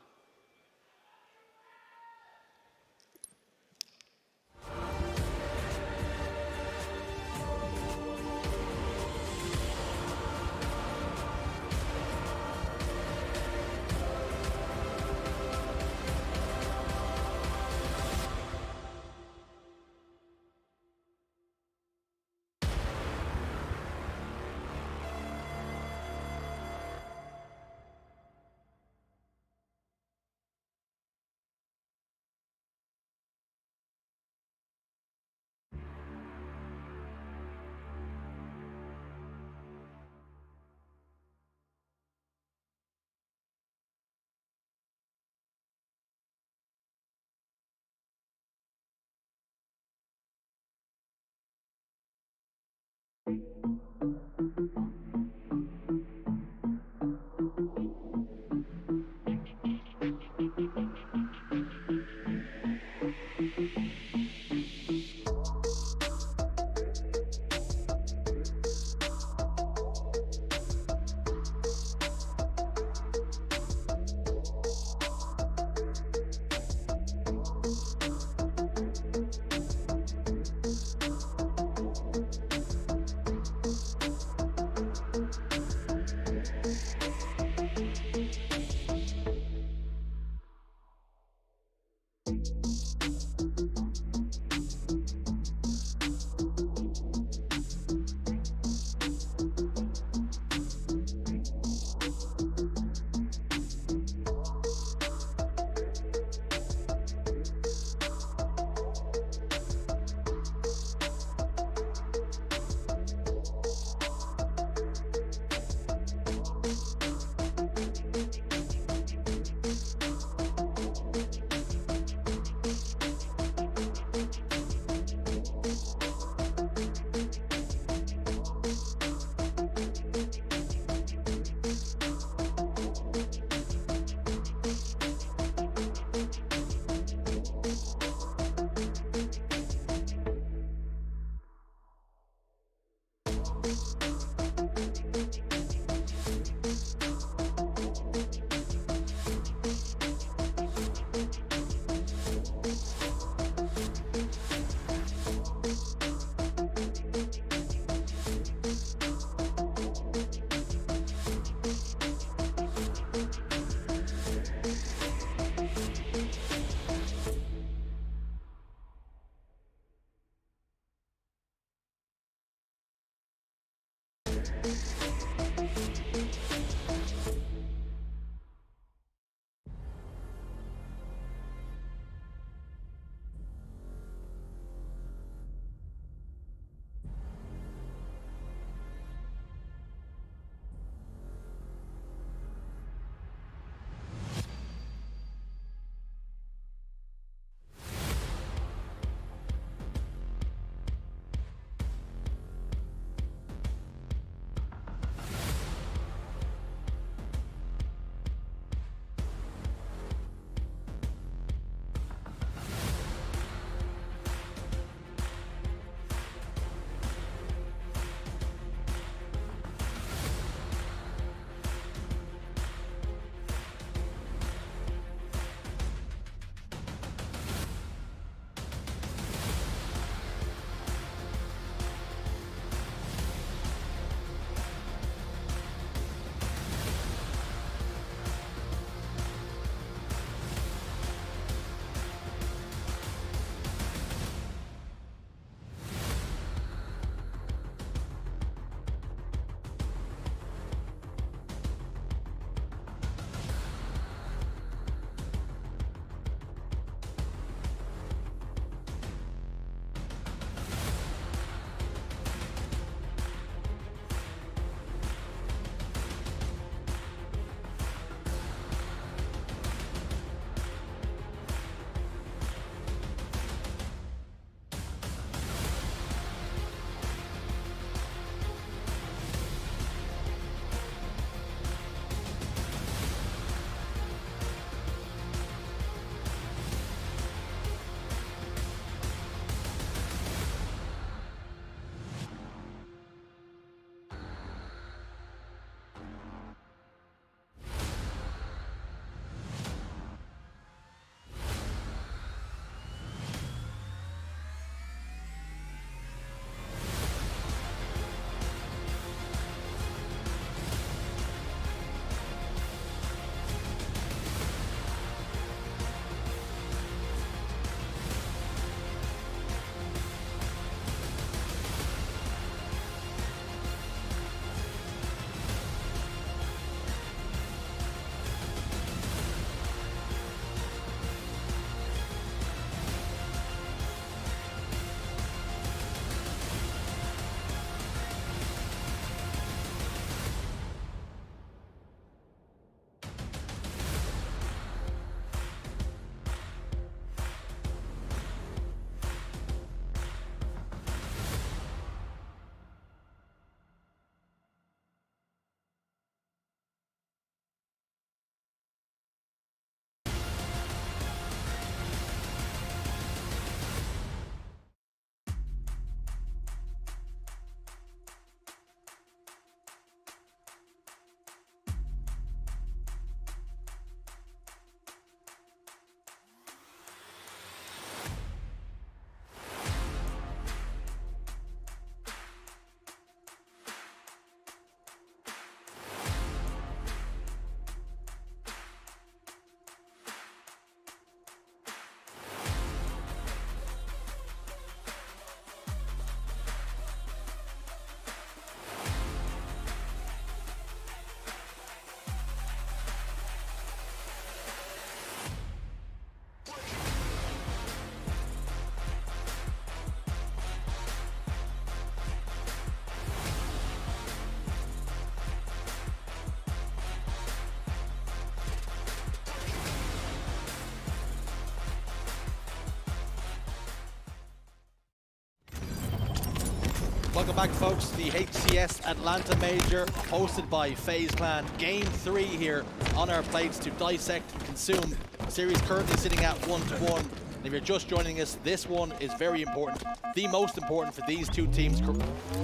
Welcome back, folks, to the HCS Atlanta Major, hosted by FaZe Clan. Game 3 here on our plates to dissect and consume. Series currently sitting at 1-1. And if you're just joining us, this one is very important. The most important for these two teams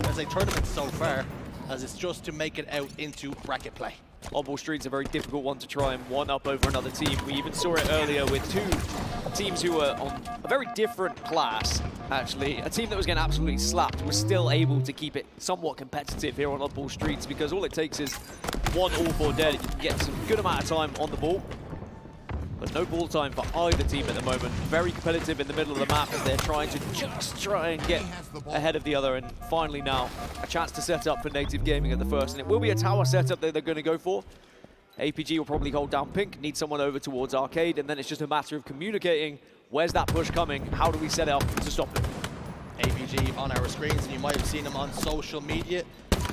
as a tournament so far, as it's just to make it out into bracket play. Oddball Street's a very difficult one to try and one-up over another team. We even saw it earlier with two teams who were on a very different class, actually. A team that was getting absolutely slapped was still able to keep it somewhat competitive here on Oddball Streets, because all it takes is one all-4 dead. You can get some good amount of time on the ball, but no ball time for either team at the moment. Very competitive in the middle of the map as they're trying to just try and get ahead of the other. And finally now, a chance to set up for Native Gaming at the first. And it will be a tower setup that they're going to go for. APG will probably hold down Pink, need someone over towards Arcade, and then it's just a matter of communicating. Where's that push coming? How do we set up to stop it? APG on our screens, and you might have seen him on social media,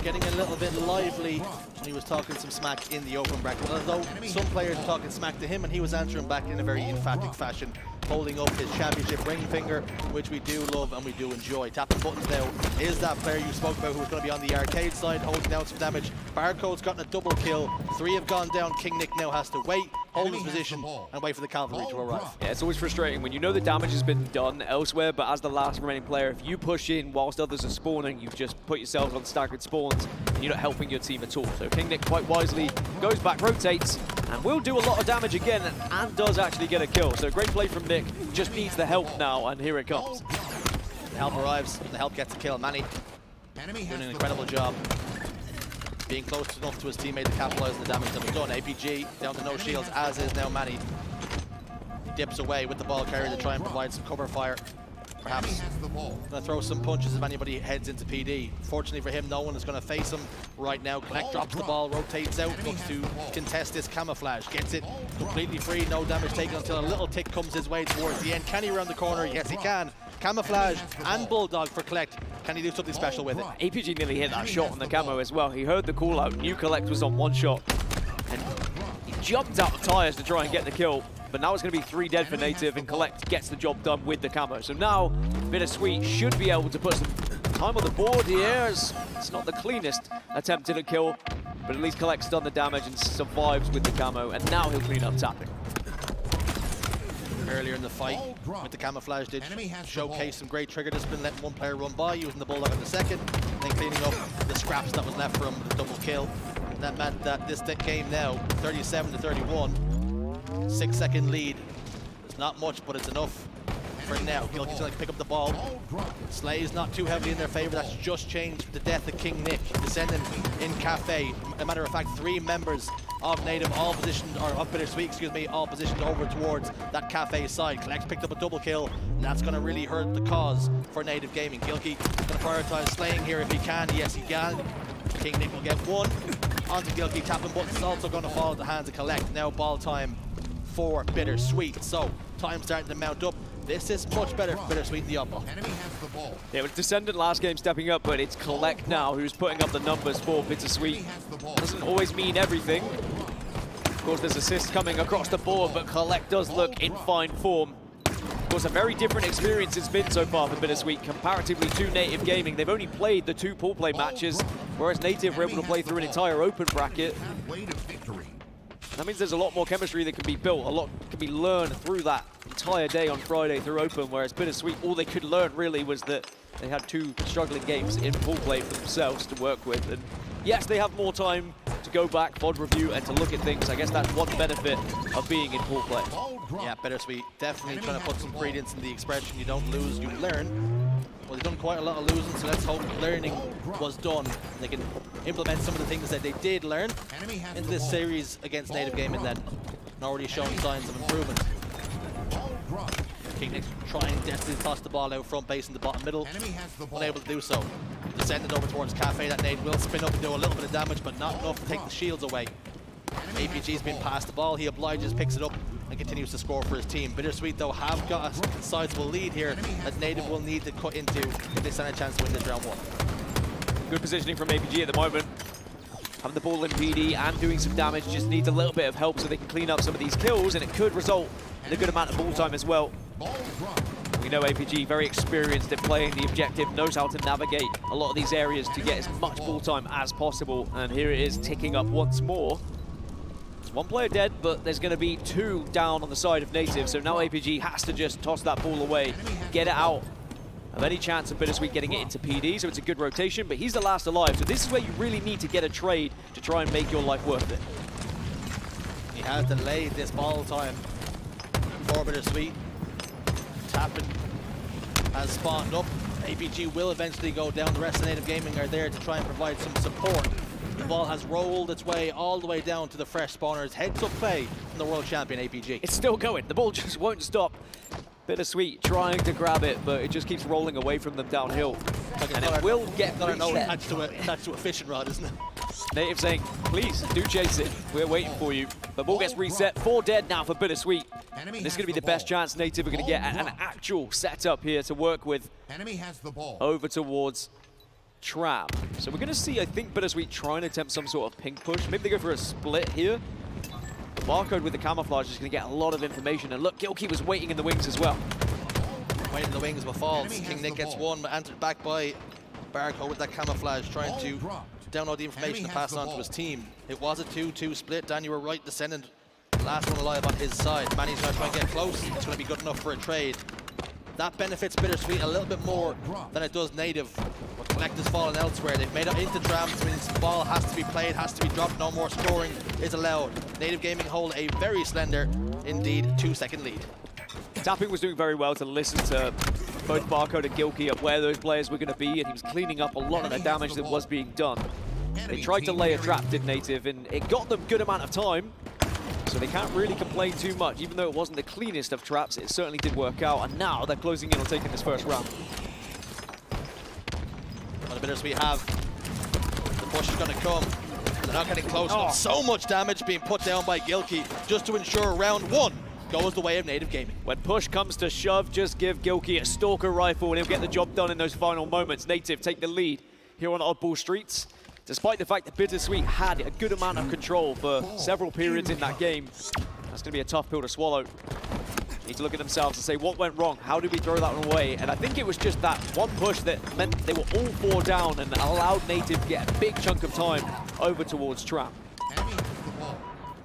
getting a little bit lively when he was talking some smack in the open bracket. Although some players were talking smack to him, and he was answering back in a very emphatic fashion, holding up his championship ring finger, which we do love and we do enjoy. Tapping buttons now is that player you spoke about who was going to be on the Arcade side, holding down some damage. Barcode's gotten a double kill. 3 have gone down. King Nick now has to wait, hold his position, and wait for the cavalry to arrive. Yeah, it's always frustrating when you know the damage has been done elsewhere, but as the last remaining player, if you push in whilst others are spawning, you've just put yourselves on staggered spawns, and you're not helping your team at all. So King Nick quite wisely goes back, rotates, and will do a lot of damage again, and does actually get a kill. So great play from Nick, just needs the help now, and here it comes. The help arrives, and the help gets a kill. Manny doing an incredible job, being close enough to his teammate to capitalize on the damage that was done. APG down to no shields, as is now Manny. He dips away with the ball carrier to try and provide some cover fire. Perhaps gonna throw some punches if anybody heads into PD. Fortunately for him, no one is gonna face him right now. Collect drops the ball, rotates out, looks to contest this camouflage. Gets it completely free, no damage taken until a little tick comes his way towards the end. Can he round the corner? Yes, he can. Camouflage and Bulldog for Collect. Can he do something special with it? APG nearly hit that shot on the camo as well. He heard the call out, knew Collect was on one shot, and he jumped out of tires to try and get the kill. But now it's going to be 3 dead for Native, and Collect gets the job done with the camo. So now, Bittersweet should be able to put some time on the board here. It's not the cleanest attempt at a kill, but at least Collect's done the damage and survives with the camo, and now he'll clean up tapping. Earlier in the fight, with the camouflage, did showcase some great trigger discipline, letting one player run by, using the Bulldog in the second, and then cleaning up the scraps that was left from the double kill. And that meant that this game now, 37-31, 6-second lead. It's not much, but it's enough for now. Gilky's going to pick up the ball. Slay's not too heavily in their favor. That's just changed with the death of King Nick. Descendant in Cafe. As a matter of fact, 3 members of Native, all positioned, or of Bittersweet, excuse me, all positioned over towards that Cafe side. Collect's picked up a double kill, and that's going to really hurt the cause for Native Gaming. Gilky going to prioritize slaying here if he can. Yes, he can. King Nick will get 1 onto Gilky. Tapping buttons also going to fall at the hands of Collect. Now ball time for Bittersweet. So time starting to mount up. This is much better for Bittersweet in the up ball. Yeah, it was Descendant last game stepping up, but it's Collect now who's putting up the numbers for Bittersweet. Doesn't always mean everything. Of course, there's assists coming across the board, but Collect does look in fine form. Of course, a very different experience it's been so far for Bittersweet comparatively to Native Gaming. They've only played the 2 pool play matches, whereas Native were able to play through an entire open bracket. That means there's a lot more chemistry that can be built, a lot can be learned through that entire day on Friday through Open, whereas Bittersweet, all they could learn really was that they had 2 struggling games in pool play for themselves to work with. And yes, they have more time to go back, VOD review, and to look at things. I guess that's one benefit of being in pool play. Yeah, Bittersweet definitely trying to put some credence in the expression, you don't lose, you learn. Well, they've done quite a lot of losing, so let's hope learning was done. And they can implement some of the things that they did learn into this series against Native Gaming then, and already showing signs of improvement. King Nick trying desperately to toss the ball out front base in the bottom middle, unable to do so. Descended over towards Cafe, that nade will spin up and do a little bit of damage, but not enough to take the shields away. APG's been passed the ball, he obliges, picks it up, and continues to score for his team. Bittersweet, though, have got a sizable lead here that Native will need to cut into if they stand a chance to win this round 1. Good positioning from APG at the moment. Having the ball in PD and doing some damage, just needs a little bit of help so they can clean up some of these kills, and it could result in a good amount of ball time as well. We know APG, very experienced at playing the objective, knows how to navigate a lot of these areas to get as much ball time as possible. And here it is ticking up once more. There's one player dead, but there's going to be 2 down on the side of Native. So now APG has to just toss that ball away, get it out of any chance of Bittersweet getting it into PD. So it's a good rotation, but he's the last alive. So this is where you really need to get a trade to try and make your life worth it. He has delayed this ball time for Bittersweet. Tapping has spawned up. APG will eventually go down. The rest of Native Gaming are there to try and provide some support. The ball has rolled its way all the way down to the fresh spawners. Heads up play from the world champion APG. It's still going. The ball just won't stop. Bittersweet trying to grab it, but it just keeps rolling away from them downhill. And it will get attached to a fishing rod, isn't it? Native saying, please do chase it. We're waiting for you. The ball gets reset. 4 dead now for Bittersweet. This is going to be the best chance Native are going to get an actual setup here to work with. Enemy has the ball. Over towards Trap. So we're going to see, I think, Bittersweet trying to attempt some sort of pink push. Maybe they go for a split here. The barcode with the camouflage is going to get a lot of information. And look, Gilkey was waiting in the wings as well. Waiting in the wings but falls. King Nick gets one, but answered back by Barcode with that camouflage, trying to download the information and pass it on to his team. It was a 2-2 split. Dan, you were right. Descendant, last one alive on his side. Manny's going to try and get close. It's going to be good enough for a trade. That benefits Bittersweet a little bit more than it does Native. But Collect has fallen elsewhere. They've made it into Tram, which means the ball has to be played, has to be dropped. No more scoring is allowed. Native Gaming hold a very slender, indeed, 2-second lead. Tapping was doing very well to listen to both Barcode and Gilkey of where those players were going to be, and he was cleaning up a lot of the damage that was being done. They tried to lay a trap, did Native, and it got them good amount of time, so they can't really complain too much. Even though it wasn't the cleanest of traps, it certainly did work out, and now they're closing in on taking this first round. Well, the Bittersweet have. The push is going to come. They're not getting close enough. So much damage being put down by Gilkey just to ensure round 1 goes the way of Native Gaming. When push comes to shove, just give Gilkey a Stalker rifle and he'll get the job done in those final moments. Native take the lead here on Oddball Streets. Despite the fact that Bittersweet had a good amount of control for several periods in that game, that's going to be a tough pill to swallow. Need to look at themselves and say, what went wrong? How did we throw that one away? And I think it was just that one push that meant they were all 4 down and allowed Native to get a big chunk of time over towards Trap.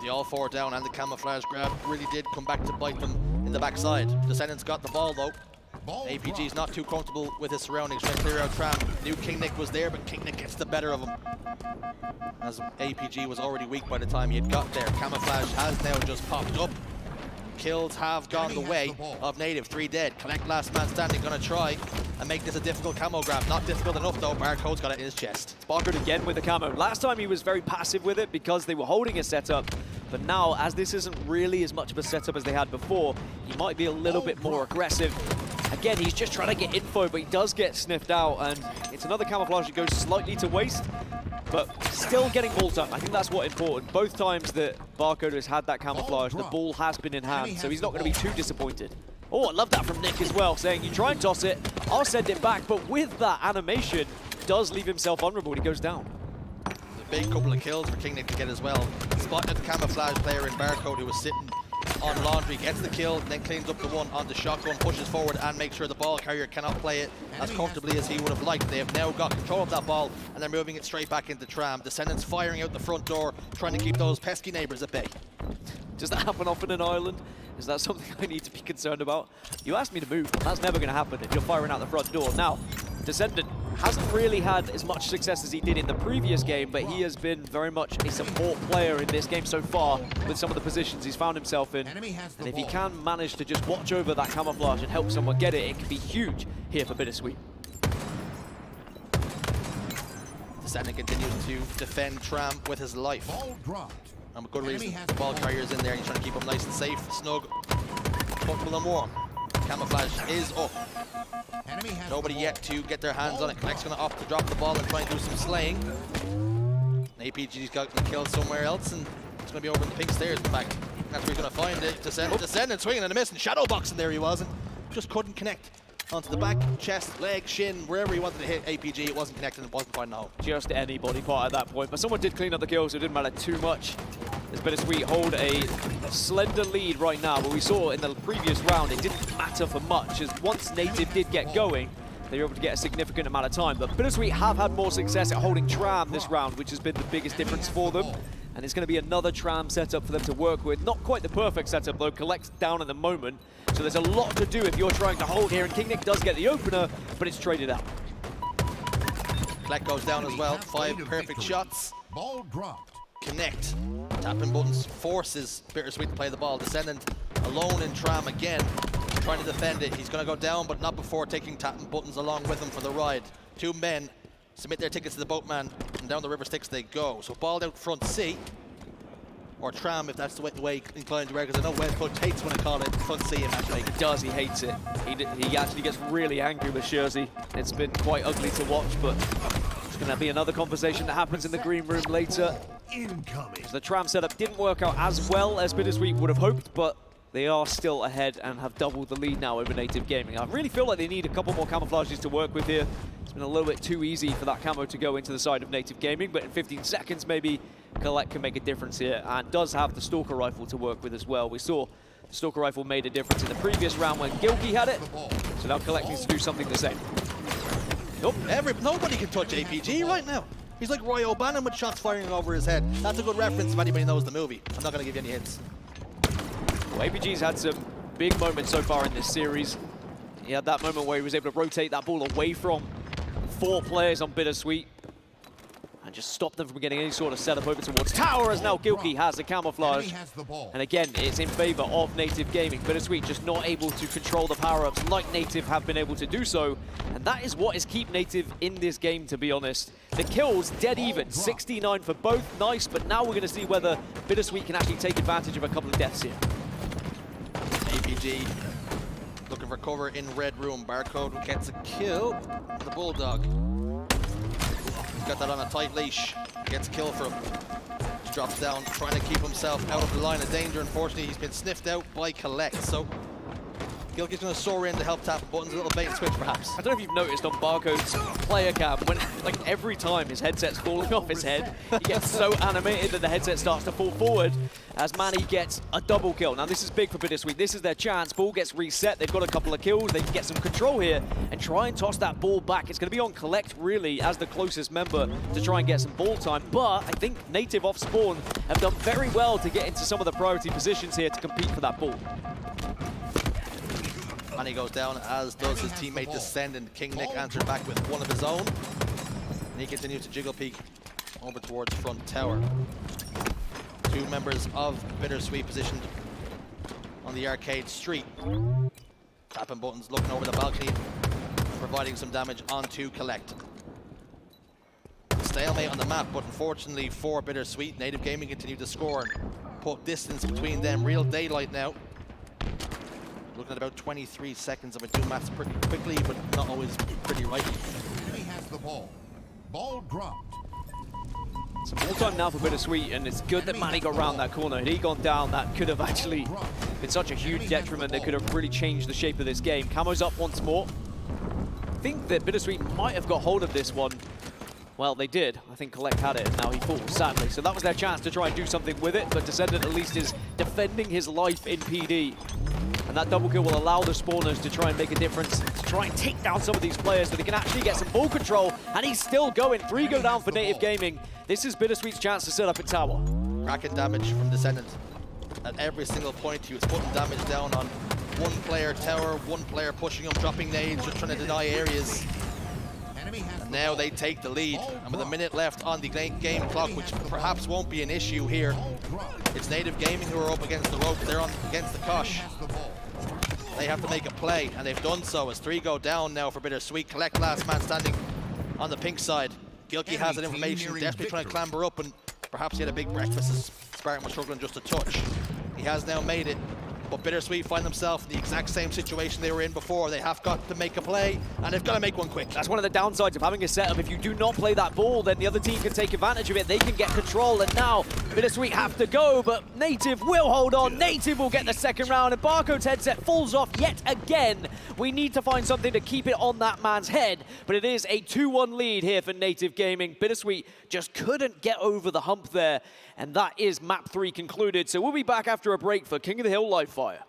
The all 4 down and the camouflage grab really did come back to bite them in the backside. Descendants got the ball though. APG's not too comfortable with his surroundings, trying to clear out Tram. Knew King Nick was there, but King Nick gets the better of him. As APG was already weak by the time he had got there. Camouflage has now just popped up. Kills have gone the way of Native. 3 dead. Collect last man standing, gonna try and make this a difficult camo grab. Not difficult enough though, Barcode's got it in his chest. Barcode again with the camo. Last time he was very passive with it because they were holding a setup. But now, as this isn't really as much of a setup as they had before, he might be a little bit more aggressive. Again, he's just trying to get info, but he does get sniffed out, and it's another camouflage that goes slightly to waste, but still getting ball time. I think that's what's important. Both times that Barcode has had that camouflage, the ball has been in hand, so he's not going to be too disappointed. Oh, I love that from Nick as well, saying, you try and toss it, I'll send it back, but with that animation, does leave himself vulnerable when he goes down. A big couple of kills for King Nick to get as well. Spotted the camouflage player in Barcode who was sitting on Laundry, gets the kill, then cleans up the one on the shotgun, pushes forward and makes sure the ball carrier cannot play it as comfortably as he would have liked. They have now got control of that ball and they're moving it straight back into Tram. Descendants firing out the front door, trying to keep those pesky neighbors at bay. Does that happen often in Ireland? Is that something I need to be concerned about? You asked me to move, that's never going to happen if you're firing out the front door. Now, Descendant hasn't really had as much success as he did in the previous game, but he has been very much a support player in this game so far with some of the positions he's found himself in. And if he can manage to just watch over that camouflage and help someone get it, it could be huge here for Bittersweet. Descendant continues to defend Tram with his life. And with good reason. The ball carrier's in there and he's trying to keep him nice and safe, snug, comfortable and warm. Camouflage is up. Nobody yet to get their hands on it. Collect's going to opt to drop the ball and try and do some slaying. APG's got killed somewhere else and it's going to be over in the pink stairs in fact. That's where he's going to find it. Descendant swinging and a miss and shadow boxing there he was and just couldn't connect. Onto the back, chest, leg, shin, wherever he wanted to hit APG, it wasn't connecting, it wasn't finding a hole. Just any body part at that point, but someone did clean up the kill, so it didn't matter too much. as Bittersweet hold a slender lead right now, but we saw in the previous round it didn't matter for much, as once Native did get going, they were able to get a significant amount of time. But Bittersweet have had more success at holding Tram this round, which has been the biggest difference for them. And it's going to be another Tram setup for them to work with. Not quite the perfect setup, though. Collect's down at the moment, so there's a lot to do if you're trying to hold here. And King Nick does get the opener, but it's traded out. Collect goes down as well. 5 perfect shots. Ball dropped. Connect. Tapping buttons forces Bittersweet to play the ball. Descendant alone in Tram again, trying to defend it. He's going to go down, but not before taking tapping buttons along with him for the ride. 2 men submit their tickets to the boatman, and down the river Styx they go. So balled out front C, or Tram if that's the way inclined to wear, because I know Westfoot hates when I call it front C in matchmaking. He does, he hates it. He actually gets really angry with Jersey. It's been quite ugly to watch, but it's going to be another conversation that happens in the green room later. Incoming. The Tram setup didn't work out as well as Bittersweet would have hoped, but they are still ahead and have doubled the lead now over Native Gaming. I really feel like they need a couple more camouflages to work with here. It's been a little bit too easy for that camo to go into the side of Native Gaming, but in 15 seconds maybe Collect can make a difference here, and does have the Stalker Rifle to work with as well. We saw the Stalker Rifle made a difference in the previous round when Gilkey had it, so now Collect needs to do something the same. Nope, nobody can touch APG right now. He's like Roy O'Bannon with shots firing over his head. That's a good reference if anybody knows the movie. I'm not going to give you any hints. Well, APG's had some big moments so far in this series. He had that moment where he was able to rotate that ball away from 4 players on Bittersweet and just stop them from getting any sort of setup over towards Tower, as now Gilkey has the camouflage. And again, it's in favor of Native Gaming. Bittersweet just not able to control the power-ups like Native have been able to do so. And that is what is keep Native in this game, to be honest. The kills, dead even, 69 for both, nice, but now we're going to see whether Bittersweet can actually take advantage of a couple of deaths here. APG looking for cover in red room. Barcode gets a kill. The Bulldog. He's got that on a tight leash. Gets a kill for him. Drops down, trying to keep himself out of the line of danger. Unfortunately, he's been sniffed out by Collect. So Gilkey's going to soar in to help tap buttons. A little bait and switch, perhaps. I don't know if you've noticed on Barcode's player cam, when like every time his headset's falling off his head, he gets so animated that the headset starts to fall forward as Manny gets a double kill. Now this is big for Bittersweet. This is their chance. Ball gets reset. They've got a couple of kills. They can get some control here and try and toss that ball back. It's going to be on Collect, really, as the closest member to try and get some ball time. But I think Native off spawn have done very well to get into some of the priority positions here to compete for that ball. And he goes down, as does his teammate Descendant. King Nick answered back with one of his own. And he continues to jiggle peek over towards front tower. 2 members of Bittersweet positioned on the arcade street. Tapping buttons, looking over the balcony, providing some damage onto Collect. Stalemate on the map, but unfortunately for Bittersweet, Native Gaming continue to score and put distance between them. Real daylight now. Looking at about 23 seconds of a 2 maps pretty quickly, but not always pretty right. Enemy has the ball. Ball dropped. Some ball time now for Bittersweet, and it's good that Manny got around that corner. Had he gone down, that could have actually been such a huge detriment that could have really changed the shape of this game. Camo's up once more. I think that Bittersweet might have got hold of this one. Well, they did. I think Collect had it, and now he falls, sadly. So that was their chance to try and do something with it, but Descendant at least is defending his life in PD. And that double kill will allow the spawners to try and make a difference, to try and take down some of these players so they can actually get some ball control. And he's still going. 3 go down for Native Gaming. This is Bittersweet's chance to set up in tower. Cracking damage from Descendant. At every single point, he was putting damage down on 1 player tower, 1 player pushing him, dropping nades, just trying to deny areas. And now they take the lead. And with a minute left on the game clock, which perhaps won't be an issue here, it's Native Gaming who are up against the ropes. They're on against the Kosh. They have to make a play, and they've done so as 3 go down now for Bittersweet. Collect last man standing on the pink side. Gilkey has that information, desperately trying to clamber up, and perhaps he had a big breakfast as Spartan was struggling just a touch. He has now made it. But Bittersweet find themselves in the exact same situation they were in before. They have got to make a play, and they've got to make one quick. That's one of the downsides of having a setup. If you do not play that ball, then the other team can take advantage of it. They can get control, and now Bittersweet have to go, but Native will hold on. Native will get the second round, and Barcode's headset falls off yet again. We need to find something to keep it on that man's head, but it is a 2-1 lead here for Native Gaming. Bittersweet just couldn't get over the hump there, and that is map 3 concluded. So we'll be back after a break for King of the Hill Live Fire.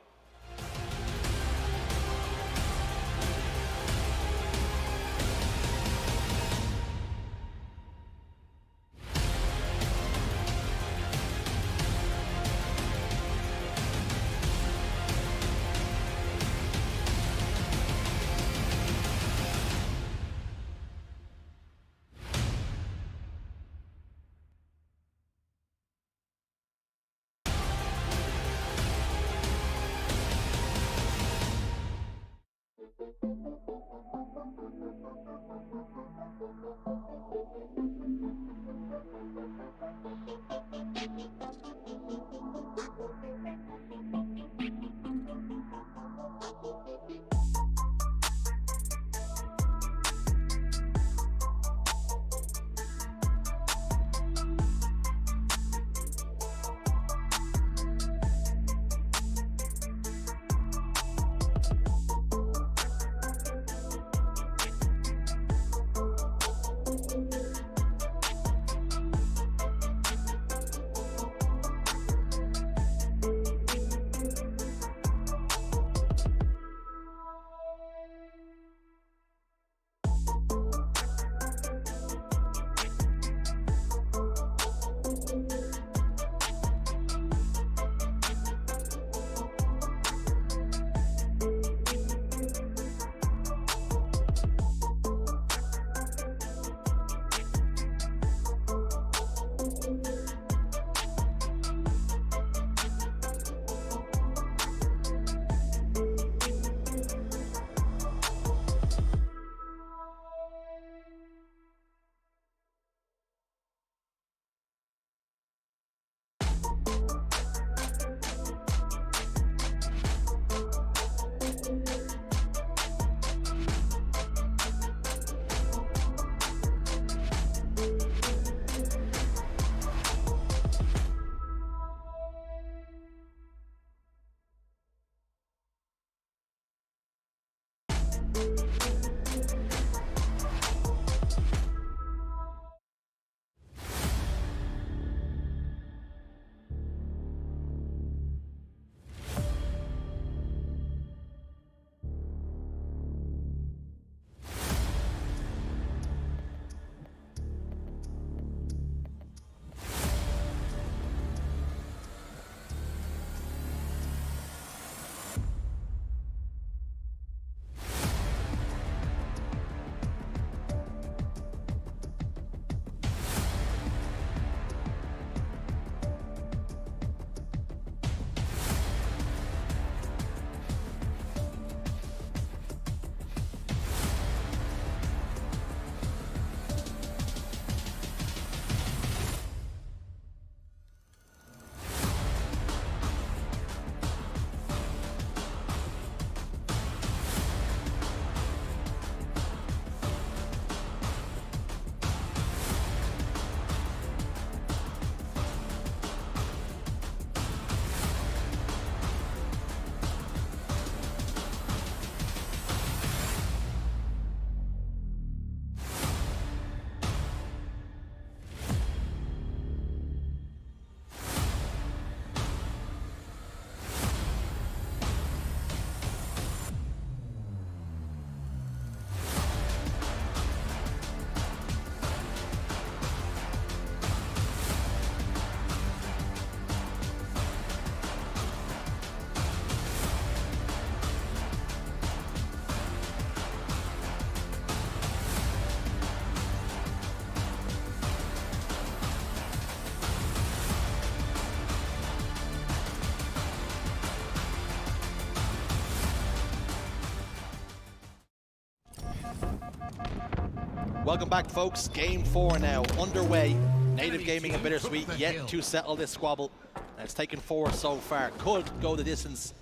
Welcome back, folks. Game 4 now underway. Native Gaming and Bittersweet yet to settle this squabble. And it's taken 4 so far. Could go the distance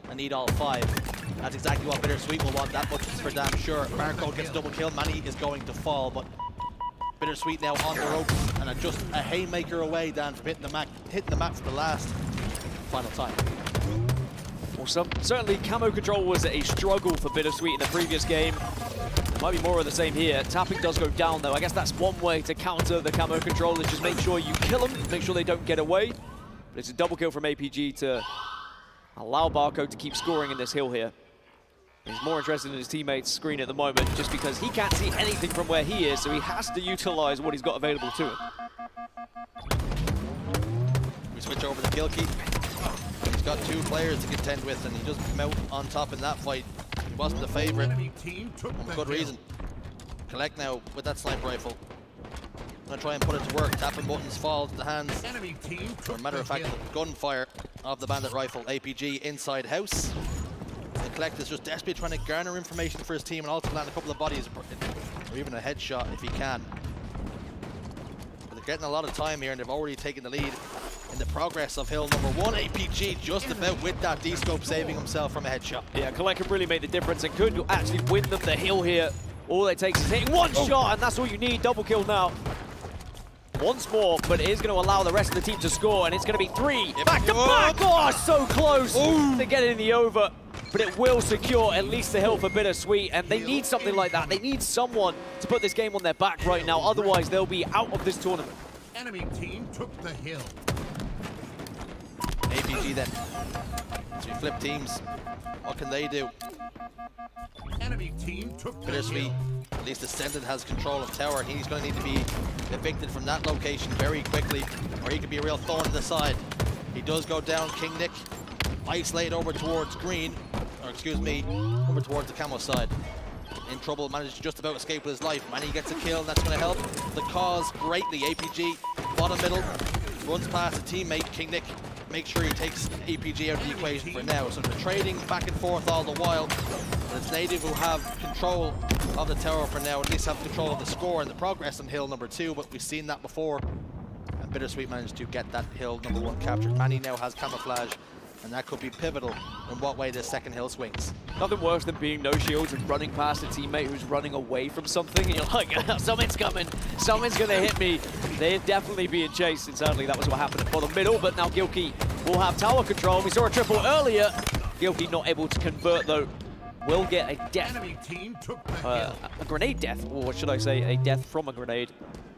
and need all 5. That's exactly what Bittersweet will want, that much is for damn sure. Barcode gets double kill, Manny is going to fall, but Bittersweet now on the ropes, and are just a haymaker away, Dan, from hitting the map for the last final time. Well, certainly camo control was a struggle for Bittersweet in the previous game. Might be more of the same here. Tapping does go down, though. I guess that's one way to counter the camo control, is just make sure you kill them, make sure they don't get away. But it's a double kill from APG to allow Barcode to keep scoring in this hill here. He's more interested in his teammates' screen at the moment, just because he can't see anything from where he is, so he has to utilize what he's got available to him. We switch over to Gilkey. He's got 2 players to contend with, and he doesn't come out on top in that fight. He wasn't the favorite, for good reason. Collect now with that sniper rifle. Gonna try and put it to work. Tapping buttons fall to the hands. Or a matter of fact, the gunfire of the bandit rifle. APG inside house. The Collect is just desperately trying to garner information for his team and also land a couple of bodies, or even a headshot if he can. But they're getting a lot of time here, and they've already taken the lead in the progress of hill number 1. APG just about with that D-scope, saving himself from a headshot. Yeah, Collect can really make the difference and could actually win them the hill here. All it takes is hitting 1 shot, and that's all you need. Double kill now. Once more, but it is going to allow the rest of the team to score, and it's going to be 3 back to back. Oh, so close to get it in the over, but it will secure at least the hill for Bittersweet, and they need something like that. They need someone to put this game on their back right now, otherwise they'll be out of this tournament. Enemy team took the hill. APG then. So we flip teams. What can they do? Enemy team took the Bittersweet, hill. at least Ascendant has control of tower. He's going to need to be evicted from that location very quickly, or he could be a real thorn in the side. He does go down. King Nick isolated over towards green, or excuse me, over towards the camo side. In trouble, manages to just about escape with his life. Manny gets a kill, and that's going to help the cause greatly. APG, bottom middle, runs past a teammate. King Nick makes sure he takes APG out of the equation for now. So they're trading back and forth all the while. But it's Native who have control of the tower for now, at least have control of the score and the progress on hill number 2, but we've seen that before. And Bittersweet managed to get that hill number 1 captured. Manny now has camouflage, and that could be pivotal in what way this second hill swings. Nothing worse than being no shields and running past a teammate who's running away from something, and you're like, something's coming, something's gonna hit me. They're definitely being chased, and sadly that was what happened at bottom middle, but now Gilkey will have tower control. We saw a triple earlier. Gilkey not able to convert though. Will get a death, Enemy team took the hill. a grenade death, or should I say a death from a grenade.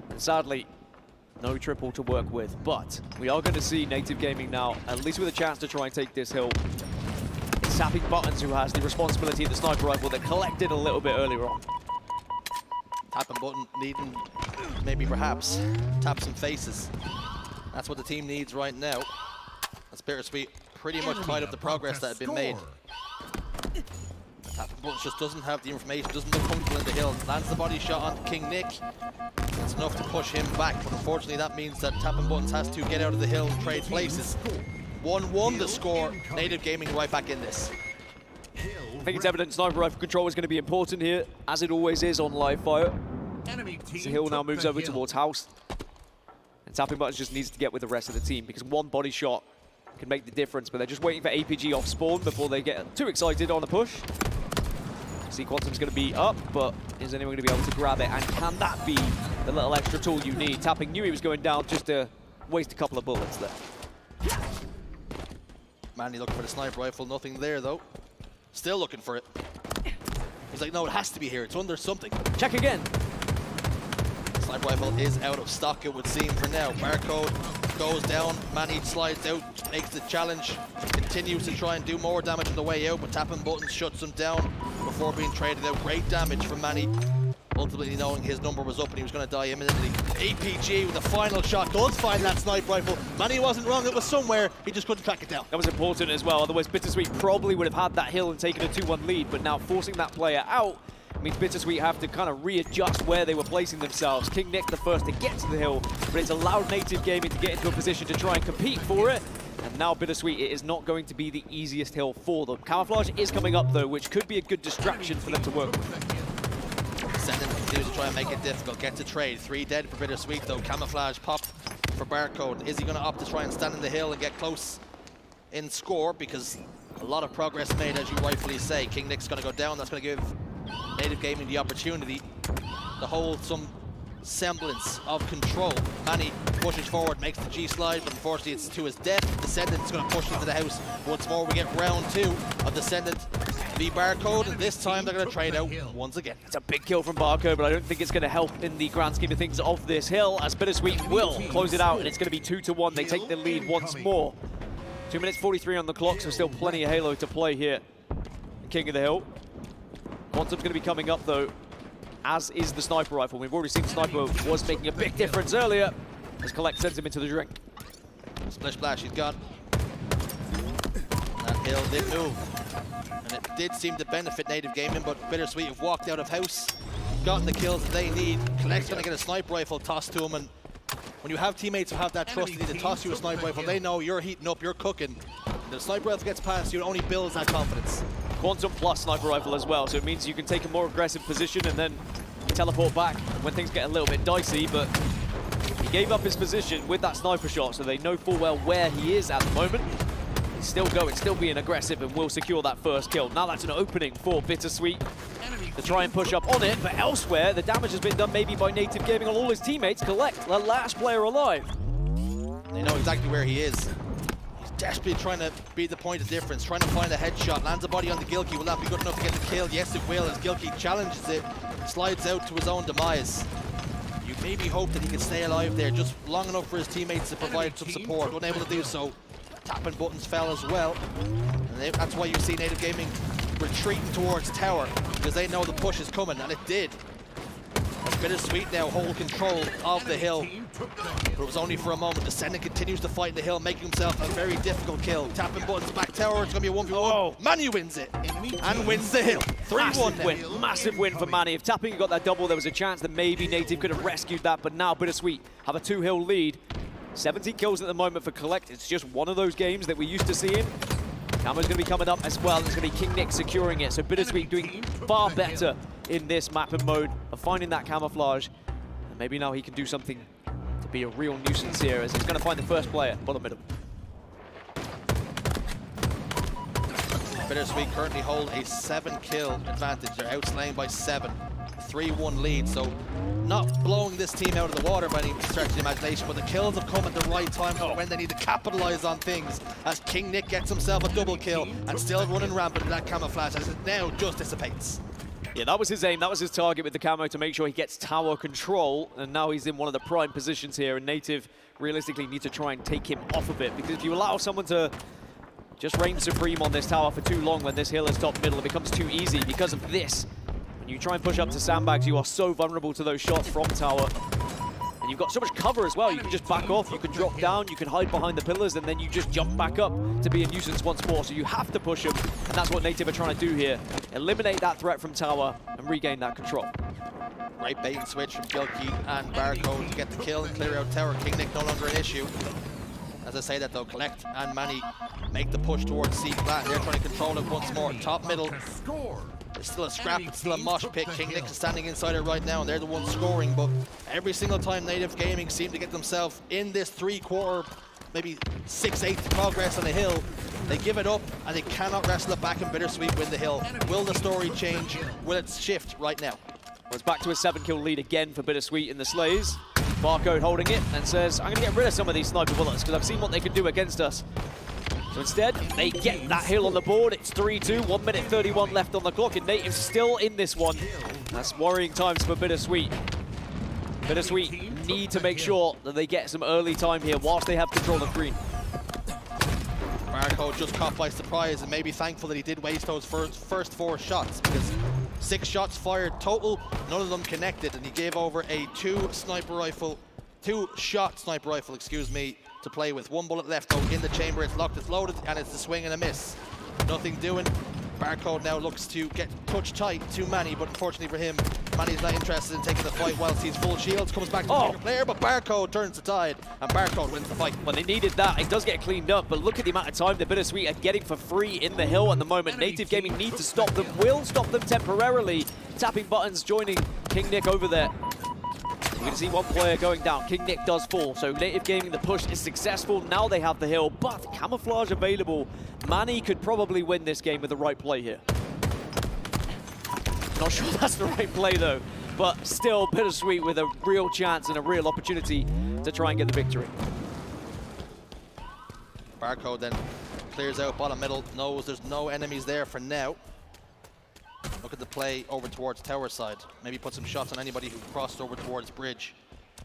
And sadly, no triple to work with, but we are going to see Native Gaming now, at least with a chance to try and take this hill. It's Tapping Buttons who has the responsibility of the sniper rifle that collected a little bit earlier on. Tapping button needing, maybe perhaps, tap some faces. That's what the team needs right now. As Bittersweet pretty much tied up the progress that had been made. Tapping Buttons just doesn't have the information, doesn't look comfortable in the hill. Lands the body shot on King Nick. That's enough to push him back, but unfortunately that means that Tapping Buttons has to get out of the hill and trade places. 1-1 the score. Native Gaming right back in this. I think it's evident sniper rifle control is going to be important here, as it always is on live fire. Enemy team As the hill now took moves the over hill. towards house. And Tapping Buttons just needs to get with the rest of the team, because 1 body shot can make the difference, but they're just waiting for APG off spawn before they get too excited on the push. See, Quantum's going to be up, but is anyone going to be able to grab it? And can that be the little extra tool you need? Tapping knew he was going down just to waste a couple of bullets there. Manny looking for the sniper rifle, nothing there though. Still looking for it. He's like, no, it has to be here. It's under something. Check again. Sniper rifle is out of stock, it would seem, for now. Barcode goes down. Manny slides out, makes the challenge, continues to try and do more damage on the way out, but Tapping Buttons shuts him down before being traded out. Great damage from Manny, ultimately knowing his number was up and he was going to die imminently. APG with the final shot does find that sniper rifle. Manny wasn't wrong, it was somewhere, he just couldn't track it down. That was important as well, otherwise Bittersweet probably would have had that hill and taken a 2-1 lead, but now forcing that player out means Bittersweet have to kind of readjust where they were placing themselves. King Nick the first to get to the hill, but it's allowed Native Gaming to get into a position to try and compete for it. And now Bittersweet, it is not going to be the easiest hill for them. Camouflage is coming up though, which could be a good distraction for them to work with. Ascendant continues to try and make it difficult, get to trade. 3 dead for Bittersweet though. Camouflage pop for Barcode. Is he going to opt to try and stand in the hill and get close in score? Because A lot of progress made, as you rightfully say. King Nick's going to go down. That's going to give Native Gaming the opportunity to hold some semblance of control. Manny pushes forward, makes the G slide, but unfortunately it's to his death. Descendant's going to push into the house. Once more, we get round 2 of Descendant v Barcode, and this time they're going to trade out once again. It's a big kill from Barcode, but I don't think it's going to help in the grand scheme of things of this hill, as Bittersweet will close it out, and it's going to be 2-1. They take the lead once more. 2 minutes 43 on the clock, so still plenty of Halo to play here. King of the hill. Quantum's going to be coming up, though, as is the sniper rifle. We've already seen Sniper was making a big difference earlier as Collect sends him into the drink. Splish splash, he's gone. That hill did move. And it did seem to benefit Native Gaming, but Bittersweet have walked out of house, gotten the kills that they need. Collect's going to get a sniper rifle tossed to him, and when you have teammates who have that trust in you to toss you a sniper rifle, they know you're heating up, you're cooking. The sniper rifle gets past you, it only builds that confidence. Quantum plus sniper rifle as well, so it means you can take a more aggressive position and then teleport back when things get a little bit dicey, but he gave up his position with that sniper shot, so they know full well where he is at the moment. He's still going, still being aggressive, and will secure that first kill. Now that's an opening for Bittersweet to try and push up on it, but elsewhere the damage has been done maybe by Native Gaming on all his teammates. Collect, the last player alive. They know exactly where he is. He's desperately trying to be the point of difference, trying to find a headshot. Lands a body on the Gilkey. Will that be good enough to get the kill? Yes, it will, as Gilkey challenges it, slides out to his own demise. You maybe hope that he can stay alive there just long enough for his teammates to provide some support. Unable to do so. Tapping buttons fell as well. And that's why you see Native Gaming retreating towards tower, because they know the push is coming, and it did. Bittersweet now hold control of the hill, but it was only for a moment. Descendant continues to fight the hill, making himself a very difficult kill. Tapping buttons, back tower, it's going to be a 1v1. Oh. Manny wins it, and wins the hill. 3-1 now. Massive win for Manny. If Tapping got that double, there was a chance that maybe Native could have rescued that, but now Bittersweet have a 2-hill lead. 17 kills at the moment for Collect. It's just one of those games that we're used to seeing. Camo's going to be coming up as well. It's going to be King Nick securing it. So Bittersweet doing far better in this map and mode of finding that camouflage. And maybe now he can do something to be a real nuisance here, as he's going to find the first player, bottom middle. Bittersweet currently hold a 7-kill advantage. They're outslaying by 7. 3-1 lead, so not blowing this team out of the water by any stretch of the imagination, but the kills have come at the right time when they need to capitalize on things, as King Nick gets himself a double kill and still running rampant with that camouflage as it now just dissipates. Yeah, that was his aim, that was his target with the camo, to make sure he gets tower control, and now he's in one of the prime positions here, and Native realistically need to try and take him off of it, because if you allow someone to just reign supreme on this tower for too long when this hill is top middle, it becomes too easy because of this. When you try and push up to sandbags, you are so vulnerable to those shots from tower. And you've got so much cover as well. You can just back off, you can drop down, you can hide behind the pillars, and then you just jump back up to be a nuisance once more. So you have to push them, and that's what Native are trying to do here. Eliminate that threat from tower and regain that control. Great bait and switch from Gilkey and Barcode to get the kill and clear out tower. King Nick no longer an issue. As I say that though, Collect and Manny make the push towards C flat. They're trying to control it once more. Top middle. It's still a scrap, it's still a mosh pit. King Nick is standing inside it right now, and they're the ones scoring, but every single time Native Gaming seem to get themselves in this 3/4, maybe 6/8 progress on the hill, they give it up, and they cannot wrestle it back, and Bittersweet win the hill. Will the story change? Will it shift right now? Well, it's back to a 7-kill lead again for Bittersweet in the Slays. Barcode holding it and says, I'm going to get rid of some of these sniper bullets because I've seen what they can do against us. So instead, they get that hill on the board. It's 3-2, 1 minute 31 left on the clock, and Native's still in this one. That's worrying times for Bittersweet. Bittersweet need to make sure that they get some early time here whilst they have control of green. Barcode just caught by surprise and maybe thankful that he did waste those first 4 shots, because 6 shots fired total, none of them connected, and he gave over a 2-shot sniper rifle, excuse me, to play with. 1 bullet left though in the chamber, it's locked, it's loaded, and it's a swing and a miss. Nothing doing. Barcode now looks to get touch tight to Manny, but unfortunately for him, Manny's not interested in taking the fight whilst he's full shields. Comes back to the player, but Barcode turns the tide, and Barcode wins the fight. Well, they needed that. It does get cleaned up, but look at the amount of time that Bittersweet are getting for free in the hill at the moment. Native Gaming need to stop them, will stop them temporarily. Tapping buttons joining King Nick over there. We're going to see one player going down. King Nick does fall. So Native Gaming, the push is successful. Now they have the hill, but camouflage available. Manny could probably win this game with the right play here. Not sure that's the right play though, but still Bittersweet with a real chance and a real opportunity to try and get the victory. Barcode then clears out bottom middle, knows there's no enemies there for now. Look at the play over towards tower side. Maybe put some shots on anybody who crossed over towards bridge.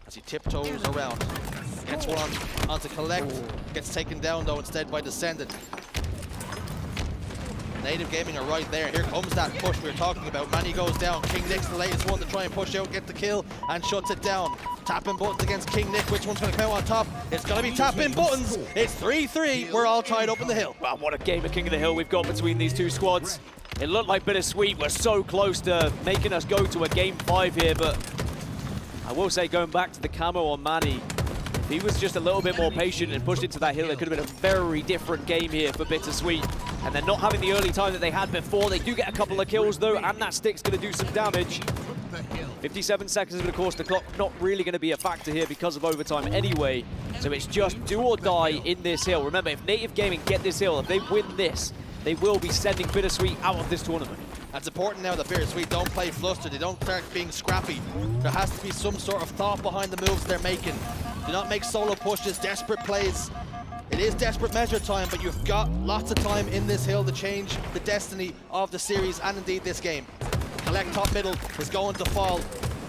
As he tiptoes around. Gets one onto Collect. Gets taken down though instead by Descendant. Native Gaming are right there. Here comes that push we were talking about. Manny goes down. King Nick's the latest one to try and push out, get the kill, and shuts it down. Tapping buttons against King Nick. Which one's going to come out on top? It's going to be tapping buttons. It's 3-3. We're all tied up in the hill. Wow, what a game of King of the Hill we've got between these two squads. It looked like Bittersweet were so close to making us go to a game 5 here, but I will say, going back to the camo on Manny, if he was just a little bit more patient and pushed into that hill, it could have been a very different game here for Bittersweet. And they're not having the early time that they had before. They do get a couple of kills though, and that stick's going to do some damage. 57 seconds, and of course the clock not really going to be a factor here because of overtime anyway. So it's just do or die in this hill. Remember, if Native Gaming get this hill, if they win this, they will be sending Bittersweet out of this tournament. It's important now that Bittersweet don't play flustered. They don't start being scrappy. There has to be some sort of thought behind the moves they're making. Do not make solo pushes, desperate plays. It is desperate measure time, but you've got lots of time in this hill to change the destiny of the series and indeed this game. Collect top middle is going to fall.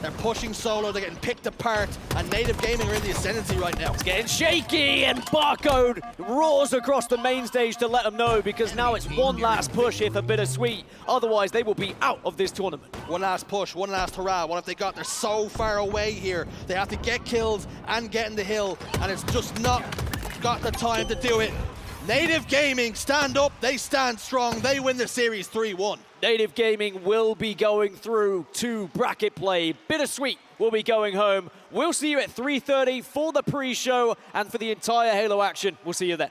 They're pushing solo, they're getting picked apart, and Native Gaming are in the ascendancy right now. It's getting shaky, and Barcode roars across the main stage to let them know, because now it's one last push here for Bittersweet. Otherwise, they will be out of this tournament. One last push, one last hurrah. What have they got? They're so far away here. They have to get kills and get in the hill, and it's just not got the time to do it. Native Gaming stand up, they stand strong, they win the series 3-1. Native Gaming will be going through to bracket play. Bittersweet will be going home. We'll see you at 3:30 for the pre-show and for the entire Halo action. We'll see you then.